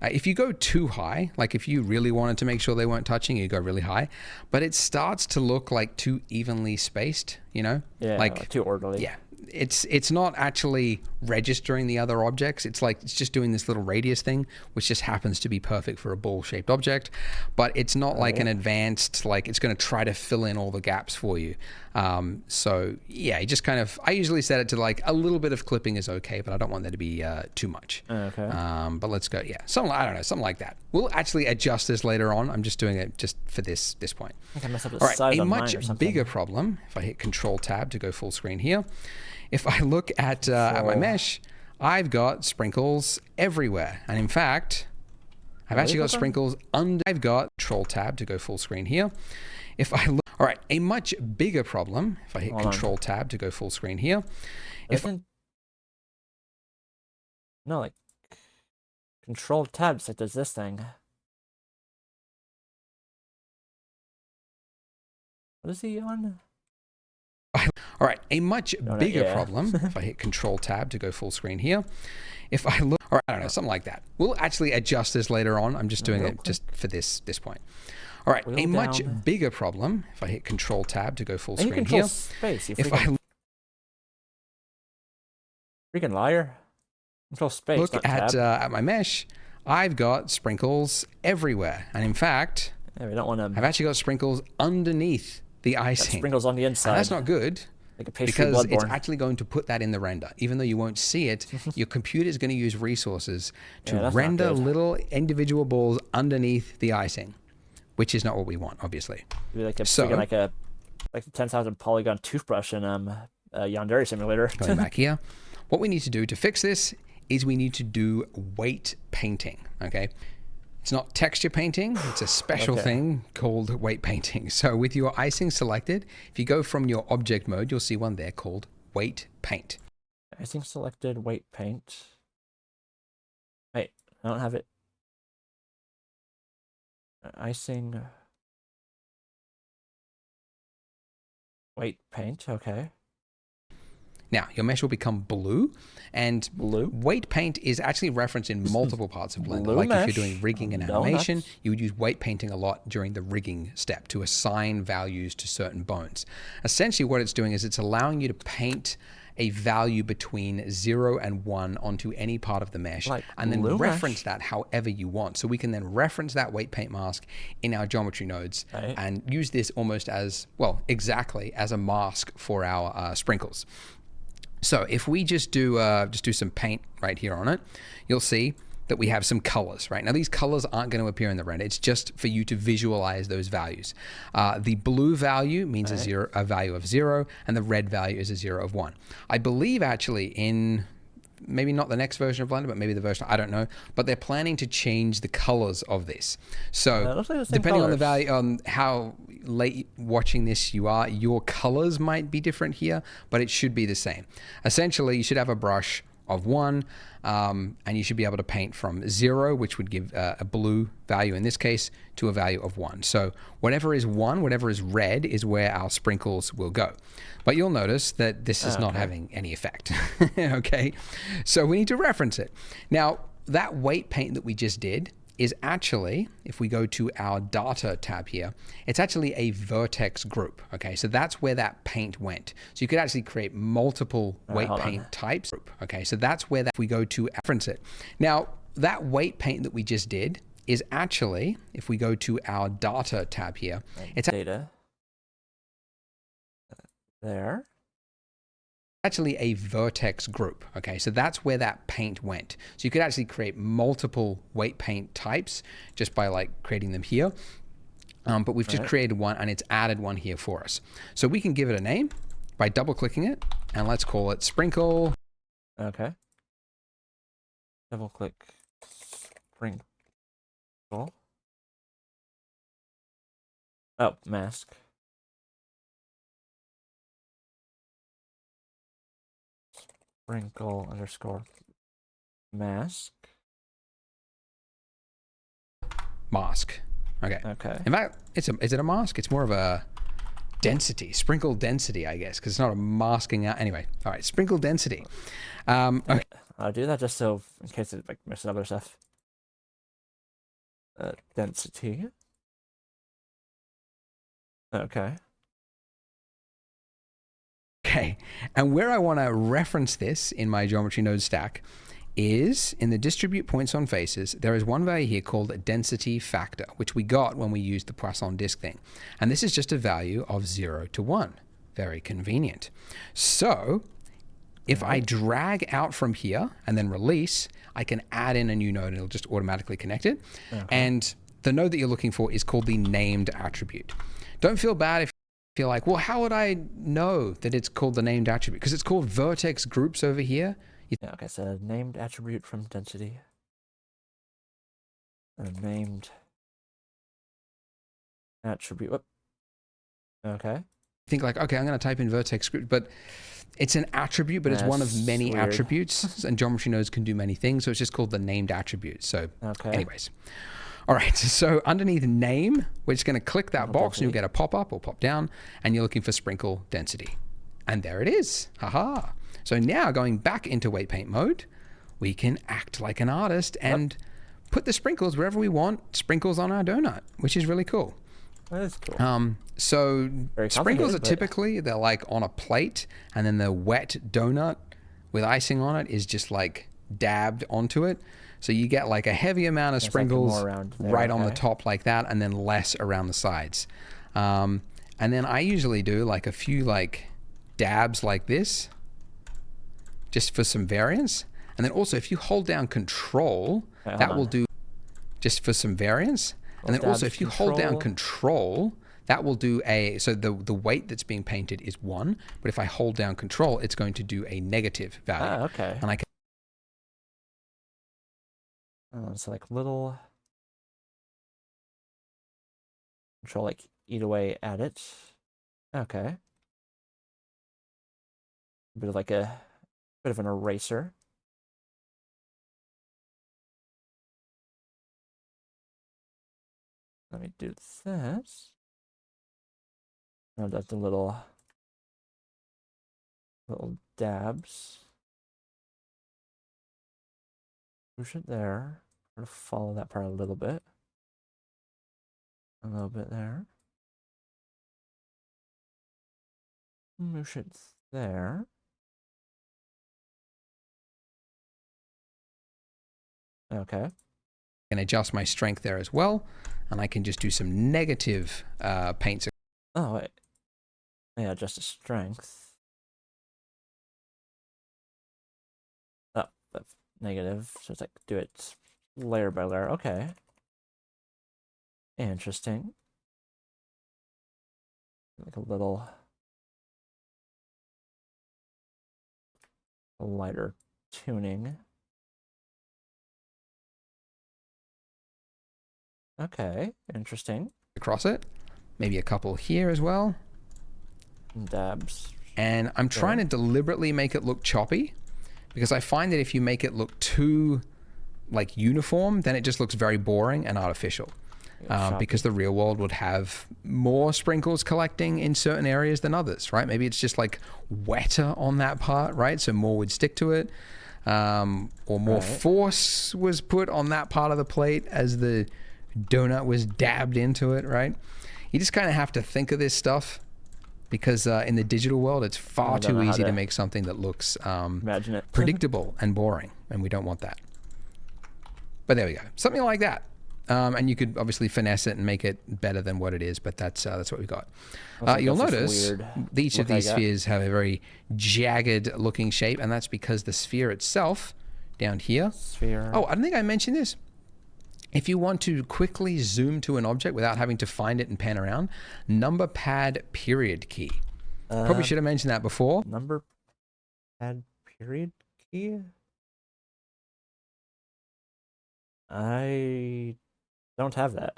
If you go too high, like if you really wanted to make sure they weren't touching, you go really high, but it starts to look like too evenly spaced, you know? Yeah, like too orderly. Yeah. It's not actually registering the other objects. It's like it's just doing this little radius thing, which just happens to be perfect for a ball-shaped object. But it's not like an advanced, like it's going to try to fill in all the gaps for you. So yeah, you just kind of, I usually set it to like a little bit of clipping is okay, but I don't want there to be too much. Okay. But let's go, yeah, something, I don't know, something like that. We'll actually adjust this later on. I'm just doing it just for this point. I think I messed up the all right, size a on much mine or something. bigger problem, if I hit Control Tab to go full screen here, if I look at my mesh, I've got sprinkles everywhere. And in fact, I've actually got sprinkles under. I've got Control Tab to go full screen here. If I look, all right, a much bigger problem, if I hit Control Tab to go full screen here. No, like Control Tab just like does this thing. What is he on? All right, a much bigger problem, if I hit Control Tab to go full screen here. If I look, or I don't know, something like that. We'll actually adjust this later on. I'm just doing it just for this point. All right, a much bigger problem, if I hit Control Tab to go full screen here. Space, if I freaking liar. Control space. Look at my mesh, I've got sprinkles everywhere. And in fact, we don't want to. I've actually got sprinkles underneath the icing. Sprinkles on the inside. And that's not good, like a because it's actually going to put that in the render. Even though you won't see it, your computer is going to use resources to render little individual balls underneath the icing, which is not what we want, obviously. Like a like a 10,000 polygon toothbrush in Yandere Simulator. Going back here, what we need to do to fix this is we need to do weight painting. Okay. It's not texture painting, it's a special thing called weight painting. So with your icing selected, if you go from your object mode, you'll see one there called weight paint. Icing selected, weight paint. Wait, I don't have it. Icing. Weight paint, okay. Now, your mesh will become blue, and weight paint is actually referenced in multiple parts of Blender. Like if you're doing rigging and animation, you would use weight painting a lot during the rigging step to assign values to certain bones. Essentially what it's doing is it's allowing you to paint a value between 0 and 1 onto any part of the mesh, and then reference that however you want. So we can then reference that weight paint mask in our geometry nodes and use this almost as, well, exactly as a mask for our sprinkles. So if we just do some paint right here on it, you'll see that we have some colors, right? Now these colors aren't going to appear in the render. It's just for you to visualize those values. The blue value means a value of 0, and the red value is a 0 of 1. I believe actually in maybe not the next version of Blender, but maybe the version, I don't know, but they're planning to change the colors of this. So like depending on the value, on how late watching this you are, your colors might be different here, but it should be the same. Essentially, you should have a brush of 1, and you should be able to paint from 0, which would give a blue value in this case, to a value of 1. So whatever is 1, whatever is red, is where our sprinkles will go. But you'll notice that this is not having any effect. Okay, so we need to reference it. Now, that weight paint that we just did is actually, if we go to our data tab here, it's actually a vertex group. Okay, so that's where that paint went. So you could actually create multiple weight paint types. Okay, so that's where that, if we go to reference it. Now, that weight paint that we just did is actually, if we go to our data tab here, it's data. There. Actually a vertex group. Okay, so that's where that paint went. So you could actually create multiple weight paint types just by like creating them here. But we've just created one, and it's added one here for us. So we can give it a name by double clicking it, and let's call it sprinkle. Okay. Double click sprinkle. Oh, mask. Sprinkle underscore mask. Mask. Okay. Okay. In fact, is it a mask? It's more of a density, sprinkle density, I guess, because it's not a masking out. Anyway, all right, sprinkle density. Okay. I'll do that just so in case it like misses other stuff. Density. Okay. Okay, and where I want to reference this in my geometry node stack is in the distribute points on faces. There is one value here called density factor, which we got when we used the Poisson disk thing. And this is just a value of 0 to 1. Very convenient. So if I drag out from here and then release, I can add in a new node and it'll just automatically connect it. And the node that you're looking for is called the named attribute. Don't feel bad if you're like, well, how would I know that it's called the named attribute? Because it's called vertex groups over here. Yeah, okay, so named attribute from density. Named attribute. Whoop. Okay. Think like, okay, I'm going to type in vertex group, but it's an attribute, but it's one of many attributes, and geometry nodes can do many things, so it's just called the named attribute. So anyways. All right, so underneath name, we're just going to click that box and you'll get a pop-up or pop-down, and you're looking for sprinkle density. And there it is. Haha. So now going back into weight paint mode, we can act like an artist and put the sprinkles wherever we want, sprinkles on our donut, which is really cool. That is cool. So sprinkles are typically, they're like on a plate, and then the wet donut with icing on it is just like dabbed onto it. So you get like a heavy amount of sprinkles right on the top like that, and then less around the sides. And then I usually do like a few like dabs like this, just for some variance. And then also if you hold down Control, that will do just for some variance. And then also if you hold down Control, that will do a, so the weight that's being painted is 1, but if I hold down Control, it's going to do a negative value. Okay. And I can so like little Control, like eat away at it. Okay. A bit of like a bit of an eraser. Let me do this. Oh, that's the little dabs. Push it there. I'm gonna follow that part a little bit. A little bit there. Moosh it there. Okay. I can adjust my strength there as well, and I can just do some negative paints. Oh, wait. Yeah, adjust the strength. negative. So it's like do it layer by layer. Okay. Interesting. Like a little lighter tuning. Okay, interesting. Across it. Maybe a couple here as well. Dabs. And I'm trying to deliberately make it look choppy because I find that if you make it look too like uniform, then it just looks very boring and artificial. Because the real world would have more sprinkles collecting in certain areas than others, right? Maybe it's just like wetter on that part, right? So more would stick to it. Or more force was put on that part of the plate as the donut was dabbed into it, right? You just kind of have to think of this stuff because in the digital world, it's far too easy to make something that looks predictable and boring, and we don't want that. But there we go. Something like that. And you could obviously finesse it and make it better than what it is, but that's what we've got. You'll notice each of these spheres have a very jagged looking shape, and that's because the sphere itself down here. Oh, I don't think I mentioned this. If you want to quickly zoom to an object without having to find it and pan around, number pad period key. Probably should have mentioned that before. Number pad period key? I don't have that.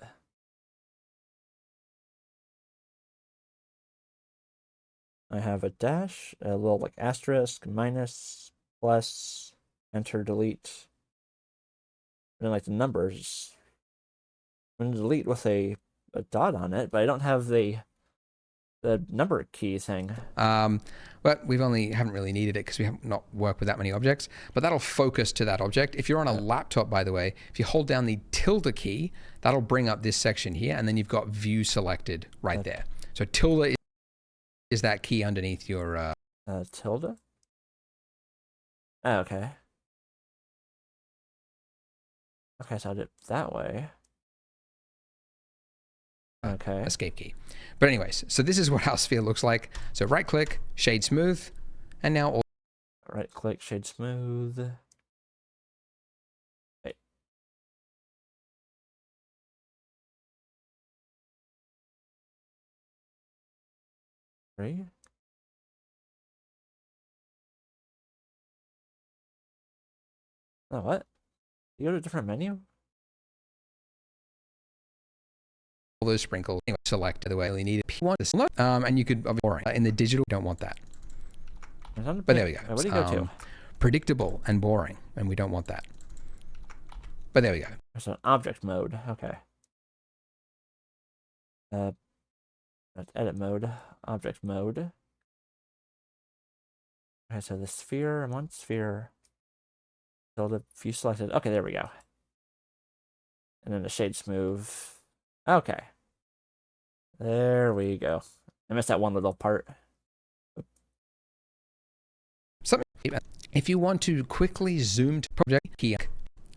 I have a dash, a little like asterisk, minus, plus, enter, delete. And then like the numbers. I'm going to delete with a dot on it, but I don't have the number key thing. But we haven't really needed it because we have not worked with that many objects, but that'll focus to that object. If you're on a laptop, by the way, if you hold down the tilde key, that'll bring up this section here, and then you've got view selected right there. So tilde is that key underneath your... tilde? Oh, okay. Okay, so I did it that way. Okay. Escape key. But anyways, so this is what our sphere looks like. So right click, shade smooth, and now all right click, shade smooth. Wait. Three. Oh, what? You go to a different menu? all those sprinkles. Anyway, select the way you need it. P1 to select, and you could boring. In the digital, don't want that. But there we go. What do you go to? Predictable and boring, and we don't want that. But there we go. There's an object mode. Okay. Edit mode. Object mode. Okay, so the sphere. I'm on sphere. Tilde view selected. Okay, there we go. And then the shade smooth. Okay. There we go. I missed that one little part. If you want to quickly zoom to project key,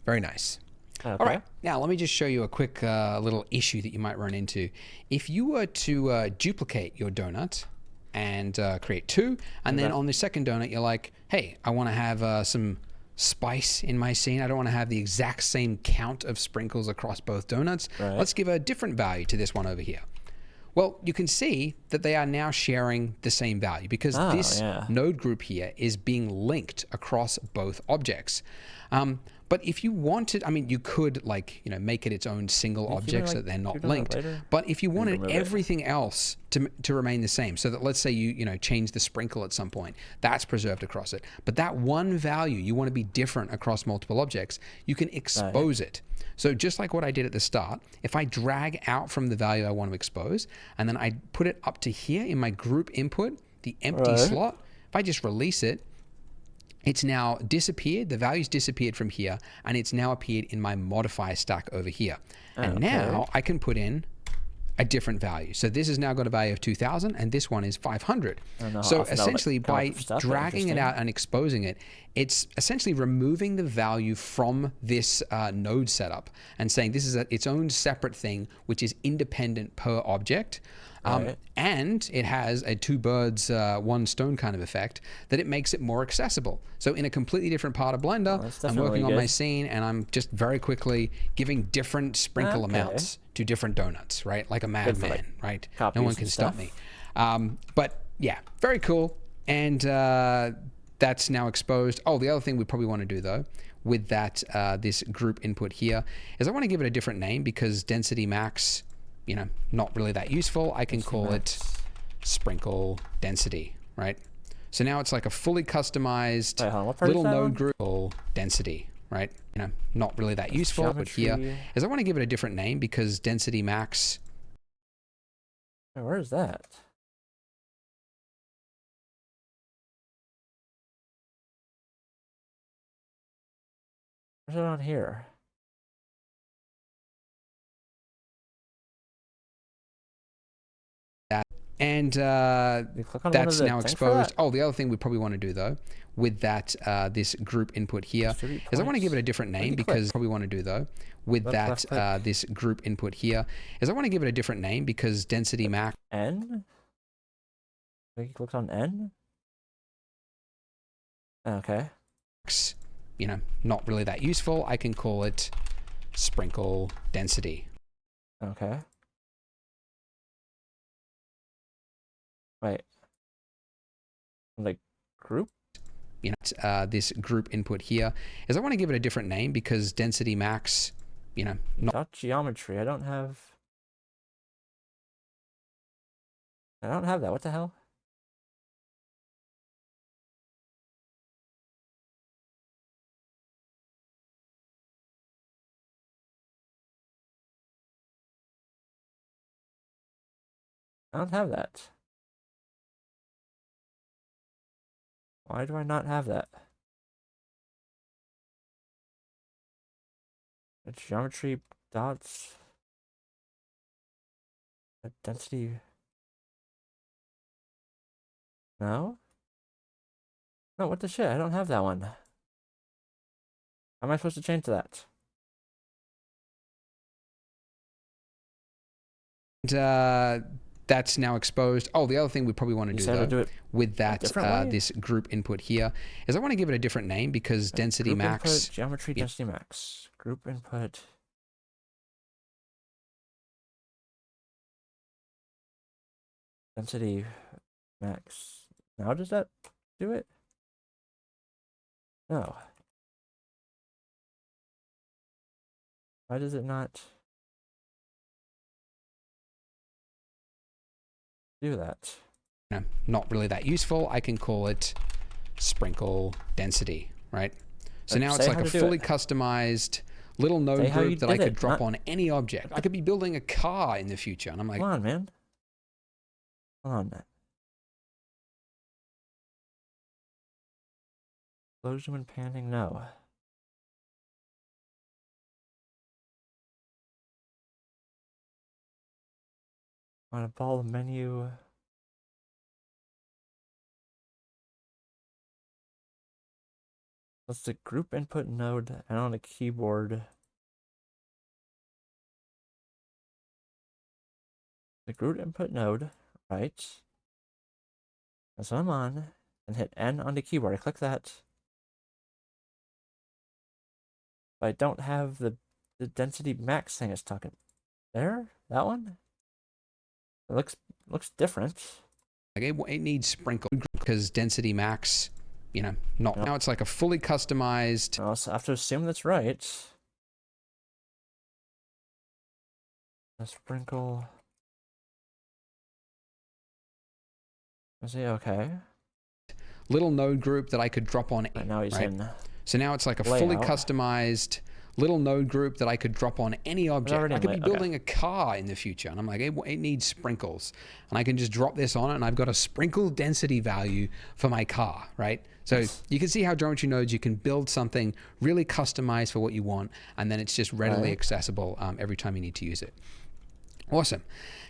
very nice. Okay. All right, now let me just show you a quick little issue that you might run into. If you were to duplicate your donut and create two, and then on the second donut, you're like, hey, I want to have some spice in my scene. I don't want to have the exact same count of sprinkles across both donuts. Right. Let's give a different value to this one over here. Well, you can see that they are now sharing the same value because this node group here is being linked across both objects. But if you wanted, I mean, you could make it its own single object so that they're not linked. But if you wanted everything else to remain the same, so that let's say you change the sprinkle at some point, that's preserved across it. But that one value you want to be different across multiple objects, you can expose it. So just like what I did at the start, if I drag out from the value I want to expose, and then I put it up to here in my group input, the empty slot, if I just release it, it's now disappeared, the value's disappeared from here, and it's now appeared in my modifier stack over here. And now I can put in a different value. So this has now got a value of 2,000, and this one is 500. So essentially by dragging it out and exposing it, it's essentially removing the value from this node setup and saying this is its own separate thing, which is independent per object. Right. And it has a two birds, one stone kind of effect that it makes it more accessible. So in a completely different part of Blender, that's I'm working definitely on my good. scene and I'm just very quickly giving different sprinkle Okay. amounts to different donuts, right? Like a for, madman, like, right? copies No one and can stop stuff. me. But yeah, very cool. And that's now exposed. Oh, the other thing we probably want to do though, with that, this group input here, is I want to give it a different name because density max, you know, not really that useful. I can call it sprinkle density, right? So now it's like a fully customized Wait, hold on, what part is little that node on? group called density, right? You know, not really that useful. But here geometry. is I want to give it a different name because density max. Wait, where is that? Where's it on here? And You click on one of that's the now things for exposed. that? Oh, the other thing we probably want to do though, with that, this group input here, Distribute is I want to points. give it a different Where do name you because click? probably want to do though, with Left, that, left click. this group input here, is I want to give it a different name because density max. N? Wait, you clicked on N? Okay. You know, not really that useful. I can call it sprinkle density. Okay. Wait. Like group? You know, this group input here is I want to give it a different name because density max, you know, not Dot geometry. I don't have that. What the hell? I don't have that. Why do I not have that? The geometry dots. The density. No? No, what the shit? I don't have that one. How am I supposed to change that? And that's now exposed. Oh, the other thing we probably want to You do said to though, do it with that, different way? this group input here, is I want to give it a different name because density Group max. input, geometry density max. Group input. Density max. Now does that do it? No. Why does it not do that? You know, not really that useful. I can call it sprinkle density, right? So now it's Say like how a to do fully it. customized little Say node how you group that I did could it, drop not- on any object. I could be building a car in the future, and I'm like, Come on, man. Come on. Explosion when panning? No. On a ball menu. That's the group input node and on a keyboard. The group input node, right? That's what I'm on. And hit N on the keyboard. I click that. But I don't have the density max thing it's talking. There? That one? It looks different. like it needs sprinkle because density max, you know, not Yep. now it's like a fully customized. I also have to assume that's right. A sprinkle. Is he okay? Little node group that I could drop on. Right now he's right? in. So now it's like a fully layout. customized little node group that I could drop on any object. already I in could be lay- okay. building a car in the future, and I'm like, it needs sprinkles, and I can just drop this on it, and I've got a sprinkle density value for my car, right? So you can see how geometry nodes, you can build something really customized for what you want, and then it's just readily Right. accessible every time you need to use it. Awesome.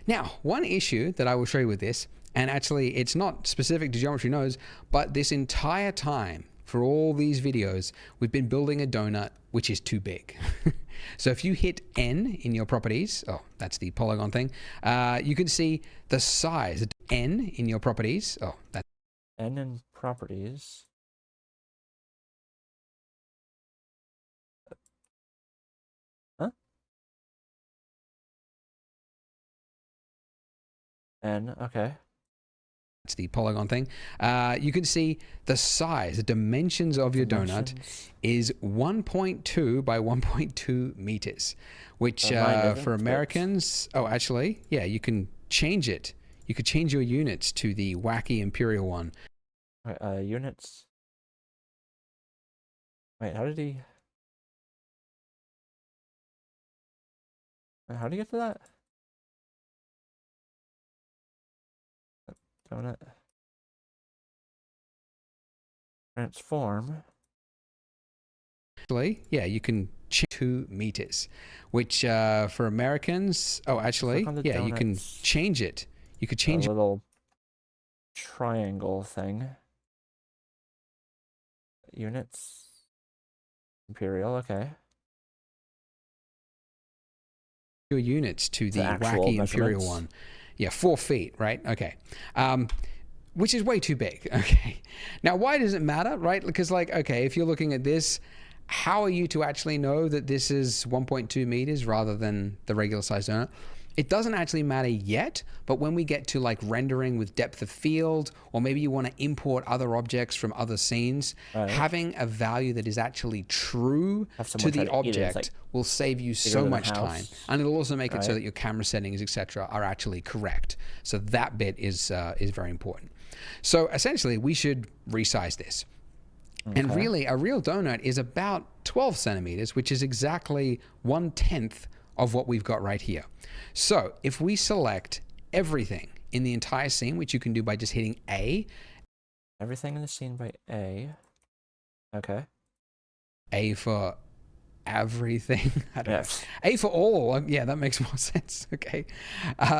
Now, one issue that I will show you with this, and actually it's not specific to geometry nodes, but this entire time for all these videos, we've been building a donut which is too big. So if you hit N in your properties, oh, that's the polygon thing, you can see the size. N in your properties, oh, that's N in properties. Huh? N, okay. That's the polygon thing. You can see the size, the dimensions of your donut is 1.2 by 1.2 meters, which for Americans, oh, actually, yeah, you can change it. You could change your units to the wacky imperial one. Wait, units. Wait, how did he? How do you get to that? Donut. Transform. Actually, yeah, you can change 2 meters, which for Americans, oh, actually, yeah, you can change it. You could change a little triangle thing. Units. Imperial, okay. Your units to the wacky imperial one. Yeah, 4 feet, right? Okay. Which is way too big. Okay. Now, why does it matter, right? Because, like, okay, if you're looking at this, how are you to actually know that this is 1.2 meters rather than the regular size donut? It doesn't actually matter yet, but when we get to like rendering with depth of field, or maybe you want to import other objects from other scenes, having a value that is actually true to the object will save you so much time. And it'll also make it so that your camera settings, etc., are actually correct. So that bit is very important. So essentially, we should resize this. Okay. And really, a real donut is about 12 centimeters, which is exactly 1/10 of what we've got right here. So if we select everything in the entire scene, which you can do by just hitting A. Everything in the scene by A. Okay. A for everything. I don't know. A for all. Yeah, that makes more sense. Okay.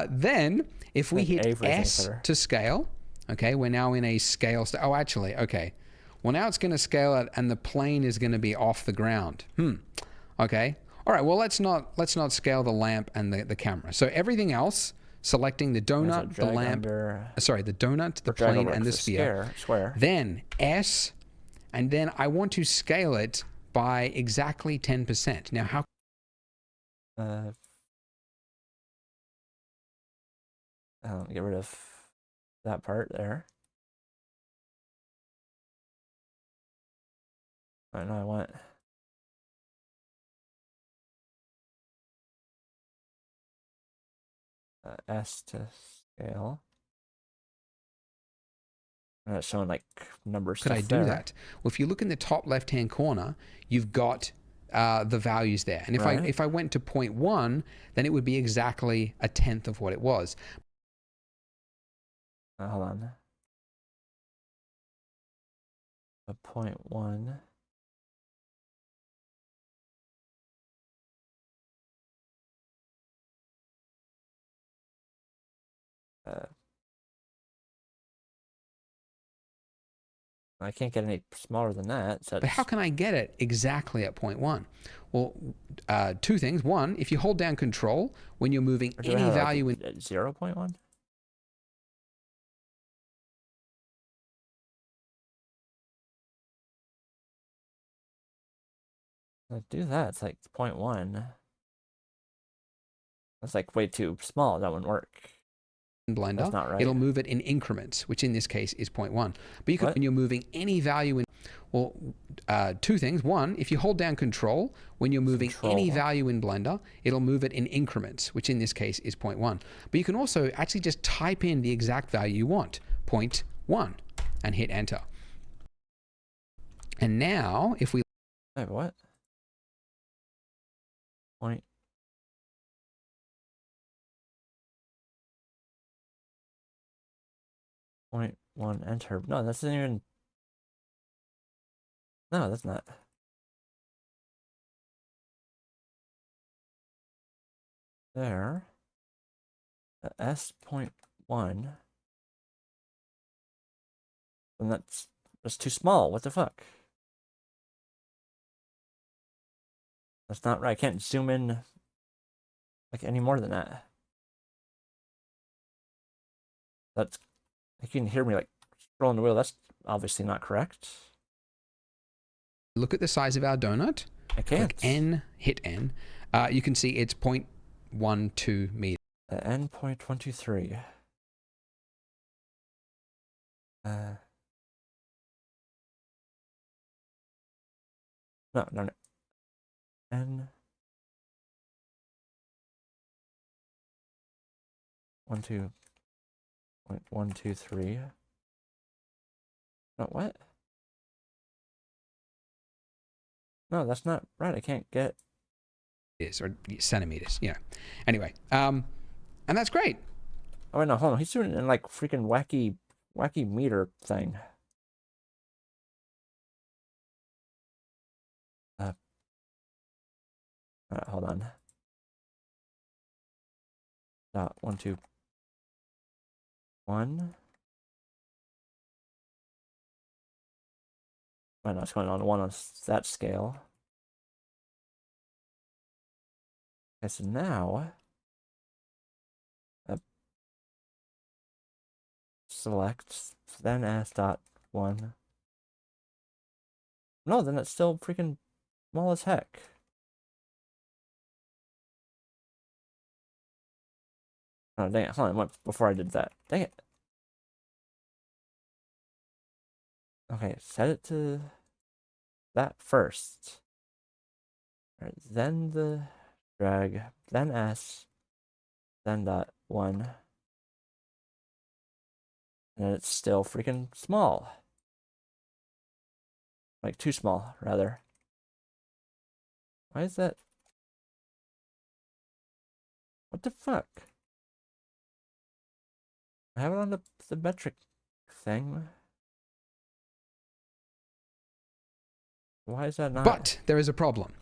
Then if we hit S to scale, okay, we're now in a scale. Oh, actually, okay. Well, now it's going to scale it, and the plane is going to be off the ground. Okay. All right. Well, let's not scale the lamp and the camera. So everything else, selecting the donut, the lamp, the donut, the plane, and the sphere. Square. Then S, and then I want to scale it by exactly 10%. Now, how? Get rid of that part there. All right, now I want S to scale. And it's showing like numbers. Could I do that? Well, if you look in the top left-hand corner, you've got the values there. And if I went to 0.1, then it would be exactly 1/10 of what it was. Hold on. 0.1. I can't get any smaller than that. So but how can I get it exactly at 0.1? Well, 2 things. One, if you hold down Control when you're moving any value in 0.1. Do that. It's like 0.1. That's like way too small. That wouldn't work. In Blender, that's not right. It'll move it in increments, which in this case is 0.1. But you can, when you're moving any value in, well, 2 things. One, if you hold down Control when you're moving any value in Blender, it'll move it in increments, which in this case is 0.1. But you can also actually just type in the exact value you want, 0.1, and hit Enter. And now, if we... Wait, what? 0.1 enter. No, that's not even. No, that's not. There. S.1. And that's too small. What the fuck? That's not right. I can't zoom in like any more than that. That's, you can hear me like scrolling the wheel. That's obviously not correct. Look at the size of our donut. I can't. Click N, hit N. You can see it's 0.12 meters. N 0.123. No. N 12.123. No, what? No, that's not right. I can't get Or centimeters, you know. Anyway, and that's great. Oh wait, no, hold on. He's doing it in like freaking wacky meter thing. Hold on. Dot 1, 2, 1. Oh no, it's going on 1 on that scale. Okay, so now select then S dot 1. No, then it's still freaking small as heck. Oh dang it! Hold on, before I did that. Dang it. Okay, set it to that first. All right, then the drag, then S, then dot 1. And it's still freaking small. Like, too small, rather. Why is that? What the fuck? I have it on the metric thing. Why is that not? But there is a problem.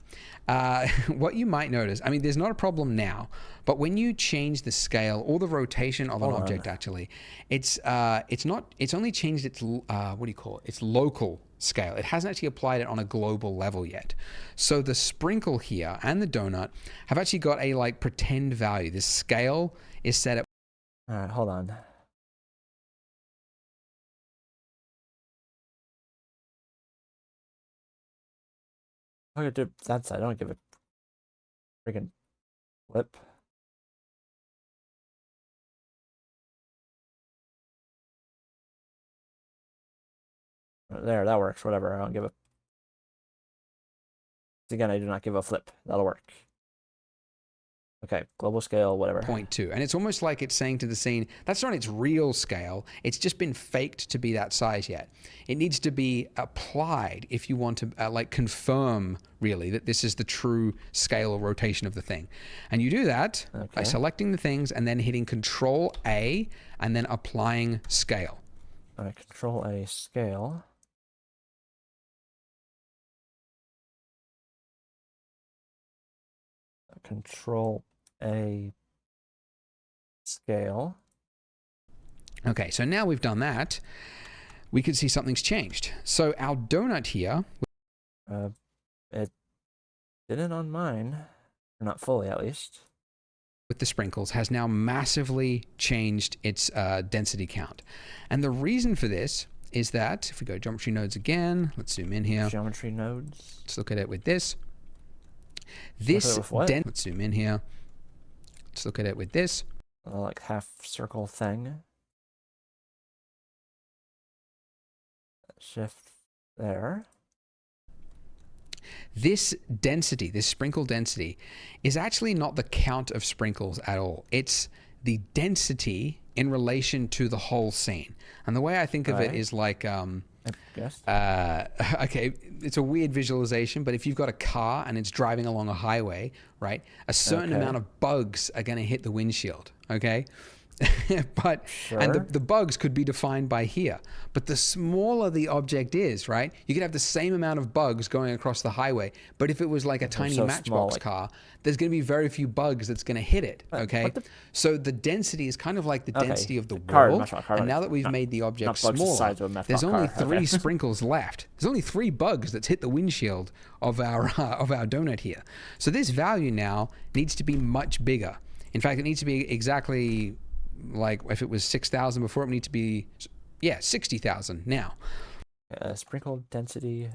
What you might notice, I mean, there's not a problem now, but when you change the scale or the rotation of an object, actually, it's only changed its, what do you call it? Its local scale. It hasn't actually applied it on a global level yet. So the sprinkle here and the donut have actually got a like pretend value. The scale is set at. All right, hold on. I'm gonna do that side. I don't give a freaking flip. There, that works. Whatever. I don't give a. Again, I do not give a flip. That'll work. Okay, global scale, whatever. 0.2. And it's almost like it's saying to the scene, that's not its real scale. It's just been faked to be that size yet. It needs to be applied if you want to like confirm really that this is the true scale or rotation of the thing. And you do that by selecting the things and then hitting Control A and then applying scale. All right, Control A, scale. Control A, scale. Okay, so now we've done that, we can see something's changed. So our donut here. It didn't on mine, or not fully at least. With the sprinkles has now massively changed its density count. And the reason for this is that, if we go geometry nodes again, let's zoom in here. Geometry nodes. Let's look at it with this. This let's zoom in here. Let's look at it with this. Like half circle thing. Shift there. This density, this sprinkle density, is actually not the count of sprinkles at all. It's the density in relation to the whole scene. And the way I think of it is like, okay, it's a weird visualization, but if you've got a car and it's driving along a highway, right, a certain amount of bugs are going to hit the windshield, okay? but and the bugs could be defined by here. But the smaller the object is, right, you could have the same amount of bugs going across the highway, but if it was like a tiny Matchbox car, there's going to be very few bugs that's going to hit it. Okay, so the density is kind of like the density of the world. And now that we've made the object smaller, there's only 3 sprinkles left. There's only 3 bugs that's hit the windshield of our donut here. So this value now needs to be much bigger. In fact, it needs to be exactly like if it was 6,000 before, it needs to be, yeah, 60,000 now. Sprinkle density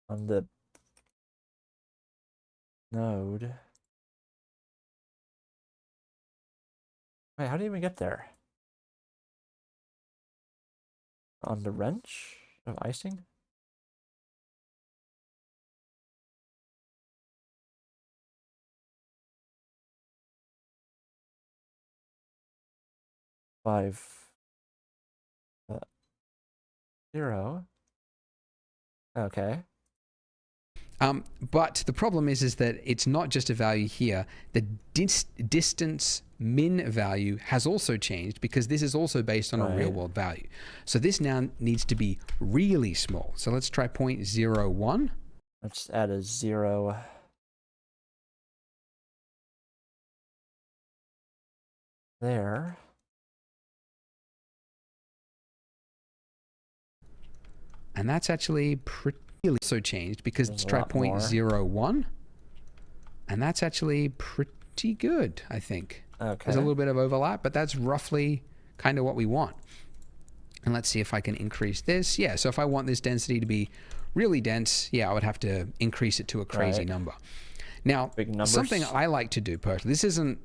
on the node. Wait, how do you even get there? On the wrench of icing? Five 0. Okay. But the problem is that it's not just a value here. The distance min value has also changed because this is also based on a real world value. So this now needs to be really small. So let's try 0.01. Let's add a 0. There. And that's actually pretty also changed because let's try 0.01. And that's actually pretty good, I think. Okay. There's a little bit of overlap, but that's roughly kind of what we want. And let's see if I can increase this. Yeah, so if I want this density to be really dense, yeah, I would have to increase it to a crazy number. Now, something I like to do personally, this isn't,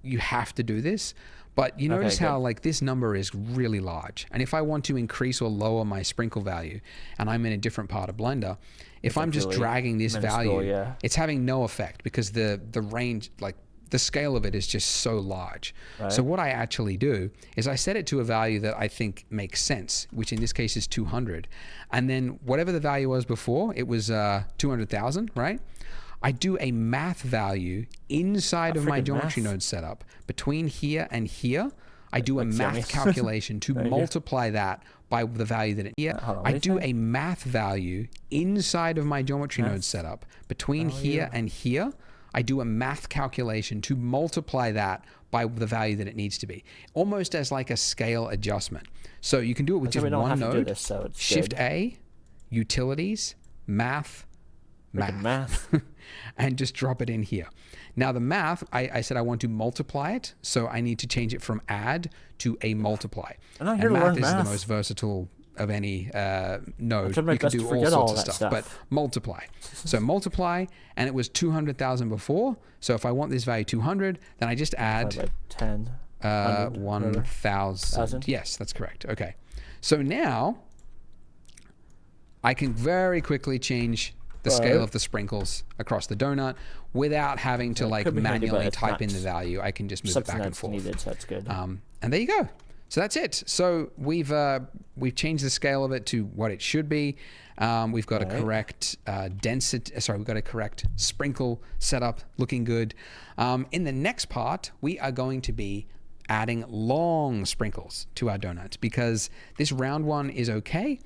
you have to do this, but you notice how like this number is really large. And if I want to increase or lower my sprinkle value and I'm in a different part of Blender, if I'm just dragging this value, it's having no effect because the range, like the scale of it is just so large. So what I actually do is I set it to a value that I think makes sense, which in this case is 200. And then whatever the value was before, it was 200,000, right? I do a math value inside of my geometry node setup. Between here and here, I do a math calculation to multiply that by the value that it here. I do a math value inside of my geometry node setup. Between here and here, I do a math calculation to multiply that by the value that it needs to be. Almost as like a scale adjustment. So you can do it with just one node. Shift A, utilities, math, and just drop it in here. Now the math, I said I want to multiply it, so I need to change it from add to a multiply. And math is the most versatile of any node. You can do all sorts of stuff, but multiply. So multiply, and it was 200,000 before. So if I want this value 200, then I just add 1,000. Yes, that's correct. Okay. So now I can very quickly change the scale of the sprinkles across the donut without having to like manually type in the value. I can just move it back and forth. Needed, so that's good. And there you go. So that's it. So we've changed the scale of it to what it should be. We've got a correct density. Sorry, we've got a correct sprinkle setup, looking good. In the next part, we are going to be adding long sprinkles to our donuts because this round one is okay.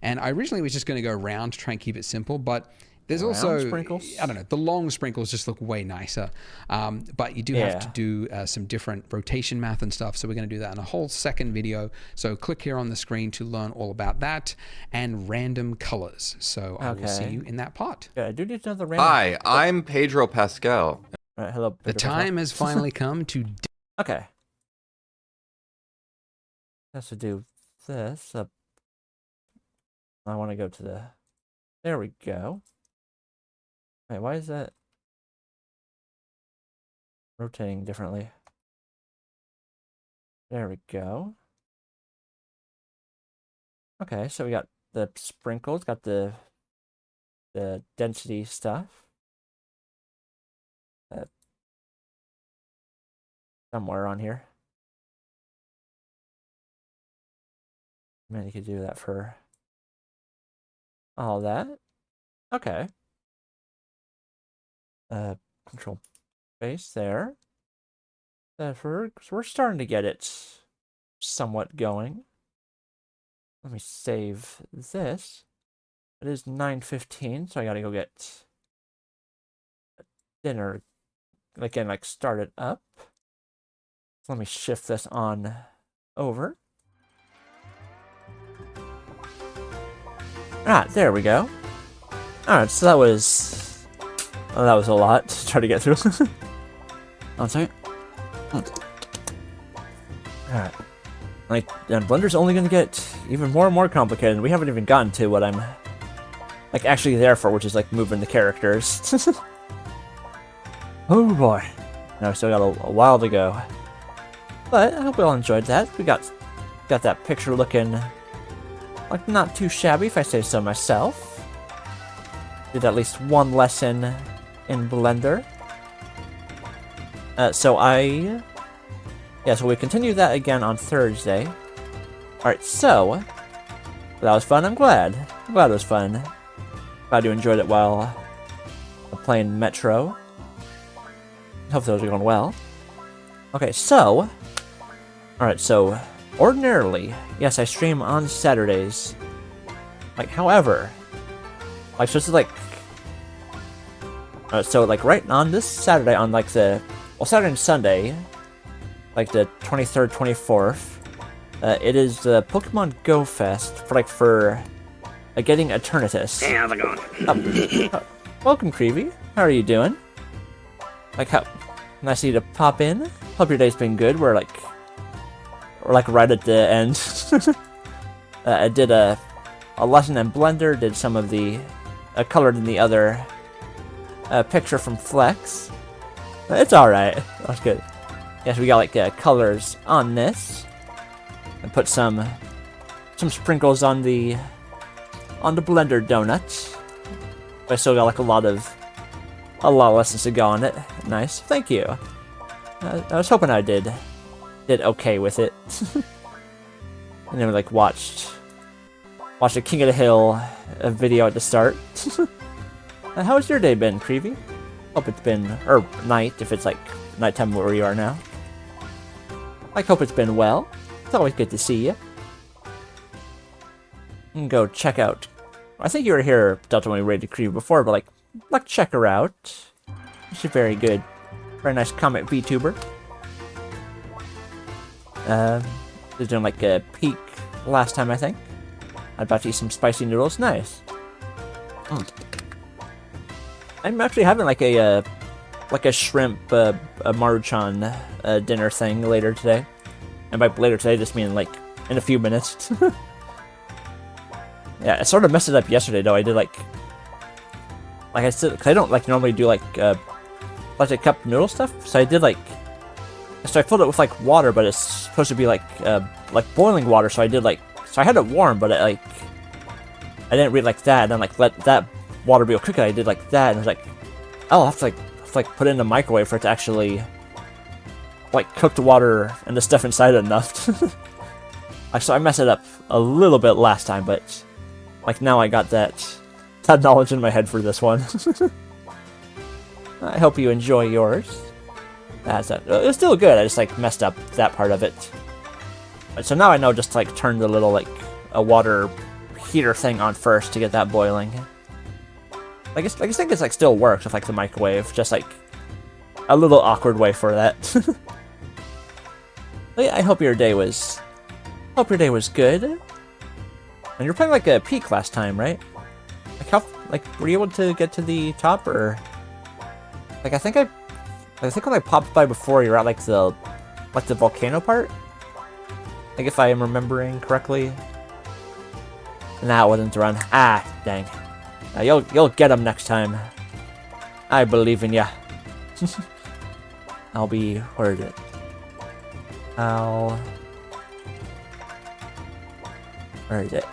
And I originally was just going to go round to try and keep it simple, but there's also sprinkles. I don't know, the long sprinkles just look way nicer. But you do have to do some different rotation math and stuff. So we're going to do that in a whole second video. So click here on the screen to learn all about that and random colors. So I will see you in that part. Yeah, I do need another random. Hi, I'm Pedro Pascal. All right, hello. The time has finally come to. Okay. Has to do this. I want to go to the. There we go. Wait, why is that rotating differently? There we go. Okay, so we got the sprinkles, got the density stuff. Somewhere on here. Man, you could do that for all that. Okay. Control space there. We're starting to get it somewhat going. Let me save this. It is 9:15, so I gotta go get dinner again, like start it up. So let me shift this on over. There we go. Alright, so that was a lot to try to get through. One second. Alright. And Blender's only gonna get even more and more complicated. We haven't even gotten to what I'm like actually there for, which is like moving the characters. Oh boy. Now we still got a while to go. But I hope we all enjoyed that. We got that picture looking like not too shabby, if I say so myself. Did at least one lesson in Blender. So we continue that again on Thursday. Alright, so that was fun. I'm glad it was fun. Glad you enjoyed it while playing Metro. Hope those are going well. Okay, so alright, so ordinarily, yes, I stream on Saturdays. Like, however, like, so this is like, so like right on this Saturday, on like Saturday and Sunday, like the 23rd, 24th, it is the Pokemon Go Fest for getting Eternatus. Hey, how's it going? Welcome, Creevy. How are you doing? Like, how nice of you to pop in. Hope your day's been good. We're like right at the end. I did a lesson in Blender. Did some of the colored in the other picture from Flex. It's all right. That's good. Yes, we got like colors on this. And put some sprinkles on the Blender donuts. But I still got like a lot of lessons to go on it. Nice, thank you. I was hoping I did okay with it. And then we like watched the King of the Hill video at the start. How's your day been, Creevy? Hope it's been, or night if it's like nighttime where you are now. I hope it's been well. It's always good to see you. And go check out. I think you were here, Delta, when we raided Creevy before, but like check her out. She's very good. Very nice comic VTuber. She's doing like a peak last time, I think. I'm about to eat some spicy noodles. Nice. I'm actually having like a shrimp a Marchon dinner thing later today. And by later today, just mean like in a few minutes. Yeah, I sort of messed it up yesterday though. I did like I said, cause I don't like normally do like a cup noodle stuff. So I did I filled it with like water, but it's supposed to be like boiling water. So I did so I had it warm, but I didn't read like that, and then let that water be cooked. I did like that, and I was like, oh, I'll have to put it in the microwave for it to actually cook the water and the stuff inside it enough. So I messed it up a little bit last time, but now I got that knowledge in my head for this one. I hope you enjoy yours. It's still good. I just messed up that part of it. So now I know just turn the little a water heater thing on first to get that boiling. I think it still works with the microwave, just a little awkward way for that. But yeah, I hope your day was good. And you're playing a peak last time, right? How were you able to get to the top, or I think when I popped by before, you're at the volcano part. If I am remembering correctly. Nah, it wasn't the run. Ah, dang. You'll get him next time. I believe in ya. I'll be... Where is it? Where is it?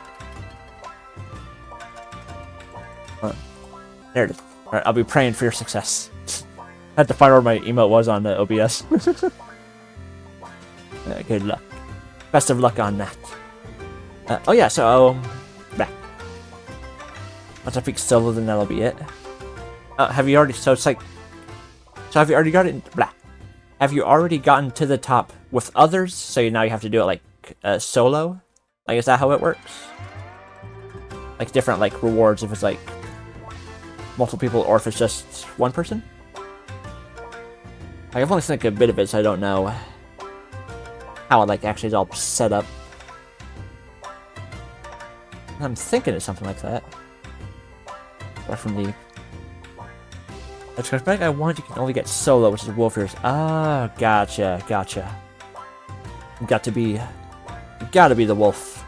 There it is. Alright, I'll be praying for your success. I had to find where my emote was on the OBS. Good luck. Best of luck on that. Oh yeah, so back. Once I peak silver, then that'll be it. Have you already? So it's So have you already gotten... Blah. Have you already gotten to the top with others? So now you have to do it, like, solo? Like, is that how it works? Like, different, like, rewards if it's, like, multiple people or if it's just one person? Like, I've only seen, like, a bit of it, so I don't know how it, like, actually is all set up. I'm thinking it's something like that. Or from the... Let's go back. I want you can only get solo, which is wolf ears. Ah, gotcha, gotcha. You gotta be the wolf.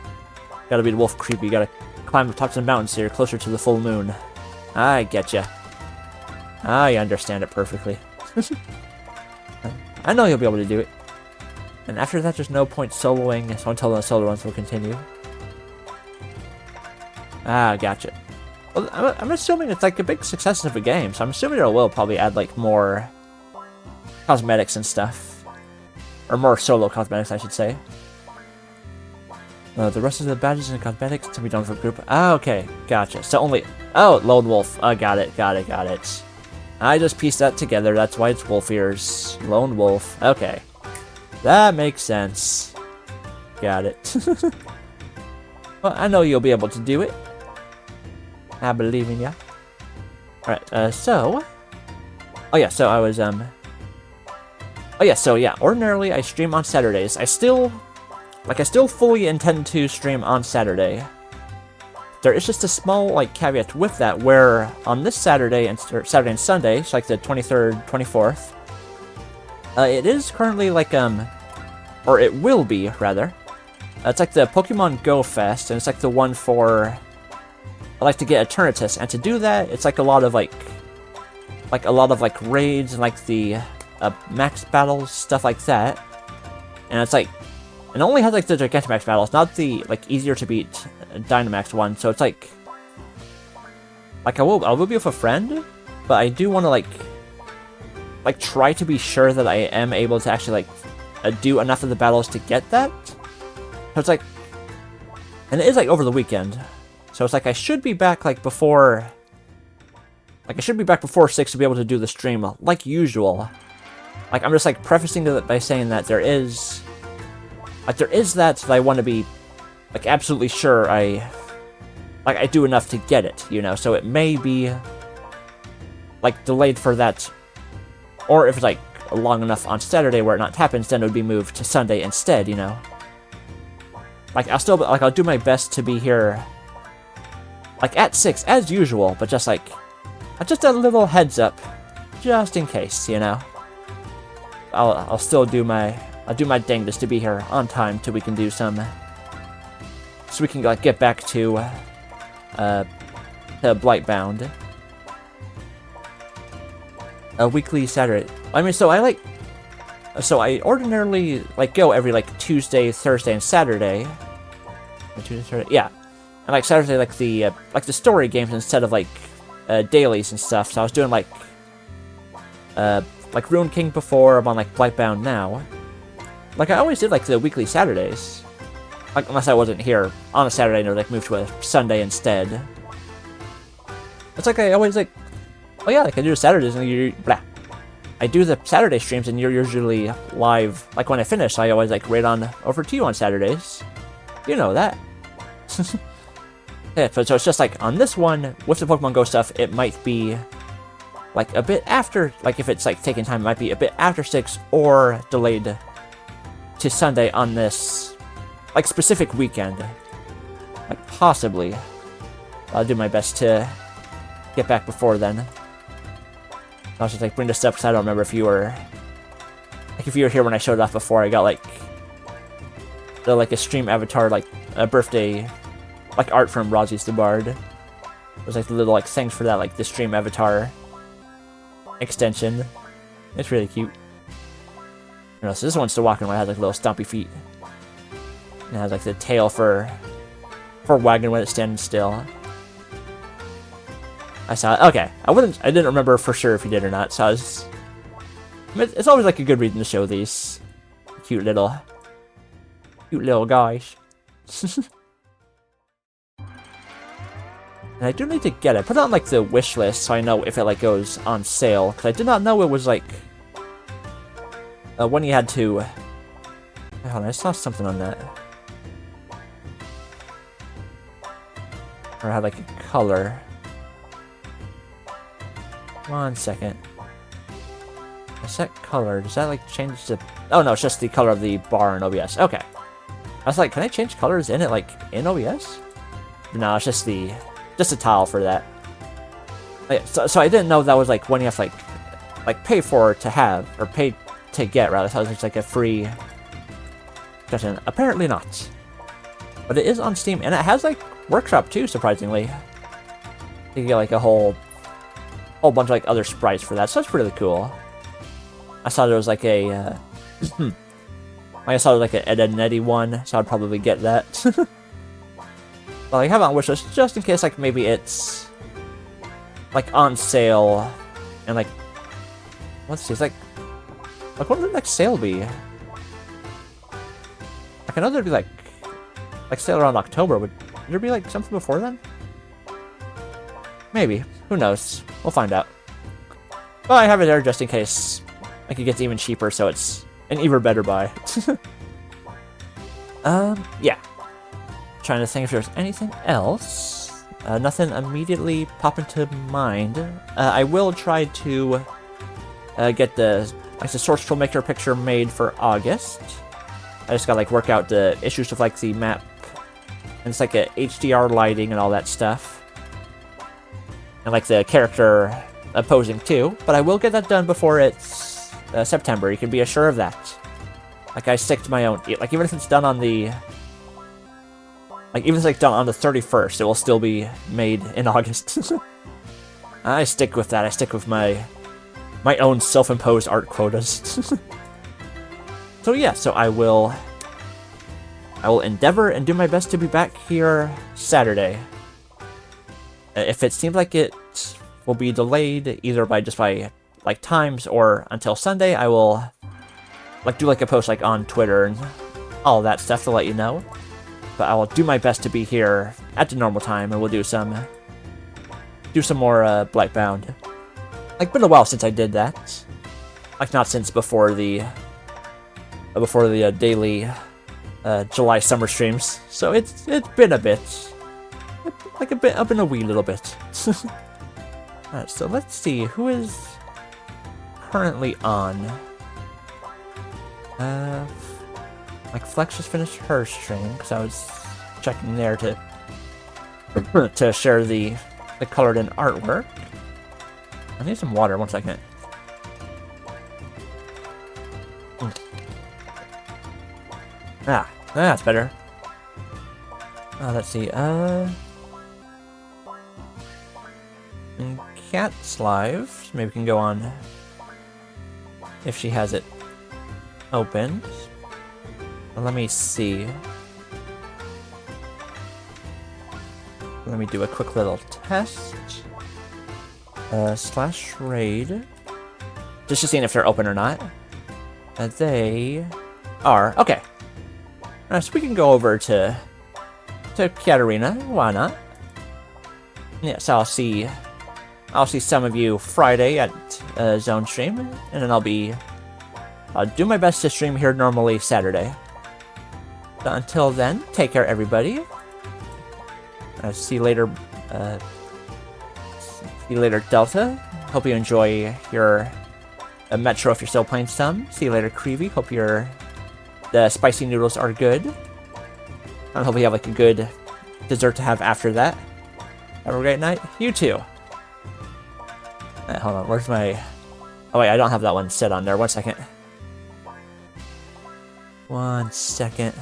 Gotta be the wolf creepy. You gotta climb the tops of the mountains here, closer to the full moon. I getcha. I understand it perfectly. I know you'll be able to do it. And after that, there's no point soloing, so until the solo runs will continue. Ah, gotcha. Well, I'm assuming it's like a big success of a game, so I'm assuming it will probably add like more cosmetics and stuff. Or more solo cosmetics, I should say. The rest of the badges and cosmetics to be done for group. Ah, okay, gotcha. So only... Oh, Lone Wolf. Got it. I just pieced that together, that's why it's wolf ears. Lone Wolf. Okay. That makes sense. Got it. Well, I know you'll be able to do it. I believe in ya. Alright, so... Oh yeah, so I was, Oh yeah, so yeah, ordinarily I stream on Saturdays. I still fully intend to stream on Saturday. There is just a small, like, caveat with that, where on this Saturday and Sunday, so like the 23rd, 24th, it is currently, like, or it will be, rather. It's like the Pokemon Go Fest, and it's like the one for... I like to get Eternatus, and to do that, it's like a lot of like raids and like the max battles, stuff like that. And it's like, it only has like the Gigantamax battles, not the like easier to beat Dynamax one. So it's like I will be with a friend, but I do want to like try to be sure that I am able to actually like do enough of the battles to get that. So it's like, and it is like over the weekend. So it's like I should be back like before... Like I should be back before 6 to be able to do the stream like usual. Like I'm just like prefacing it by saying that there is... Like there is that I want to be like absolutely sure I do enough to get it, you know? So it may be like delayed for that. Or if it's like long enough on Saturday where it not happens, then it would be moved to Sunday instead, you know? Like I'll do my best to be here... Like, at 6, as usual, but just, like, just a little heads up, just in case, you know? I'll still do my dangest to be here on time till we can do some... So we can, like, get back to Blightbound. A weekly Saturday. I mean, so I ordinarily, like, go every, like, Tuesday, Thursday, and Saturday. Tuesday, Saturday, yeah. And like Saturday, like the story games instead of like dailies and stuff. So I was doing like Rune King before. I'm on like Blightbound now. Like I always did like the weekly Saturdays, like unless I wasn't here on a Saturday and like moved to a Sunday instead. It's like I always like, oh yeah, like I do the Saturdays and you're blah. I do the Saturday streams and you're usually live. Like when I finish, I always like raid on over to you on Saturdays. You know that. Yeah, so it's just like on this one with the Pokemon Go stuff, it might be like a bit after, like if it's like taking time, it might be a bit after 6 or delayed to Sunday on this like specific weekend. Like possibly. I'll do my best to get back before then. I'll just like bring this up because I don't remember if you were here when I showed off before. I got like a stream avatar, like a birthday like art from Rosie's the Bard. It was like the little like things for that, like the stream avatar extension. It's really cute. You know, so this one's still walking around, has like little stompy feet. And it has like the tail for wagging when it's standing still. I saw it. Okay, I didn't remember for sure if you did or not. So it's always like a good reason to show these cute little And I do need to get it. Put it on like the wish list so I know if it like goes on sale. Because I did not know it was like when you had to. Hold on, I saw something on that. Or had like a color. 1 second. I set color. Does that like change the? Oh no, it's just the color of the bar in OBS. Okay. I was like, can I change colors in it like in OBS? No, it's just the tile for that. So I didn't know that was like when you have to like pay for to have or pay to get rather. I thought it was just like a free session. Apparently not. But it is on Steam and it has like workshop too, surprisingly. You get like a whole bunch of like other sprites for that, so that's really cool. I saw there was like a I saw like an Ed, Edd n Eddy one, so I'd probably get that. Well, I have it on wishlist just in case, like, maybe it's, like, on sale, and, like, let's see, it's like when would the next sale be? Like, I know there'd be, like sale around October. Would there be, like, something before then? Maybe. Who knows? We'll find out. But I have it there just in case, like, it gets even cheaper, so it's an even better buy. Yeah. Trying to think if there's anything else. Nothing immediately pop into mind. I will try to get the source filmmaker picture made for August. I just gotta like work out the issues with like the map and it's like a HDR lighting and all that stuff, and like the character posing too. But I will get that done before it's September. You can be assured of that. Like I stick to my own. Like even if it's done on the. Like, even if it's like done on the 31st, it will still be made in August. I stick with that. I stick with my own self-imposed art quotas. So yeah, so I will endeavor and do my best to be back here Saturday. If it seems like it will be delayed, either by like times or until Sunday, I will like do like a post like on Twitter and all that stuff to let you know. But I will do my best to be here at the normal time, and we'll do some more Blightbound. Like, been a while since I did that. Like, not since before the daily July summer streams. So it's been a bit, like I've been a wee little bit. Alright, so let's see who is currently on. Like Flex just finished her stream because I was checking there to share the colored in artwork. I need some water. 1 second. That's better. Let's see. Cat's live. Maybe we can go on if she has it opened. Let me see. Let me do a quick little test. Slash raid. Just seeing if they're open or not. They are. Okay. So we can go over to Katarina. Why not? Yes, I'll see some of you Friday at Zone Stream, and then I'll do my best to stream here normally Saturday. But until then, take care, everybody. See you later. See you later, Delta. Hope you enjoy your Metro if you're still playing some. See you later, Creevy. Hope the spicy noodles are good. I hope you have like a good dessert to have after that. Have a great night. You too. Hold on. Where's my? Oh wait, I don't have that one set on there. 1 second. 1 second.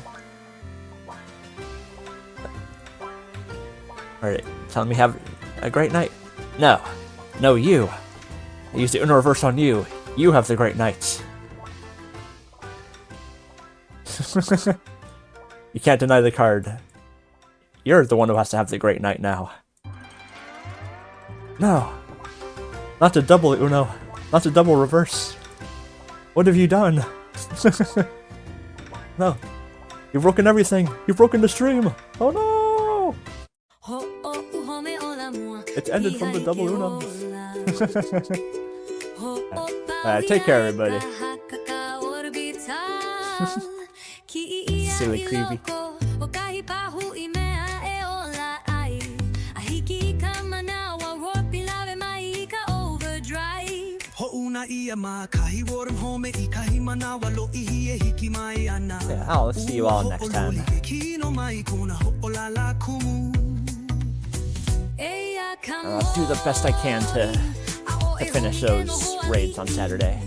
Alright, telling me have a great night. No, you. I used the Uno reverse on you. You have the great night. You can't deny the card. You're the one who has to have the great night now. No, not to double Uno, not to double reverse. What have you done? No, you've broken everything. You've broken the stream. Oh no! It's ended from the double uno. Take care, everybody. Silly creepy. Yeah, I'll see you all next time. I'll do the best I can to finish those raids on Saturday.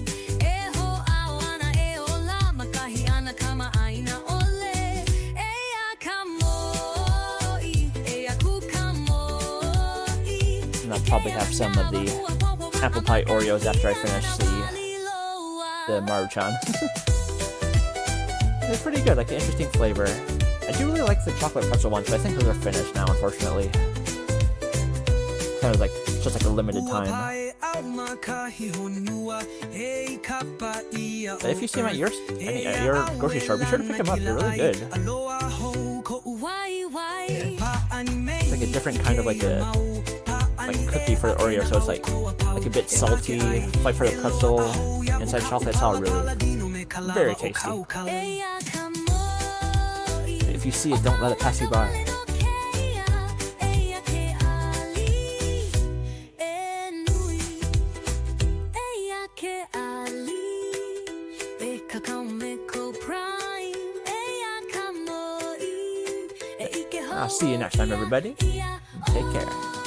And I'll probably have some of the apple pie Oreos after I finish the Maruchan. They're pretty good, like an interesting flavor. I do really like the chocolate pretzel ones, but I think those are finished now, unfortunately. Kind of like, just like a limited time. If you see them at your grocery store, be sure to pick them up, they're really good. It's like a different kind of like cookie for the Oreo, so it's like a bit salty, like for the pretzel, inside chocolate, it's all really very tasty. If you see it, don't let it pass you by. I'll see you next time, everybody. Take care.